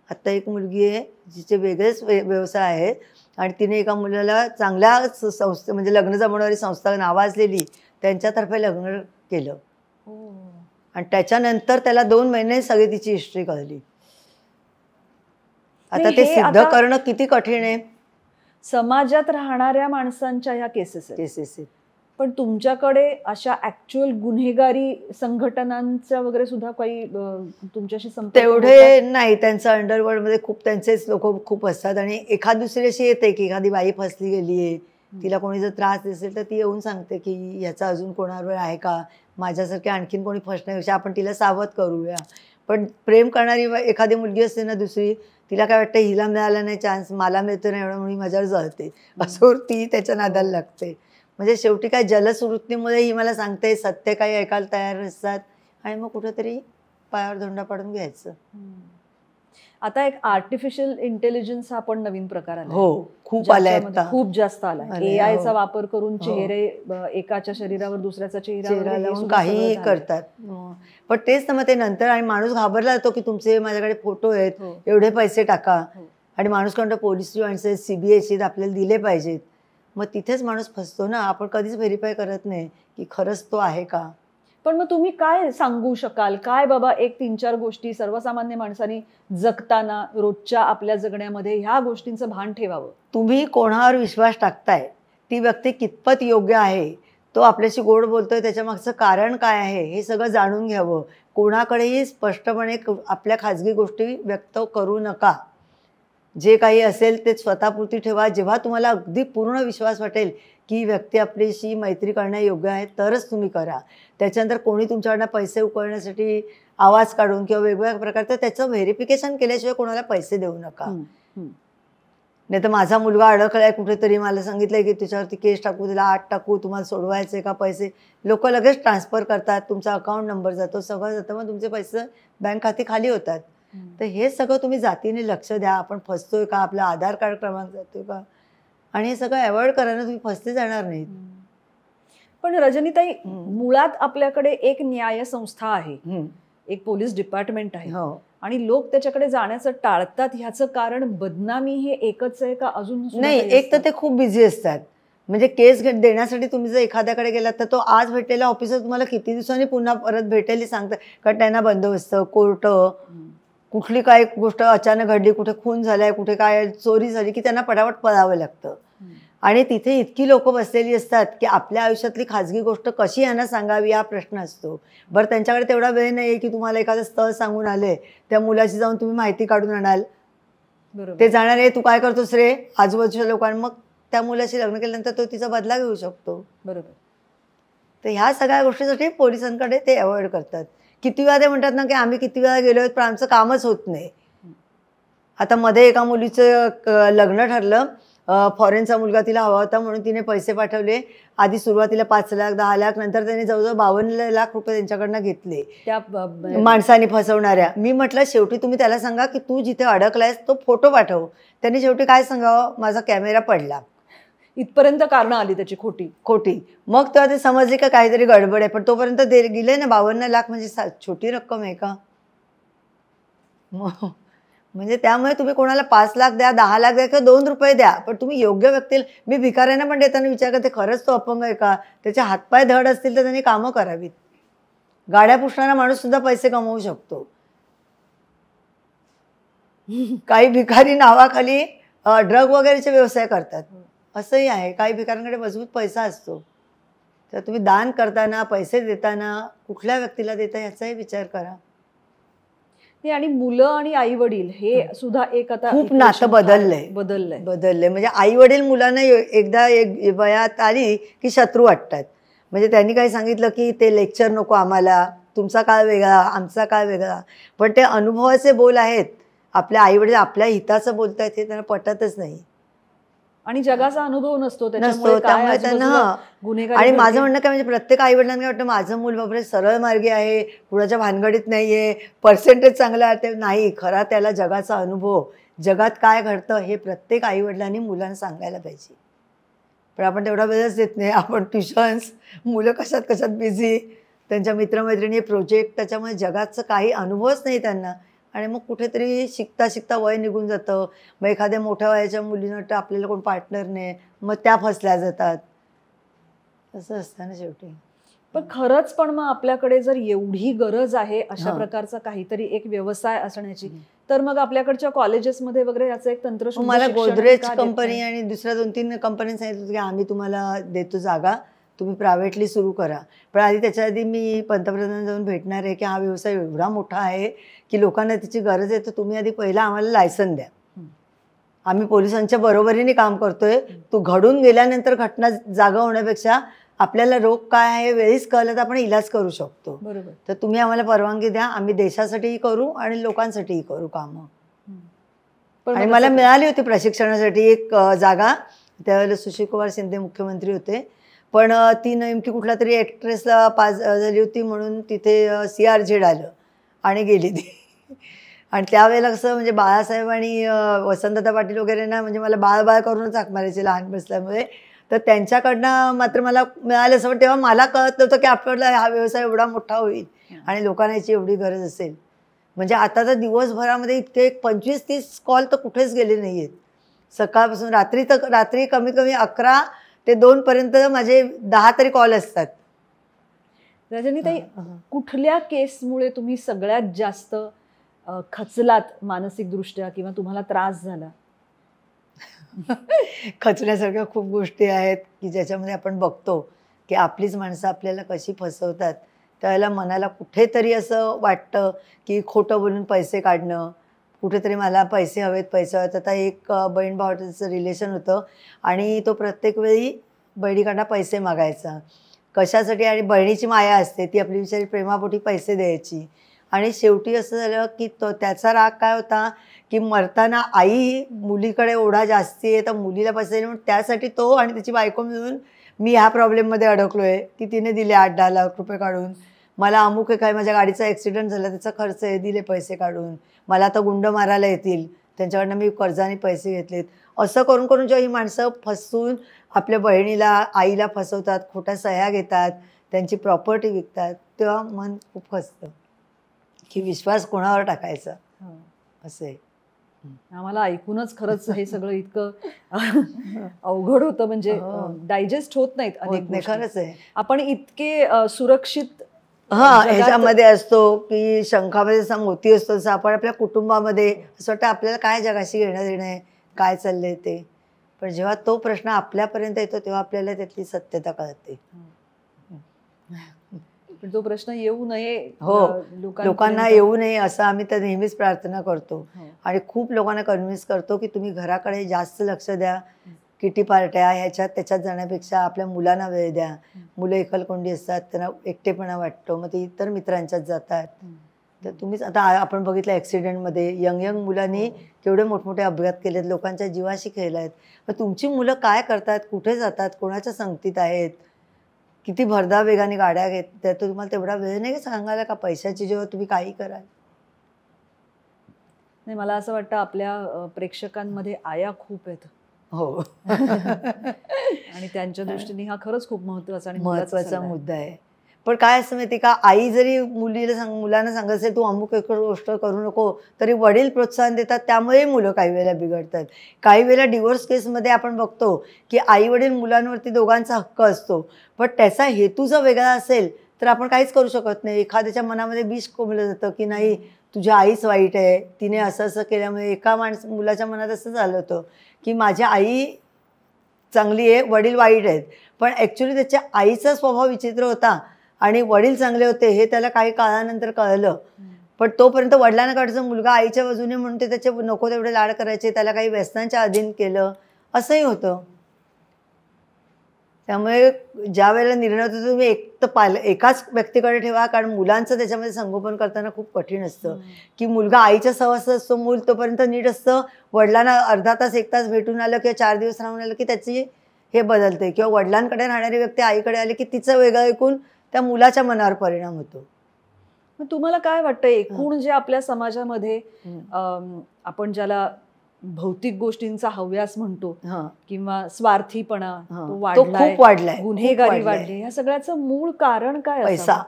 A: आत्ता एक मुलगी आहे जिचे वेगळेच व्यवसाय आहेत आणि तिने एका मुलाला चांगल्या संस्थे, म्हणजे लग्न जमवणारी संस्था नावाजलेली, त्यांच्यातर्फे लग्न केलं. आणि त्याच्यानंतर त्याला 2 महिने सगळी तिची हिस्ट्री कळली. आता ते सिद्ध करणं किती कठीण आहे.
B: समाजात राहणाऱ्या माणसांच्या ह्या केसेस आहेत. पण तुमच्याकडे अशा ऍक्च्युअल गुन्हेगारी संघटनांचा वगैरे सुद्धा काही तुमच्याशी संपर्क?
A: तेवढे नाही. त्यांचं अंडरवर्ल्डमध्ये खूप त्यांचेच लोक खूप असतात आणि एखाद दुसरी अशी येते की एखादी बाई फसली गेली आहे, तिला कोणी जर त्रास दिसेल तर ती येऊन सांगते की ह्याचा अजून कोणावर आहे का, माझ्यासारखी आणखीन कोणी फसण्यापेक्षा आपण तिला सावध करूया. पण प्रेम करणारी एखादी मुलगी असते ना दुसरी, तिला काय वाटतं हिला मिळाला नाही चान्स, मला मिळतो नाही एवढं म्हणून माझ्यावर जळते, असं ती त्याच्या नादाला लागते. म्हणजे शेवटी काय जलसवृत्तीमुळे ही मला सांगते, सत्य काही ऐकायला तयार नसतात आणि मग कुठेतरी पायावर धोंडा पाडून घ्यायचं.
B: आता एक आर्टिफिशियल इंटेलिजन्स हा पण नवीन प्रकार आला.
A: हो, खूप आलाय,
B: खूप जास्त आलाय. एआयचा वापर करून चेहरे एकाच्या शरीरावर दुसऱ्याचा चेहरा लावून
A: काहीही करतात. पण तेच ना, मग ते नंतर आणि माणूस घाबरला जातो की तुमचे माझ्याकडे फोटो आहेत, एवढे पैसे टाका. आणि माणूस म्हणतो पोलिसची माणसं आहेत, CBI आपल्याला दिले पाहिजेत. मग तिथेच माणूस फसतो ना. आपण कधीच व्हेरीफाय करत नाही की खरंच तो आहे का.
B: पण मग तुम्ही काय सांगू शकाल, काय बाबा एक 3-4 गोष्टी सर्वसामान्य माणसांनी जगताना रोजच्या आपल्या जगण्यामध्ये ह्या गोष्टींचं भान ठेवावं? तुम्ही
A: कोणावर विश्वास टाकताय, ती व्यक्ती कितपत योग्य आहे, तो आपल्याशी गोड बोलतोय त्याच्या मागचं कारण काय आहे हे सगळं जाणून घ्यावं. कोणाकडेही स्पष्टपणे आपल्या खाजगी गोष्टी व्यक्त करू नका. जे काही असेल ते स्वतःपुरती ठेवा. जेव्हा तुम्हाला अगदी पूर्ण विश्वास वाटेल की व्यक्ती आपल्याशी मैत्री करण्यायोग्य आहे तरच तुम्ही करा. त्याच्यानंतर कोणी तुमच्याकडनं पैसे उकळण्यासाठी आवाज काढून किंवा वेगवेगळ्या प्रकारचं त्याचं व्हेरिफिकेशन केल्याशिवाय कोणाला पैसे देऊ नका. नाही तर माझा मुलगा अडकलाय कुठेतरी, मला सांगितलंय की त्याच्यावरती केस टाकू, तिला 8 टाकू, तुम्हाला सोडवायचे का पैसे, लोक लगेच ट्रान्सफर करतात, तुमचा अकाउंट नंबर जातो, सगळं जातं, मग तुमचे पैसे बँक खाते खाली होतात. तर हे सगळं तुम्ही जातीने लक्ष द्या. आपण फसतोय का, आपला आधार कार्ड क्रमांक जातोय का, आणि हे सगळं अवॉइड करायला तुम्ही फसते जाणार नाहीत.
B: पण रजनीताई, मुळात आपल्याकडे एक न्याय संस्था आहे, एक पोलीस डिपार्टमेंट आहे, आणि लोक त्याच्याकडे जाण्याचं टाळतात. ह्याचं कारण बदनामी हे एकच आहे का अजून?
A: नाही, एक तर ते खूप बिझी असतात. म्हणजे केस देण्यासाठी तुम्ही जर एखाद्याकडे गेलात तर तो आज भेटलेला ऑफिसर तुम्हाला किती दिवसांनी पुन्हा परत भेटेल हे सांगतं. कारण त्यांना बंदोबस्त, कोर्ट, कुठली काय गोष्ट अचानक घडली, कुठे खून झालाय, कुठे काय चोरी झाली की त्यांना पटापट पळावं लागतं. आणि तिथे इतकी लोक बसलेली असतात की आपल्या आयुष्यातली खाजगी गोष्ट कशी यांना सांगावी हा प्रश्न असतो. बरं, त्यांच्याकडे तेवढा वेळ नाही आहे की तुम्हाला एखादं स्थळ सांगून आले त्या मुलाची जाऊन तुम्ही माहिती काढून आणाल. ते जाणार आहे, तू काय करतोस रे, आजूबाजूच्या लोकांना. मग त्या मुलाशी लग्न केल्यानंतर तो तिचा बदला घेऊ शकतो.
B: बरोबर.
A: तर ह्या सगळ्या गोष्टीसाठी पोलिसांकडे ते अवॉइड करतात. किती वेळा ते म्हणतात ना की आम्ही किती वेळा गेलो आहेत पण आमचं कामच होत नाही. आता मध्ये एका मुलीचं लग्न ठरलं, फॉरेनचा मुलगा तिला हवा होता म्हणून तिने पैसे पाठवले. आधी सुरुवातीला 5 लाख 10 लाख, नंतर त्यांनी जवळजवळ 52 लाख रुपये त्यांच्याकडनं घेतले
B: त्या
A: माणसाने फसवणाऱ्या. मी म्हटलं शेवटी तुम्ही त्याला सांगा की तू जिथे अडकलायस तो फोटो पाठव. त्यांनी शेवटी काय सांगावं, माझा कॅमेरा पडला.
B: इथपर्यंत कारणं आली त्याची खोटी.
A: मग तेव्हा ते समजले का काहीतरी गडबड आहे. पण तोपर्यंत गेले ना 52 लाख, म्हणजे छोटी रक्कम आहे का. म्हणजे त्यामुळे तुम्ही कोणाला 5 लाख द्या, 10 लाख द्या किंवा 2 रुपये द्या, पण तुम्ही योग्य व्यक्तीला. मी भिकाऱ्यांना पण देताना विचार करते खरंच तो अपंग आहे का, त्याचे हातपाय धड असतील तर त्यांनी कामं करावीत. गाड्या पुसणारा माणूस सुद्धा पैसे कमवू शकतो. काही भिकारी नावाखाली ड्रग वगैरेचे व्यवसाय करतात, असंही आहे. काही भिकाऱ्यांकडे मजबूत पैसा असतो. तर तुम्ही दान करताना, पैसे देताना कुठल्या व्यक्तीला देता याचाही विचार करा.
B: आणि मुलं आणि आई वडील हे सुद्धा एक आता
A: खूप नातं बदललंय. म्हणजे आई वडील मुलांना एकदा एक वयात आली की शत्रू वाटतात. म्हणजे त्यांनी काही सांगितलं की ते लेक्चर नको आम्हाला, तुमचा काळ वेगळा, आमचा काळ वेगळा. पण ते अनुभवाचे बोल आहेत. आपल्या आई वडील आपल्या हिताचं बोलतायत हे त्यांना पटतच नाही.
B: आणि जगाचा अनुभव नसतो
A: त्यामुळे त्यांना. आणि माझं म्हणणं काय, म्हणजे प्रत्येक आई वडिलांना काय वाटतं माझं मूल बापरे सरळ मार्गी आहे, कुणाच्या भानगडीत नाहीये, पर्सेंटेज चांगला आहे. नाही, खरा त्याला जगाचा अनुभव, जगात काय घडतं हे प्रत्येक आई वडिलांनी मुलांना सांगायला पाहिजे. पण आपण तेवढा वेळच देत नाही. आपण ट्युशन्स, मुलं कशात बिझी, त्यांच्या मित्रमैत्रिणी, प्रोजेक्ट, त्याच्यामुळे जगाचं काही अनुभवच नाही त्यांना. आणि मग कुठेतरी शिकता वय निघून जातं. मग एखाद्या मोठ्या वयाच्या मुलीनं वाटतं आपल्याला कोण पार्टनर नाही, मग त्या फसल्या जातात. असं असतं ना शेवटी.
B: पण खरंच पण मग आपल्याकडे जर एवढी गरज आहे अशा प्रकारचा काहीतरी एक व्यवसाय असण्याची, तर मग आपल्याकडच्या कॉलेजेसमध्ये वगैरे याचं एक तंत्र.
A: मला गोदरेज कंपनी आणि दुसऱ्या 2-3 कंपनी सांगितलं की आम्ही तुम्हाला देतो जागा, तुम्ही प्रायव्हेटली सुरू करा. पण आधी त्याच्या आधी मी पंतप्रधानांना जाऊन भेटणार आहे की हा व्यवसाय एवढा मोठा आहे की लोकांना त्याची गरज आहे, तर तुम्ही आधी पहिला आम्हाला लायसन द्या. आम्ही पोलिसांच्या बरोबरीने काम करतोय. तू घडून गेल्यानंतर घटना जागा होण्यापेक्षा आपल्याला रोग काय आहे वेळीच कळलं तर आपण इलाज करू शकतो.
B: बरोबर.
A: तर तुम्ही आम्हाला परवानगी द्या, आम्ही देशासाठीही करू आणि लोकांसाठीही करू कामं. आणि मला मिळाली होती प्रशिक्षणासाठी एक जागा. त्यावेळेला सुशीलकुमार शिंदे मुख्यमंत्री होते. पण ती नेमकी कुठला तरी ॲक्ट्रेसला पास झाली होती म्हणून तिथे CRZ आलं आणि गेली ती. आणि त्यावेळेला कसं म्हणजे बाळासाहेब आणि वसंतदादा पाटील वगैरे ना, म्हणजे मला बाळ करूनच हाक मारायचे लहान बसल्यामुळे. तर त्यांच्याकडनं मात्र मला मिळालं असं. पण तेव्हा मला कळत नव्हतं की आपल्याला हा व्यवसाय एवढा मोठा होईल आणि लोकांना याची एवढी गरज असेल. म्हणजे आता तर दिवसभरामध्ये इतके 25-30 कॉल तर कुठेच गेले नाही आहेत. सकाळपासून रात्री कमीत कमी 11 ते 2 पर्यंत माझे 10 तरी कॉल असतात.
B: रजनीताई, कुठल्या केसमुळे तुम्ही सगळ्यात जास्त खचलात मानसिकदृष्ट्या किंवा तुम्हाला त्रास झाला?
A: खचण्यासारख्या खूप गोष्टी आहेत की ज्याच्यामध्ये आपण बघतो की आपलीच माणसं आपल्याला कशी फसवतात. त्यावेळेला मनाला कुठेतरी असं वाटतं की खोटं बोलून पैसे काढणं, कुठेतरी मला पैसे हवेत. आता एक बहीण भावाचं रिलेशन होतं आणि तो प्रत्येक वेळी बहिणीकडनं पैसे मागायचा. कशासाठी? आणि बहिणीची माया असते ती आपली बिचारी प्रेमापोटी पैसे द्यायची. आणि शेवटी असं झालं की त्याचा राग काय होता की मरताना आई मुलीकडे ओढा जास्ती आहे तर मुलीला पैसे दिले म्हणून त्यासाठी तो आणि त्याची बायको मिळून मी ह्या प्रॉब्लेममध्ये अडकलो आहे की तिने दिले 8-10 लाख रुपये काढून. मला अमुक आहे, काय माझ्या गाडीचा ॲक्सिडेंट झाला त्याचा खर्च आहे, दिले पैसे काढून. मला आता गुंड मारायला येतील, त्यांच्याकडनं मी कर्जाने पैसे घेतलेत. असं करून जेव्हा ही माणसं फसवून आपल्या बहिणीला, आईला फसवतात, खोट्या सह्या घेतात, त्यांची प्रॉपर्टी विकतात, तेव्हा मन खूप खचतं की विश्वास कोणावर टाकायचा असं आहे.
B: आम्हाला ऐकूनच खरंच हे सगळं इतकं अवघड होतं, म्हणजे डायजेस्ट होत नाहीत अनेक
A: होत नाही,
B: गोष्टी.
A: खरंच आहे.
B: आपण इतके सुरक्षित जगात-
A: ह्याच्यामध्ये असतो की शंखामध्ये जसा मोती असतो तसं आपण आपल्या कुटुंबामध्ये असं वाटतं आपल्याला काय जगाशी घेणं देणं आहे, काय चाललंय ते. पण जेव्हा तो प्रश्न आपल्यापर्यंत येतो तेव्हा आपल्याला त्यातली सत्यता कळते.
B: पण तो प्रश्न येऊ नये
A: हो, लोकांना येऊ नये असं आम्ही तर नेहमीच प्रार्थना करतो. आणि खूप लोकांना कन्व्हिन्स करतो की तुम्ही घराकडे जास्त लक्ष द्या, किटी पार्ट्या ह्याच्यात त्याच्यात जाण्यापेक्षा आपल्या मुलांना वेळ द्या. मुलं एकलकोंडी असतात, त्यांना एकटेपणा वाटतो, मग ते इतर मित्रांच्यात जातात. तर तुम्हीच आता आपण बघितलं ॲक्सिडेंटमध्ये यंग मुलांनी केवढे मोठमोठे अपघात केलेत, लोकांच्या जीवाशी खेळलायत. मग तुमची मुलं काय करतात, कुठे जातात, कोणाच्या संगतीत आहेत, किती भरधाव वेगाने गाड्या घेतात, तर तुम्हाला तेवढा वेळ नाही सांगायला का पैशाची जेव्हा तुम्ही काही कराल.
B: नाही, मला असं वाटतं आपल्या प्रेक्षकांमध्ये आया खूप आहेत.
A: हो.
B: आणि त्यांच्या दृष्टीने हा खरंच खूप महत्वाचा आणि
A: महत्वाचा मुद्दा आहे. पण काय असं माहिती का, आई जरी मुलांना सांगत असेल तू अमुक एक गोष्ट करू नको, तरी वडील प्रोत्साहन देतात, त्यामुळे मुलं काही वेळेला बिघडतात. काही वेळेला डिवोर्स केसमध्ये आपण बघतो की आई वडील मुलांवरती दोघांचा हक्क असतो, पण त्याचा हेतू जर वेगळा असेल तर आपण काहीच करू शकत नाही. एखाद्याच्या मनामध्ये विष कोंबलं जातं की नाही तुझी आईच वाईट आहे, तिने असं असं केल्यामुळे. एका मुलाच्या मनात असं झालं होतं की माझी आई चांगली आहे, वडील वाईट आहेत, पण ॲक्च्युली त्याच्या आईचा स्वभाव विचित्र होता आणि वडील चांगले होते हे त्याला काही काळानंतर कळलं. पण तोपर्यंत वडिलांना काढायचा मुलगा आईच्या बाजूने म्हणून ते त्याचे नको तेवढे लाड करायचे, त्याला काही व्यसनांच्या अधीन केलं, असंही होतं. त्यामुळे ज्या वेळेला निर्णय होतो तुम्ही एक तर एकाच व्यक्तीकडे ठेवा, कारण मुलांचं त्याच्यामध्ये संगोपन करताना खूप कठीण असतं की मुलगा आईच्या सहवासात असतो, मूल तोपर्यंत नीट असतं, वडिलांना अर्धा तास 1 तास भेटून आलं किंवा 4 दिवस राहून आलं की त्याची हे बदलते, किंवा वडिलांकडे राहणारी व्यक्ती आईकडे आली की तिचं वेगळं ऐकून त्या मुलाच्या मनावर परिणाम होतो.
B: मग तुम्हाला काय वाटतं एकूण जे आपल्या समाजामध्ये आपण ज्याला भौतिक गोष्टींचा हव्यास म्हणतो किंवा स्वार्थीपणा तो
A: खूप वाढलाय,
B: गुन्हेगारी वाढली, या सगळ्याचं मूळ कारण काय?
A: पैसा,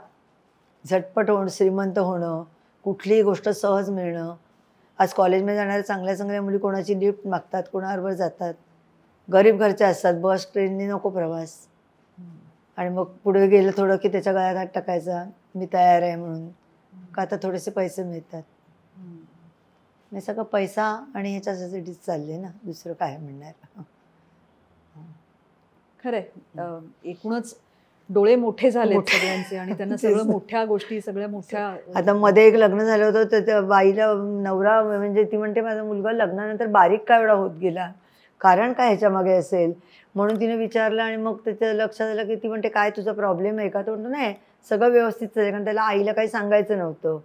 A: झटपट होणं, श्रीमंत होणं, कुठलीही गोष्ट सहज मिळणं. आज कॉलेजमध्ये जाणाऱ्या चांगल्या चांगल्या मुली कोणाची लिफ्ट मागतात, कोणाबरोबर जातात, गरीब घरच्या असतात, बस ट्रेनने नको प्रवास, आणि मग पुढे गेलं थोडं की त्याच्या गळ्यात हात टाकायचा मी तयार आहे म्हणून, का आता थोडेसे पैसे मिळतात. नाही, सगळं पैसा आणि ह्याच्यासाठीच चालले ना, दुसरं काय म्हणणार.
B: खरंय, एकूणच डोळे मोठे झाले सगळ्यांचे आणि त्यांना सगळं मोठ्या गोष्टी, सगळ्या मोठ्या.
A: आता मध्ये एक लग्न झालं होतं तर त्या बाईला नवरा म्हणजे ती म्हणते माझा मुलगा लग्नानंतर बारीक का एवढा होत गेला, कारण काय ह्याच्या मागे असेल, म्हणून तिने विचारलं. आणि मग त्याचं लक्षात आलं की ती म्हणते काय तुझा प्रॉब्लेम आहे का, तो म्हणतो नाही सगळं व्यवस्थित चाललं, कारण त्याला आईला काही सांगायचं नव्हतं.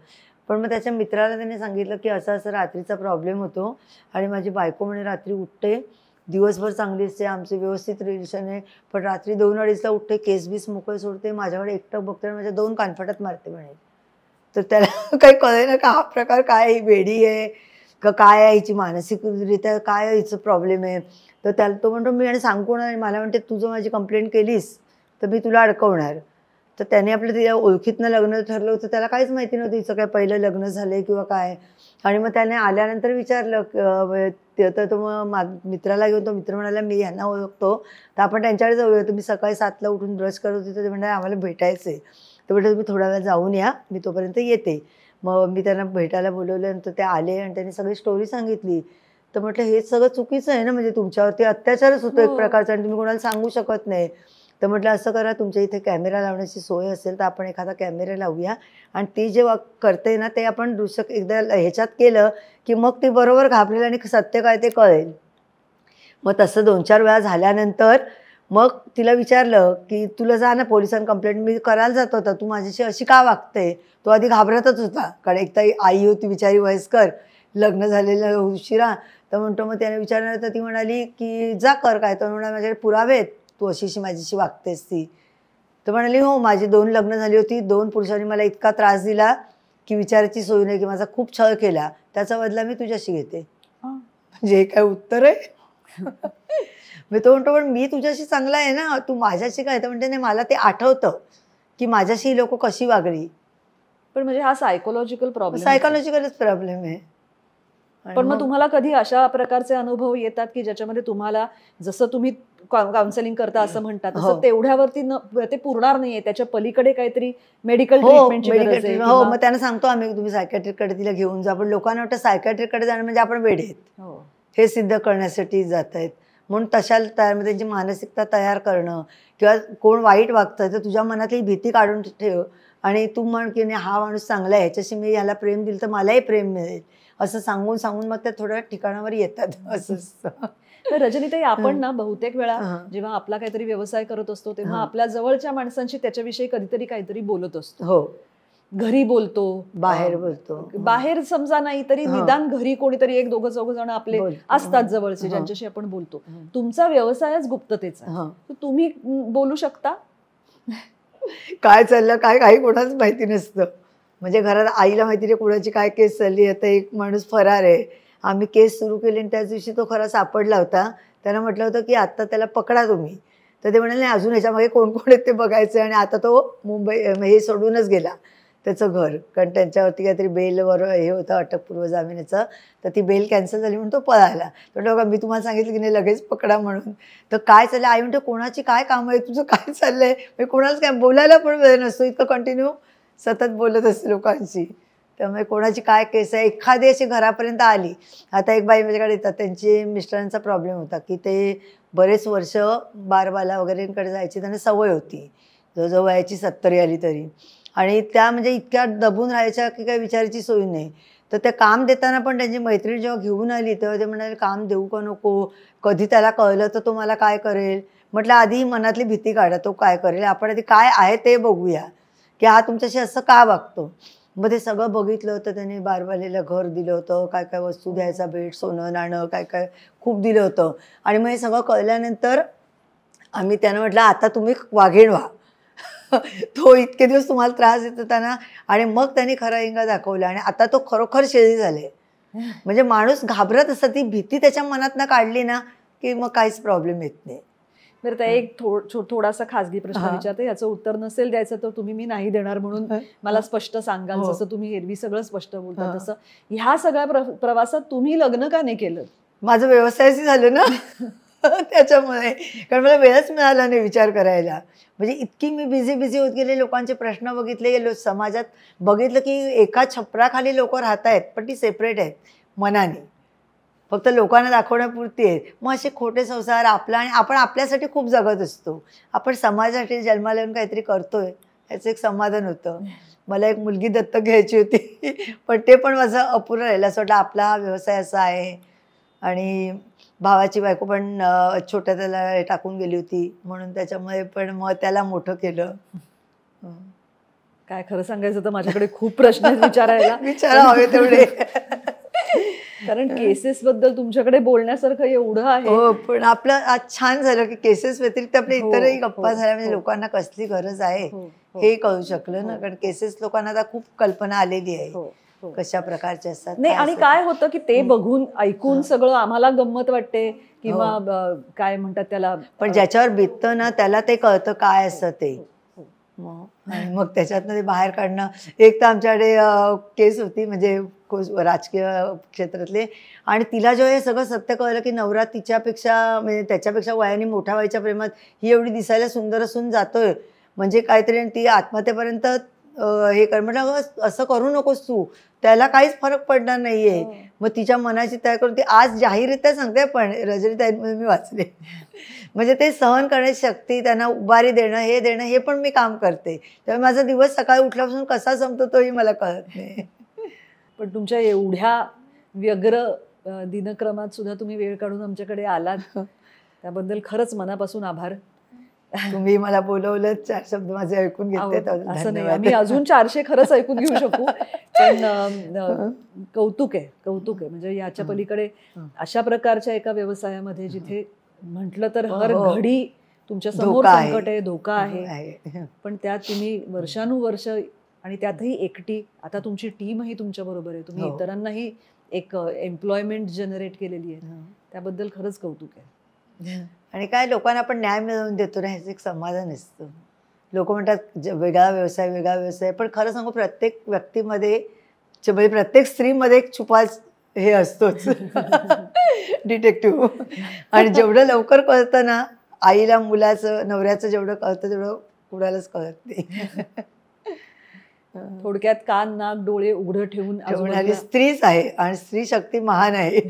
A: पण मग त्याच्या मित्राला त्याने सांगितलं की असं असं रात्रीचा प्रॉब्लेम होतो आणि माझी बायको म्हणे रात्री उठते, दिवसभर चांगली असते, आमचे व्यवस्थित रिलेशन आहे, पण रात्री 2-2:30ला उठते, केस बीस मोकळे सोडते, माझ्याकडे एकटं बघते आणि माझ्या 2 कानफटात मारते म्हणे. तर त्याला काही कळे ना का हा प्रकार काय, ही वेडी आहे का काय आहे, हिची मानसिकरित्या काय हिचं प्रॉब्लेम आहे. तर त्याला तो म्हणतो मी आणि सांगू ना, मला म्हणते तू जर माझी कंप्लेंट केलीस तर मी तुला अडकवणार. तर त्याने आपलं तिच्या ओळखीतनं लग्न ठरलं होतं, त्याला काहीच माहिती नव्हतं हिचं काय पहिलं लग्न झालं किंवा काय. आणि मग त्याने आल्यानंतर विचारलं तर तो मग मित्राला घेऊन, तो मित्र म्हणाला मी ह्यांना ओळखतो तर आपण त्यांच्याकडे जाऊया. तुम्ही सकाळी 7ला उठून ब्रश करत होते, ते म्हणाले आम्हाला भेटायचं आहे. तर म्हटलं तुम्ही थोड्या वेळा जाऊन या, मी तोपर्यंत येते. मग मी त्यांना भेटायला बोलवल्यानंतर ते आले आणि त्यांनी सगळी स्टोरी सांगितली. तर म्हटलं हे सगळं चुकीचं आहे ना, म्हणजे तुमच्यावरती अत्याचारच होतो एक प्रकारचा आणि तुम्ही कोणाला सांगू शकत नाही. तर म्हटलं असं करा, तुमच्या इथे कॅमेरा लावण्याची सोय असेल तर आपण एखादा कॅमेरा लावूया आणि ती जेव्हा करते ना ते आपण एकदा ह्याच्यात केलं की मग ती बरोबर घाबरेल आणि सत्य काय ते कळेल. मग तसं 2-4 वेळा झाल्यानंतर मग तिला विचारलं की तुला जा ना पोलिसांना कंप्लेंट मी करायला जात होता, तू माझ्याशी अशी का वागते. तो आधी घाबरतच होता, कारण एकदा आई होती बिचारी वयस्कर, लग्न झालेलं उशिरा. तर म्हणतो मग त्याने विचारलं तर ती म्हणाली की जा कर काय. तर म्हणाला माझ्याकडे पुरावे आहेत तू अशीशी माझ्याशी वागतेस ती. तर म्हणाली हो माझी 2 लग्न झाली होती, 2 पुरुषांनी मला इतका त्रास दिला की विचारायची सोय नाही, की माझा खूप छळ केला, त्याचा बदला मी तुझ्याशी घेते. म्हणजे हे काय उत्तर आहे. मी तो म्हणतो पण मी तुझ्याशी चांगला आहे ना, तू माझ्याशी काय. तर म्हणते नाही मला ते आठवतं की माझ्याशी ही लोक कशी वागली.
B: पण म्हणजे हा सायकोलॉजिकलच प्रॉब्लेम
A: आहे.
B: पण मग तुम्हाला कधी अशा प्रकारचे अनुभव येतात की ज्याच्यामध्ये तुम्हाला, जसं तुम्ही काउन्सिलिंग करता असं म्हणतात, तसं तेवढ्यावरती ते पुरणार नाहीये, त्याच्या पलीकडे काहीतरी मेडिकल ट्रीटमेंटची गरज आहे?
A: हो, मग त्यांना सांगतो आम्ही तुम्ही सायकॅट्रिस्टकडे तिला घेऊन जा. पण लोकांना वाटतं सायकॅट्रिस्टकडे जाणं म्हणजे आपण वेडे आहेत, हे सिद्ध करण्यासाठी जात आहेत. म्हणून तशा त्यांची मानसिकता तयार करणं, किंवा कोण वाईट वागतं तर तुझ्या मनातली भीती काढून ठेव आणि तू म्हण की नाही हा माणूस चांगला आहे, ह्याच्याशी मी ह्याला प्रेम दिलं तर मलाही प्रेम मिळेल, असं सांगून सांगून मग त्या थोड्या ठिकाणावर येतात. असं
B: रजनीताई, आपण ना बहुतेक वेळा जेव्हा आपला काहीतरी व्यवसाय करत असतो तेव्हा आपल्या जवळच्या माणसांशी त्याच्याविषयी कधीतरी काहीतरी बोलत असतो.
A: हो,
B: घरी बोलतो,
A: बाहेर बोलतो,
B: बाहेर समजा नाही तरी निदान घरी कोणीतरी एक दोघं चौघ जण आपले असतात जवळचे ज्यांच्याशी आपण बोलतो. तुमचा व्यवसायच गुप्ततेचा, तुम्ही बोलू शकता?
A: काय चाललं काय काही कोणाच माहिती नसतं. म्हणजे घरात आईला माहिती नाही कोणाची काय केस चालली. आता एक माणूस फरार आहे, आम्ही केस सुरू केली आणि त्याच दिवशी तो खरा सापडला होता. त्यानं म्हटलं होतं की आत्ता त्याला पकडा तुम्ही, तर ते म्हणाले नाही अजून ह्याच्यामागे कोण कोण आहेत ते बघायचं. आणि आता तो मुंबई हे सोडूनच गेला त्याचं घर, कारण त्यांच्यावरती काहीतरी बेलवर हे होतं अटकपूर्व जामिनाचं, तर ती बेल कॅन्सल झाली म्हणून तो पळाला. तर बघा मी तुम्हाला सांगितलं की नाही लगेच पकडा म्हणून. तर काय चाललं आई म्हणतो कोणाची काय कामं आहे तुझं, काय चाललंय, म्हणजे कोणालाच काय बोलायला पण वेळ नसतो, इतकं कंटिन्यू सतत बोलत असते लोकांशी. त्यामुळे कोणाची काय केस आहे, एखादी अशी घरापर्यंत आली. आता एक बाई माझ्याकडे येतात, त्यांची मिस्टरांचा प्रॉब्लेम होता की ते बरेच वर्ष बारबाला वगैरेंकडे जायची, त्यांना सवय होती, जवळजवळ वयाची 70 आली तरी. आणि त्या म्हणजे इतक्या दबून राहायच्या की काही विचारायची सोय नाही. तर ते काम देताना पण त्यांची मैत्रीण जेव्हा घेऊन आली तेव्हा ते म्हणाले काम देऊ का नको, कधी त्याला कळलं तर तो मला काय करेल. म्हटलं आधी मनातली भीती काढा, तो काय करेल, आपण आधी काय आहे ते बघूया की हा तुमच्याशी असं का वागतो. मग ते सगळं बघितलं तर त्यांनी बारबालेला घर दिलं होतं, काय काय वस्तू द्यायचा, भेट सोनं नाणं काय काय खूप दिलं होतं. आणि मग हे सगळं कळल्यानंतर आम्ही त्यांना म्हटलं आता तुम्ही वाघीण व्हा. तो इतके दिवस तुम्हाला त्रास देत होता ना. आणि मग त्यांनी खरा इंगा दाखवला आणि आता तो खरोखर शेळी झाले. म्हणजे माणूस घाबरत असतं, ती भीती त्याच्या मनातनं काढली ना की मग काहीच प्रॉब्लेम येत नाही.
B: बरं, त्या एक थोडासा खासगी प्रश्न विचारते, याचं उत्तर नसेल द्यायचं तर तुम्ही मी नाही देणार म्हणून मला स्पष्ट सांगाल. जसं तुम्ही एरवी सगळं स्पष्ट बोलता तसं ह्या सगळ्या प्रवासात तुम्ही लग्न का नाही केलं? माझं
A: व्यवसायाशी झालं ना त्याच्यामुळे, कारण मला वेळच मिळाला नाही विचार करायला. म्हणजे इतकी मी बिझी होत गेले, लोकांचे प्रश्न बघितले गेलो, समाजात बघितलं की एका छपराखाली लोक राहत आहेत पण ती सेपरेट आहेत मनाने, फक्त लोकांना दाखवण्यापुरती आहे. मग असे खोटे संसार आपला, आणि आपण आपल्यासाठी खूप जगत असतो, आपण समाजासाठी जन्माला येऊन काहीतरी करतोय याचं एक समाधान होतं. मला एक मुलगी दत्तक घ्यायची होती पण ते पण माझं अपुरं राहिलं. असं वाटलं आपला हा व्यवसाय असा आहे. आणि भावाची बायको पण छोट्या त्याला टाकून गेली होती म्हणून त्याच्यामुळे पण मग त्याला मोठं केलं.
B: काय खरं सांगायचं तर माझ्याकडे खूप प्रश्न विचारायला
A: हवे तेवढे,
B: कारण केसेस बद्दल तुमच्याकडे बोलण्यासारखं एवढं आहे.
A: हो, पण आपलं आज छान झालं की केसेस व्यतिरिक्त आपल्या इतरही गप्पा झाल्या, म्हणजे लोकांना कसली गरज आहे हे कळू शकलं ना. कारण केसेस लोकांना आता खूप कल्पना आलेली आहे कशा प्रकारचे असतात.
B: नाही, आणि काय होतं की ते बघून ऐकून सगळं आम्हाला गंमत वाटते किंवा काय म्हणतात त्याला,
A: पण ज्याच्यावर बिततं ना त्याला ते कळतं काय असतं ते. मग त्याच्यातनं ते बाहेर काढणं. एक तर आमच्याकडे केस होती म्हणजे राजकीय क्षेत्रातले, आणि तिला जेव्हा हे सगळं सत्य कळलं की नवरा तिच्यापेक्षा म्हणजे त्याच्यापेक्षा वयाने मोठ्या वयाच्या प्रेमात ही एवढी दिसायला सुंदर असून जातोय म्हणजे काहीतरी, ती आत्महत्येपर्यंत हे कर. म्हटलं असं करू नकोस तू, त्याला काहीच फरक पडणार नाहीये. मग तिच्या मनाची तयार करून ती आज जाहीररित्या सांगते. पण रजनीताईंमध्ये मी वाचले म्हणजे ते सहन करण्याची शक्ती, त्यांना उभारी देणं, हे देणं, हे पण मी काम करते. त्यामुळे माझा दिवस सकाळी उठल्यापासून कसा संपतो तोही मला कळत नाही.
B: पण तुमच्या एवढ्या व्यग्र दिनक्रमात सुद्धा तुम्ही वेळ काढून आमच्याकडे आलात, त्याबद्दल खरंच मनापासून आभार.
A: तुम्ही मला बोलवलं, 4 शब्द माझे ऐकून घेतले.
B: असं नाही, आम्ही अजून 400 खरंच ऐकून घेऊ शकू, पण कौतुक आहे म्हणजे याच्या पलीकडे अशा प्रकारच्या एका व्यवसायामध्ये जिथे म्हटलं तर हर घडी तुमच्या समोर संकट आहे, धोका आहे, पण त्यात तुम्ही वर्षानुवर्ष, आणि त्यातही एकटी, आता तुमची टीमही तुमच्या बरोबर आहे, तुम्ही इतरांनाही एक एम्प्लॉयमेंट जनरेट केलेली आहे, त्याबद्दल खरंच कौतुक आहे.
A: आणि काय लोकांना आपण न्याय मिळवून देतो ना, ह्याचं एक समाधान असतं. लोक म्हणतात वेगळा व्यवसाय, पण खरं सांगू प्रत्येक व्यक्तीमध्ये, प्रत्येक स्त्रीमध्ये एक छुपा हे असतोच डिटेक्टिव्ह. आणि जेवढं लवकर कळतं ना, आईला मुलाचं नवऱ्याचं जेवढं कळतं तेवढं कुणालाच कळत नाही.
B: थोडक्यात कान नाक डोळे उघडं ठेवून
A: ठेवणारी
B: आजूबाजूला
A: स्त्रीच आहे आणि स्त्री शक्ती महान आहे.